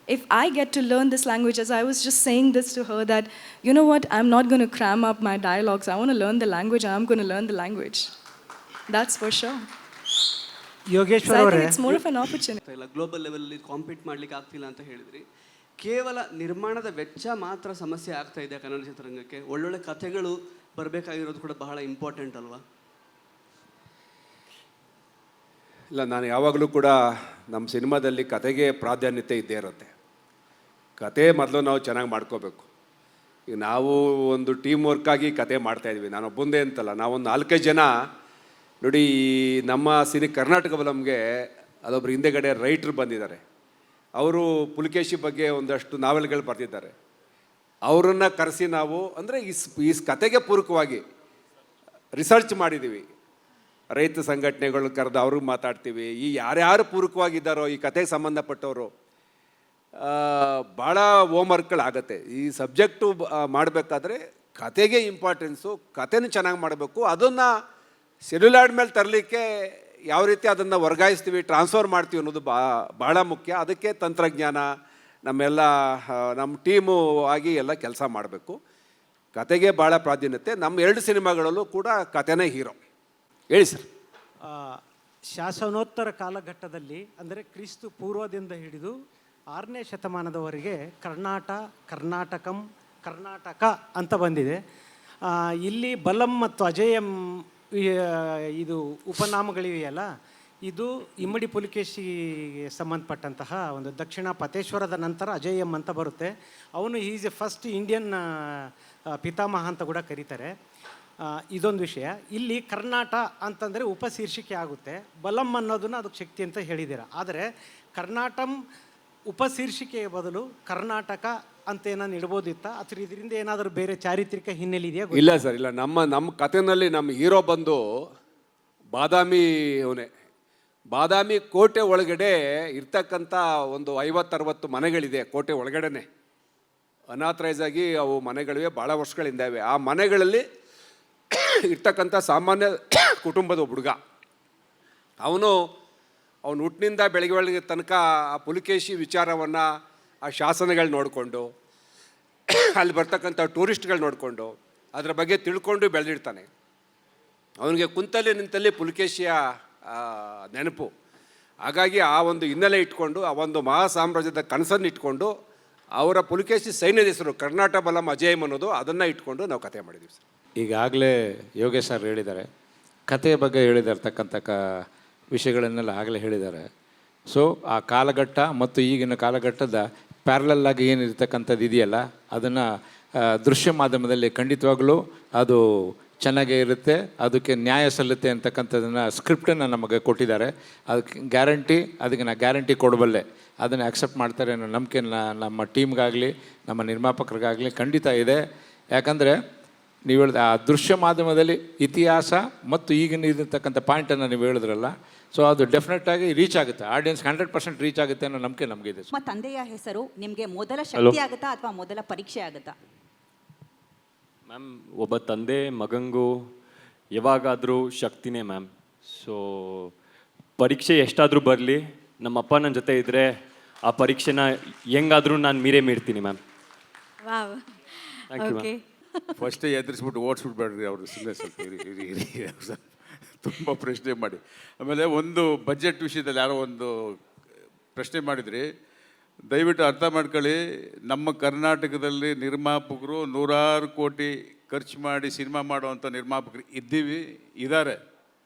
If I get to learn this language, as I was just saying this to her, that, you know what, I'm not going to cram up my dialogues. I want to learn the language, I'm going to learn the language. That's for sure. Yogeshwar So I ಅವರೇ, think it's more of an opportunity. Global ಲೆವೆಲಲ್ಲಿ compete ಮಾಡ್ಲಿಕ್ಕೆ ಆಗ್ತಿಲ್ಲ ಅಂತ ಹೇಳಿದ್ರಿ. ಕೇವಲ ನಿರ್ಮಾಣದ ವೆಚ್ಚ ಮಾತ್ರ ಸಮಸ್ಯೆ ಆಗ್ತಾ ಇದೆ ಕನ್ನಡ ಚಿತ್ರರಂಗಕ್ಕೆ. ಒಳ್ಳೊಳ್ಳೆ ಕಥೆಗಳು ಬರಬೇಕಾಗಿರೋದು ಕೂಡ ಬಹಳ ಇಂಪಾರ್ಟೆಂಟ್ ಅಲ್ವಾ? ಇಲ್ಲ, ನಾನು ಯಾವಾಗಲೂ ಕೂಡ ನಮ್ಮ ಸಿನಿಮಾದಲ್ಲಿ ಕತೆಗೆ ಪ್ರಾಧಾನ್ಯತೆ ಇದ್ದೇ ಇರುತ್ತೆ. ಕತೆ ಮೊದಲು ನಾವು ಚೆನ್ನಾಗಿ ಮಾಡ್ಕೋಬೇಕು. ಈಗ ನಾವು ಒಂದು ಟೀಮ್ ವರ್ಕಾಗಿ ಕತೆ ಮಾಡ್ತಾಯಿದ್ವಿ. ನಾನು ಒಬ್ಬಂದೇ ಅಂತಲ್ಲ, ನಾವೊಂದು 4-5 ಜನ ನೋಡಿ. ನಮ್ಮ ಕರ್ನಾಟಕ ಫಿಲಮ್ಗೆ ಅದೊಬ್ಬರು ಹಿಂದೆಗಡೆ ರೈಟ್ರು ಬಂದಿದ್ದಾರೆ. ಅವರು ಪುಲಿಕೇಶಿ ಬಗ್ಗೆ ಒಂದಷ್ಟು ನಾವೆಲ್ಗಳು ಬರೆದಿದ್ದಾರೆ. ಅವರನ್ನು ಕರೆಸಿ ನಾವು ಅಂದರೆ ಈ ಕತೆಗೆ ಪೂರಕವಾಗಿ ರಿಸರ್ಚ್ ಮಾಡಿದ್ದೀವಿ. ರೈತ ಸಂಘಟನೆಗಳು ಕರೆದು ಅವ್ರಿಗೆ ಮಾತಾಡ್ತೀವಿ. ಈ ಯಾರ್ಯಾರು ಪೂರಕವಾಗಿದ್ದಾರೋ ಈ ಕತೆಗೆ ಸಂಬಂಧಪಟ್ಟವರು ಭಾಳ ಹೋಮ್ವರ್ಕ್ಗಳಾಗತ್ತೆ. ಈ ಸಬ್ಜೆಕ್ಟು ಮಾಡಬೇಕಾದ್ರೆ ಕತೆಗೆ ಇಂಪಾರ್ಟೆನ್ಸು, ಕತೆನೂ ಚೆನ್ನಾಗಿ ಮಾಡಬೇಕು. ಅದನ್ನು ಸೆಲ್ಯುಲಾಯ್ಡ್ ಮೇಲೆ ತರಲಿಕ್ಕೆ ಯಾವ ರೀತಿ ಅದನ್ನು ವರ್ಗಾಯಿಸ್ತೀವಿ, ಟ್ರಾನ್ಸ್ಫರ್ ಮಾಡ್ತೀವಿ ಅನ್ನೋದು ಭಾಳ ಮುಖ್ಯ. ಅದಕ್ಕೆ ತಂತ್ರಜ್ಞಾನ ನಮ್ಮ ಟೀಮು ಆಗಿ ಎಲ್ಲ ಕೆಲಸ ಮಾಡಬೇಕು. ಕತೆಗೆ ಭಾಳ ಪ್ರಾಧಾನ್ಯತೆ. ನಮ್ಮ 2 ಸಿನಿಮಾಗಳಲ್ಲೂ ಕೂಡ ಕತೆನೇ ಹೀರೋ. ಹೇಳಿ ಸರ್. ಶಾಸನೋತ್ತರ ಕಾಲಘಟ್ಟದಲ್ಲಿ ಅಂದರೆ ಕ್ರಿಸ್ತು ಪೂರ್ವದಿಂದ ಹಿಡಿದು 6ನೇ ಶತಮಾನದವರೆಗೆ ಕರ್ನಾಟಕಂ ಕರ್ನಾಟಕ ಅಂತ ಬಂದಿದೆ. ಇಲ್ಲಿ ಬಲಂ ಮತ್ತು ಅಜೇಯಂ ಇದು ಉಪನಾಮಗಳಿವೆಯಲ್ಲ, ಇದು ಇಮ್ಮಡಿ ಪುಲಿಕೇಶಿಗೆ ಸಂಬಂಧಪಟ್ಟಂತಹ ಒಂದು ದಕ್ಷಿಣ ಪತೇಶ್ವರದ ನಂತರ ಅಜೇಯಂ ಅಂತ ಬರುತ್ತೆ. ಅವನು ಈಸ್ ಎ ಫಸ್ಟ್ ಇಂಡಿಯನ್ ಪಿತಾಮಹ ಅಂತ ಕೂಡ ಕರೀತಾರೆ. ಇದೊಂದು ವಿಷಯ. ಇಲ್ಲಿ ಕರ್ನಾಟ ಅಂತಂದರೆ ಉಪಶೀರ್ಷಿಕೆ ಆಗುತ್ತೆ. ಬಲಂ ಅನ್ನೋದನ್ನು ಅದಕ್ಕೆ ಶಕ್ತಿ ಅಂತ ಹೇಳಿದ್ದೀರ. ಆದರೆ ಕರ್ನಾಟಂ ಉಪಶೀರ್ಷಿಕೆಯ ಬದಲು ಕರ್ನಾಟಕ ಅಂತ ಏನಾದ್ರು ಇಡ್ಬೋದಿತ್ತ, ಅಥವಾ ಇದರಿಂದ ಏನಾದರೂ ಬೇರೆ ಚಾರಿತ್ರಿಕ ಹಿನ್ನೆಲೆ ಇದೆಯಾ? ಇಲ್ಲ ಸರ್, ಇಲ್ಲ. ನಮ್ಮ ಕಥೆನಲ್ಲಿ ನಮ್ಮ ಹೀರೋ ಬಂದು ಬಾದಾಮಿ ಅವನೇ. ಬಾದಾಮಿ ಕೋಟೆ ಒಳಗಡೆ ಇರ್ತಕ್ಕಂಥ ಒಂದು 50-60 ಮನೆಗಳಿದೆ ಕೋಟೆ ಒಳಗಡೆನೆ. ಅನಾಥರೈಸ್ ಆಗಿ ಅವು ಮನೆಗಳಿವೆ, ಭಾಳ ವರ್ಷಗಳಿಂದ ಇವೆ. ಆ ಮನೆಗಳಲ್ಲಿ ಇರ್ತಕ್ಕಂಥ ಸಾಮಾನ್ಯ ಕುಟುಂಬದ ಹುಡುಗ. ಅವನು ಹುಟ್ಟಿನಿಂದ ಬೆಳಗ್ಗೆ ತನಕ ಆ ಪುಲಿಕೇಶಿ ವಿಚಾರವನ್ನು, ಆ ಶಾಸನಗಳು ನೋಡಿಕೊಂಡು, ಅಲ್ಲಿ ಬರ್ತಕ್ಕಂಥ ಟೂರಿಸ್ಟ್ಗಳು ನೋಡಿಕೊಂಡು ಅದರ ಬಗ್ಗೆ ತಿಳ್ಕೊಂಡು ಬೆಳೆದಿರ್ತಾನೆ. ಅವನಿಗೆ ಕುಂತಲ್ಲಿ ನಿಂತಲ್ಲಿ ಪುಲಿಕೇಶಿಯ ನೆನಪು. ಹಾಗಾಗಿ ಆ ಒಂದು ಹಿನ್ನೆಲೆ ಇಟ್ಕೊಂಡು, ಆ ಒಂದು ಮಹಾ ಸಾಮ್ರಾಜ್ಯದ ಕನಸನ್ನು ಇಟ್ಕೊಂಡು, ಅವರ ಪುಲಿಕೇಶಿ ಸೈನ್ಯದ ಹೆಸರು ಕರ್ನಾಟ ಬಲಂ ಅಜೇಯಂ ಅನ್ನೋದು, ಅದನ್ನು ಇಟ್ಕೊಂಡು ನಾವು ಕತೆ ಮಾಡಿದ್ದೀವಿ ಸರ್. ಈಗಾಗಲೇ ಯೋಗೇಶ್ ಸರ್ ಹೇಳಿದ್ದಾರೆ, ಕಥೆಯ ಬಗ್ಗೆ ಹೇಳಿದಿರ್ತಕ್ಕಂಥ ವಿಷಯಗಳನ್ನೆಲ್ಲ ಆಗಲೇ ಹೇಳಿದ್ದಾರೆ. ಸೊ ಆ ಕಾಲಘಟ್ಟ ಮತ್ತು ಈಗಿನ ಕಾಲಘಟ್ಟದ ಪ್ಯಾರಲಲ್ಲಾಗಿ ಏನಿರ್ತಕ್ಕಂಥದ್ದು ಇದೆಯಲ್ಲ, ಅದನ್ನು ದೃಶ್ಯ ಮಾಧ್ಯಮದಲ್ಲಿ ಖಂಡಿತವಾಗಲೂ ಅದು ಚೆನ್ನಾಗೇ ಇರುತ್ತೆ, ಅದಕ್ಕೆ ನ್ಯಾಯ ಸಲ್ಲುತ್ತೆ ಅಂತಕ್ಕಂಥದ್ದನ್ನು ಸ್ಕ್ರಿಪ್ಟನ್ನು ನಮಗೆ ಕೊಟ್ಟಿದ್ದಾರೆ. ಅದಕ್ಕೆ ಅದಕ್ಕೆ ನಾನು ಗ್ಯಾರಂಟಿ ಕೊಡಬಲ್ಲೆ. ಅದನ್ನು ಆಕ್ಸೆಪ್ಟ್ ಮಾಡ್ತಾರೆ ಅನ್ನೋ ನಂಬಿಕೆ ನಮ್ಮ ಟೀಮ್ಗಾಗಲಿ ನಮ್ಮ ನಿರ್ಮಾಪಕರಿಗಾಗಲಿ ಖಂಡಿತ ಇದೆ. ಯಾಕಂದರೆ ನೀವು ಹೇಳಿದ ಆ ದೃಶ್ಯ ಮಾಧ್ಯಮದಲ್ಲಿ ಇತಿಹಾಸ ಮತ್ತು ಈಗಿನ ಇರತಕ್ಕಂಥ ಪಾಯಿಂಟನ್ನು ನೀವು ಹೇಳಿದ್ರಲ್ಲ, ಸೊ ಅದು ಡೆಫಿನೆಟ್ಟಾಗಿ ರೀಚ್ ಆಗುತ್ತೆ, ಆಡಿಯನ್ಸ್ 100% ರೀಚ್ ಆಗುತ್ತೆ ಅನ್ನೋ ನಂಬಿಕೆ ನಮಗಿದೆ. ನಿಮ್ಮ ತಂದೆಯ ಹೆಸರು ನಿಮಗೆ ಮೊದಲ ಶಕ್ತಿ ಆಗುತ್ತಾ ಅಥವಾ ಮೊದಲ ಪರೀಕ್ಷೆ ಆಗುತ್ತಾ? ಮ್ಯಾಮ್, ಒಬ್ಬ ತಂದೆ ಮಗಂಗೂ ಯಾವಾಗಾದರೂ ಶಕ್ತಿನೇ ಮ್ಯಾಮ್. ಸೊ ಪರೀಕ್ಷೆ ಎಷ್ಟಾದರೂ ಬರಲಿ, ನಮ್ಮಪ್ಪ ನನ್ನ ಜೊತೆ ಇದ್ದರೆ ಆ ಪರೀಕ್ಷೆನ ಹೆಂಗಾದರೂ ನಾನು ಮೀರ್ತೀನಿ ಮ್ಯಾಮ್. Thank you ma'am. ಫಸ್ಟೇ ಎದುರಿಸ್ಬಿಟ್ಟು ಓಡಿಸ್ಬಿಟ್ಬೇಡ್ರಿ ಅವರು, ಸುಮ್ಮನೆ ಸ್ವಲ್ಪ ಇರಿ ತುಂಬ ಪ್ರಶ್ನೆ ಮಾಡಿ. ಆಮೇಲೆ ಒಂದು ಬಜೆಟ್ ವಿಷಯದಲ್ಲಿ ಯಾರೋ ಒಂದು ಪ್ರಶ್ನೆ ಮಾಡಿದ್ರಿ, ದಯವಿಟ್ಟು ಅರ್ಥ ಮಾಡ್ಕೊಳ್ಳಿ. ನಮ್ಮ ಕರ್ನಾಟಕದಲ್ಲಿ ನಿರ್ಮಾಪಕರು 100 ಕೋಟಿ ಖರ್ಚು ಮಾಡಿ ಸಿನಿಮಾ ಮಾಡುವಂಥ ನಿರ್ಮಾಪಕರು ಇದ್ದಾರೆ.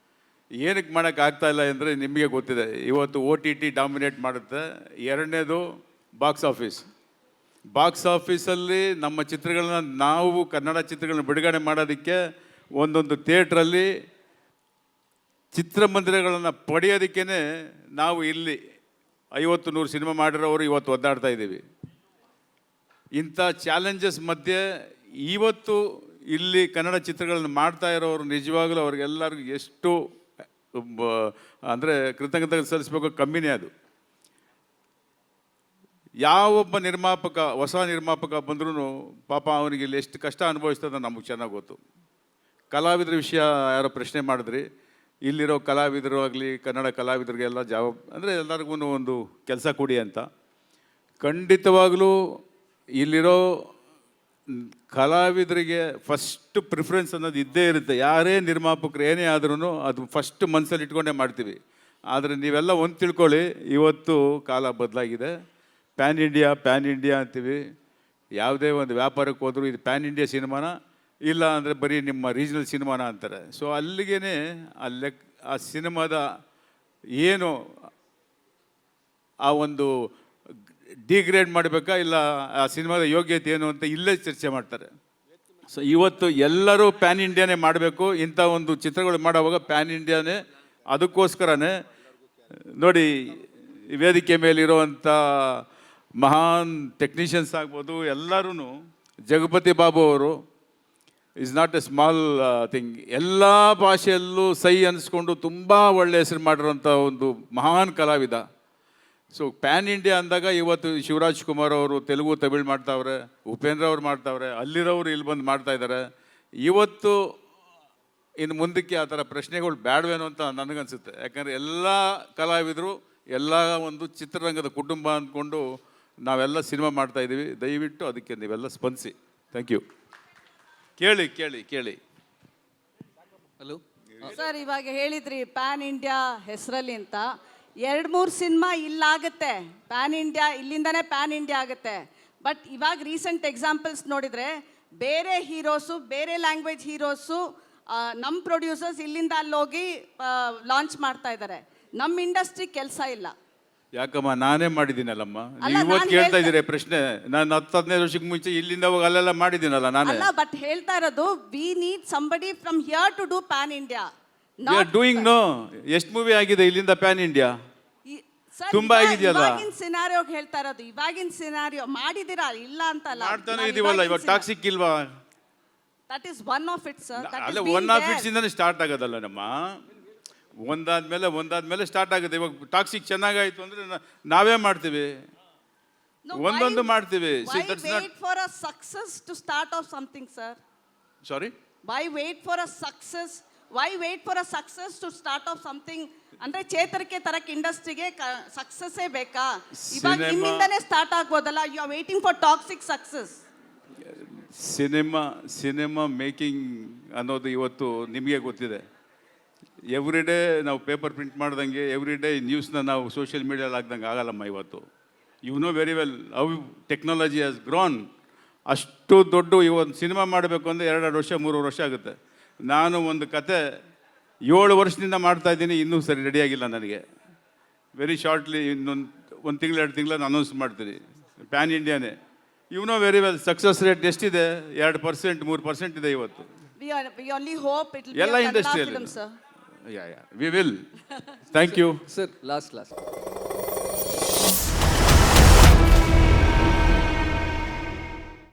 ಏನಕ್ಕೆ ಮಾಡೋಕ್ಕಾಗ್ತಾಯಿಲ್ಲ ಅಂದರೆ ನಿಮಗೆ ಗೊತ್ತಿದೆ, ಇವತ್ತು OTT ಡಾಮಿನೇಟ್ ಮಾಡುತ್ತೆ. ಎರಡನೇದು ಬಾಕ್ಸ್ ಆಫೀಸಲ್ಲಿ ನಮ್ಮ ಚಿತ್ರಗಳನ್ನ ನಾವು ಕನ್ನಡ ಚಿತ್ರಗಳನ್ನ ಬಿಡುಗಡೆ ಮಾಡೋದಕ್ಕೆ ಒಂದೊಂದು ಥಿಯೇಟ್ರಲ್ಲಿ ಚಿತ್ರಮಂದಿರಗಳನ್ನು ಪಡೆಯೋದಕ್ಕೇ ನಾವು ಇಲ್ಲಿ 50-100 ಸಿನಿಮಾ ಮಾಡಿರೋರು ಇವತ್ತು ಒದ್ದಾಡ್ತಾ ಇದ್ದೀವಿ. ಇಂಥ ಚಾಲೆಂಜಸ್ ಮಧ್ಯೆ ಇವತ್ತು ಇಲ್ಲಿ ಕನ್ನಡ ಚಿತ್ರಗಳನ್ನು ಮಾಡ್ತಾ ಇರೋರು ನಿಜವಾಗಲೂ ಅವ್ರಿಗೆಲ್ಲರಿಗೂ ಎಷ್ಟು ಅಂದರೆ ಕೃತಜ್ಞತೆ ಸಲ್ಲಿಸಬೇಕು, ಕಮ್ಮಿನೇ ಅದು. ಯಾವೊಬ್ಬ ನಿರ್ಮಾಪಕ, ಹೊಸ ನಿರ್ಮಾಪಕ ಬಂದ್ರೂ ಪಾಪ ಅವನಿಗೆ ಇಲ್ಲಿ ಎಷ್ಟು ಕಷ್ಟ ಅನುಭವಿಸ್ತದೆ ನಮಗೆ ಚೆನ್ನಾಗಿ ಗೊತ್ತು. ಕಲಾವಿದರ ವಿಷಯ ಯಾರೋ ಪ್ರಶ್ನೆ ಮಾಡಿದ್ರಿ. ಇಲ್ಲಿರೋ ಕಲಾವಿದರು ಆಗಲಿ, ಕನ್ನಡ ಕಲಾವಿದರಿಗೆಲ್ಲ ಅಂದರೆ ಎಲ್ಲರಿಗೂ ಒಂದು ಕೆಲಸ ಕೊಡಿ ಅಂತ. ಖಂಡಿತವಾಗಲೂ ಇಲ್ಲಿರೋ ಕಲಾವಿದರಿಗೆ ಫಸ್ಟ್ ಪ್ರಿಫರೆನ್ಸ್ ಅನ್ನೋದು ಇದ್ದೇ ಇರುತ್ತೆ. ಯಾರೇ ನಿರ್ಮಾಪಕರು ಏನೇ ಆದ್ರೂ ಅದು ಫಸ್ಟ್ ಮನಸ್ಸಲ್ಲಿ ಇಟ್ಕೊಂಡೇ ಮಾಡ್ತೀವಿ. ಆದರೆ ನೀವೆಲ್ಲ ಒಂದು ತಿಳ್ಕೊಳ್ಳಿ, ಇವತ್ತು ಕಾಲ ಬದಲಾಗಿದೆ. ಪ್ಯಾನ್ ಇಂಡಿಯಾ ಅಂತೀವಿ. ಯಾವುದೇ ಒಂದು ವ್ಯಾಪಾರಕ್ಕೆ ಹೋದರೂ ಇದು ಪ್ಯಾನ್ ಇಂಡಿಯಾ ಸಿನಿಮಾನ, ಇಲ್ಲ ಅಂದರೆ ಬರೀ ನಿಮ್ಮ ರೀಜ್ನಲ್ ಸಿನಿಮಾನ ಅಂತಾರೆ. ಸೊ ಅಲ್ಲಿಗೇ ಆ ಸಿನಿಮಾದ ಏನು ಆ ಒಂದು ಡಿಗ್ರೇಡ್ ಮಾಡಬೇಕಾ, ಇಲ್ಲ ಆ ಸಿನಿಮಾದ ಯೋಗ್ಯತೆ ಏನು ಅಂತ ಇಲ್ಲೇ ಚರ್ಚೆ ಮಾಡ್ತಾರೆ. ಸೊ ಇವತ್ತು ಎಲ್ಲರೂ ಪ್ಯಾನ್ ಇಂಡಿಯಾನೇ ಮಾಡಬೇಕು. ಇಂಥ ಒಂದು ಚಿತ್ರಗಳು ಮಾಡುವಾಗ ಪ್ಯಾನ್ ಇಂಡಿಯಾನೇ. ಅದಕ್ಕೋಸ್ಕರನೇ ನೋಡಿ, ವೇದಿಕೆ ಮೇಲಿರುವಂಥ ಮಹಾನ್ ಟೆಕ್ನಿಷಿಯನ್ಸ್ ಆಗ್ಬೋದು, ಎಲ್ಲರೂ ಜಗಪತಿ ಬಾಬು ಅವರು is not A small thing. ಎಲ್ಲ ಭಾಷೆಯಲ್ಲೂ ಸೈ ಅನ್ನಿಸ್ಕೊಂಡು ತುಂಬ ಒಳ್ಳೆಯ ಹೆಸರು ಮಾಡಿರೋಂಥ ಒಂದು ಮಹಾನ್ ಕಲಾವಿದ. ಸೊ ಪ್ಯಾನ್ ಇಂಡಿಯಾ ಅಂದಾಗ ಇವತ್ತು ಶಿವರಾಜ್ ಕುಮಾರ್ ಅವರು ತೆಲುಗು ತಮಿಳ್ ಮಾಡ್ತಾವ್ರೆ, ಉಪೇಂದ್ರ ಅವ್ರು ಮಾಡ್ತಾವ್ರೆ, ಅಲ್ಲಿರೋರು ಇಲ್ಲಿ ಬಂದು ಮಾಡ್ತಾಯಿದ್ದಾರೆ. ಇವತ್ತು ಇನ್ನು ಮುಂದಕ್ಕೆ ಆ ಥರ ಪ್ರಶ್ನೆಗಳು ಬೇಡವೇನೋ ಅಂತ ನನಗನ್ಸುತ್ತೆ. ಯಾಕಂದರೆ ಎಲ್ಲ ಕಲಾವಿದರು ಎಲ್ಲ ಒಂದು ಚಿತ್ರರಂಗದ ಕುಟುಂಬ ಅಂದ್ಕೊಂಡು ನಾವೆಲ್ಲ ಸಿನಿಮಾ ಮಾಡ್ತಾಯಿದ್ದೀವಿ. ದಯವಿಟ್ಟು ಅದಕ್ಕೆ ನೀವೆಲ್ಲ ಸ್ಪಂದಿಸಿ. Thank you. ಕೇಳಿ. ಹಲೋ ಸರ್, ಇವಾಗ ಹೇಳಿದ್ರಿ ಪ್ಯಾನ್ ಇಂಡಿಯಾ ಹೆಸರಲ್ಲಿ ಅಂತ. 2-3 ಸಿನಿಮಾ ಇಲ್ಲಾಗುತ್ತೆ, ಪ್ಯಾನ್ ಇಂಡಿಯಾ ಇಲ್ಲಿಂದನೇ ಪ್ಯಾನ್ ಇಂಡಿಯಾ ಆಗುತ್ತೆ. ಬಟ್ ಇವಾಗ ರೀಸೆಂಟ್ ಎಕ್ಸಾಂಪಲ್ಸ್ ನೋಡಿದರೆ ಬೇರೆ ಹೀರೋಸು, ಬೇರೆ ಲ್ಯಾಂಗ್ವೇಜ್ ಹೀರೋಸು, ನಮ್ಮ ಪ್ರೊಡ್ಯೂಸರ್ಸ್ ಇಲ್ಲಿಂದ ಅಲ್ಲೋಗಿ ಲಾಂಚ್ ಮಾಡ್ತಾ ಇದ್ದಾರೆ. ನಮ್ಮ ಇಂಡಸ್ಟ್ರಿ ಕೆಲಸ ಇಲ್ಲ. ಯಾಕಮ್ಮ, ನಾನೇ ಮಾಡಿದ್ದೀನಲ್ಲಮ್ಮ. ನೀವು ಇವತ್ತು ಕೇಳ್ತಾ ಇದ್ದೀರಿ ಪ್ರಶ್ನೆ. ನಾನು 10-15 ವರ್ಷಕ್ಕೆ ಮುಂಚೆ ಇಲ್ಲಿಂದ ಹೋಗಿ ಅಲ್ಲೆಲ್ಲ ಮಾಡಿದ್ದೀನಲ್ಲ ನಾನೇ. ಅಲ್ಲ, ಬಟ್ ಹೇಳ್ತಾ ಇರೋದು we need somebody from here to do pan India. Doing no. ಎಷ್ಟು ಮೂವಿ ಆಗಿದೆ ಇಲ್ಲಿಂದ ಪ್ಯಾನ್ ಇಂಡಿಯಾ? ತುಂಬಾ ಆಗಿದೆಯಲ್ಲ. ಇವಾಗಿನ ಸಿನಾರಿಯೋ ಹೇಳ್ತಾ ಇರೋದು, ಇವಾಗಿನ ಸಿನಾರಿಯೋ ಮಾಡಿದಿರಾ, ಇಲ್ಲ ಅಂತಲ್ಲ. ಮಾಡ್ತಾನೆ ಇದೀವಲ್ಲ. ಇವಾಗ ಟಾಕ್ಸಿಕ್ ಇಲ್ವಾ? That is one of it sir. ಅಲ್ಲ, ಒನ್ ಆಫ್ ಇಟ್ಸ್ ಇಂದಾನೆ ಸ್ಟಾರ್ಟ್ ಆಗೋದಲ್ಲ ನಮ್ಮ. ಒಂದಾದ್ಮೇಲೆ ಸ್ಟಾರ್ಟ್ ಆಗುತ್ತೆ. ಇವಾಗ ಟಾಕ್ಸಿಕ್ ಚೆನ್ನಾಗಾಯ್ತು ಅಂದ್ರೆ ನಾವೇ ಮಾಡ್ತೀವಿ, ಒಂದೊಂದು ಮಾಡ್ತೀವಿ. Why wait for a success to start off something, sir? Sorry? Why wait for a success? Why wait for a success to start off something? ಅಂದ್ರೆ ಚೇತರಿಕೆ ತರಕ್ಕೆ ಇಂಡಸ್ಟ್ರಿಗೆ ಸಕ್ಸಸ್ಸೇ ಬೇಕಾ? ಇವಾಗ ನಿಮ್ಮಿಂದನೇ ಸ್ಟಾರ್ಟ್ ಆಗ್ಬೋದಲ್ಲ. You are waiting for toxic success. Cinema making ಅನ್ನೋದು ಇವತ್ತು ನಿಮಗೆ ಗೊತ್ತಿದೆ. ಎವ್ರಿ ಡೇ ನಾವು ಪೇಪರ್ ಪ್ರಿಂಟ್ ಮಾಡ್ದಂಗೆ, ಎವ್ರಿ ಡೇ ನ್ಯೂಸ್ನ ನಾವು ಸೋಷಿಯಲ್ ಮೀಡಿಯಲ್ಲಿ ಹಾಕ್ದಂಗೆ ಆಗಲ್ಲಮ್ಮ. ಇವತ್ತು you know very well how technology has grown. ಅಷ್ಟು ದೊಡ್ಡ ಒಂದು ಸಿನಿಮಾ ಮಾಡಬೇಕು ಅಂದರೆ 2 ವರ್ಷ 3 ವರ್ಷ ಆಗುತ್ತೆ. ನಾನು ಒಂದು ಕತೆ 7 ವರ್ಷದಿಂದ ಮಾಡ್ತಾಯಿದ್ದೀನಿ, ಇನ್ನೂ ಸರಿ ರೆಡಿಯಾಗಿಲ್ಲ ನನಗೆ. ವೆರಿ ಶಾರ್ಟ್ಲಿ ಒಂದು ತಿಂಗಳು 2 ತಿಂಗಳು ಅನೌನ್ಸ್ ಮಾಡ್ತೀನಿ. ಪ್ಯಾನ್ ಇಂಡಿಯಾನೇ. You know very well success rate ಎಷ್ಟಿದೆ? 2%, 3% ಇದೆ ಇವತ್ತು. We only hope it will be ಎಲ್ಲ a Kannada ಇಂಡಸ್ಟ್ರಿಯಲ್ಲಿ. film, sir. Yeah, we will. Thank you. Sir, last.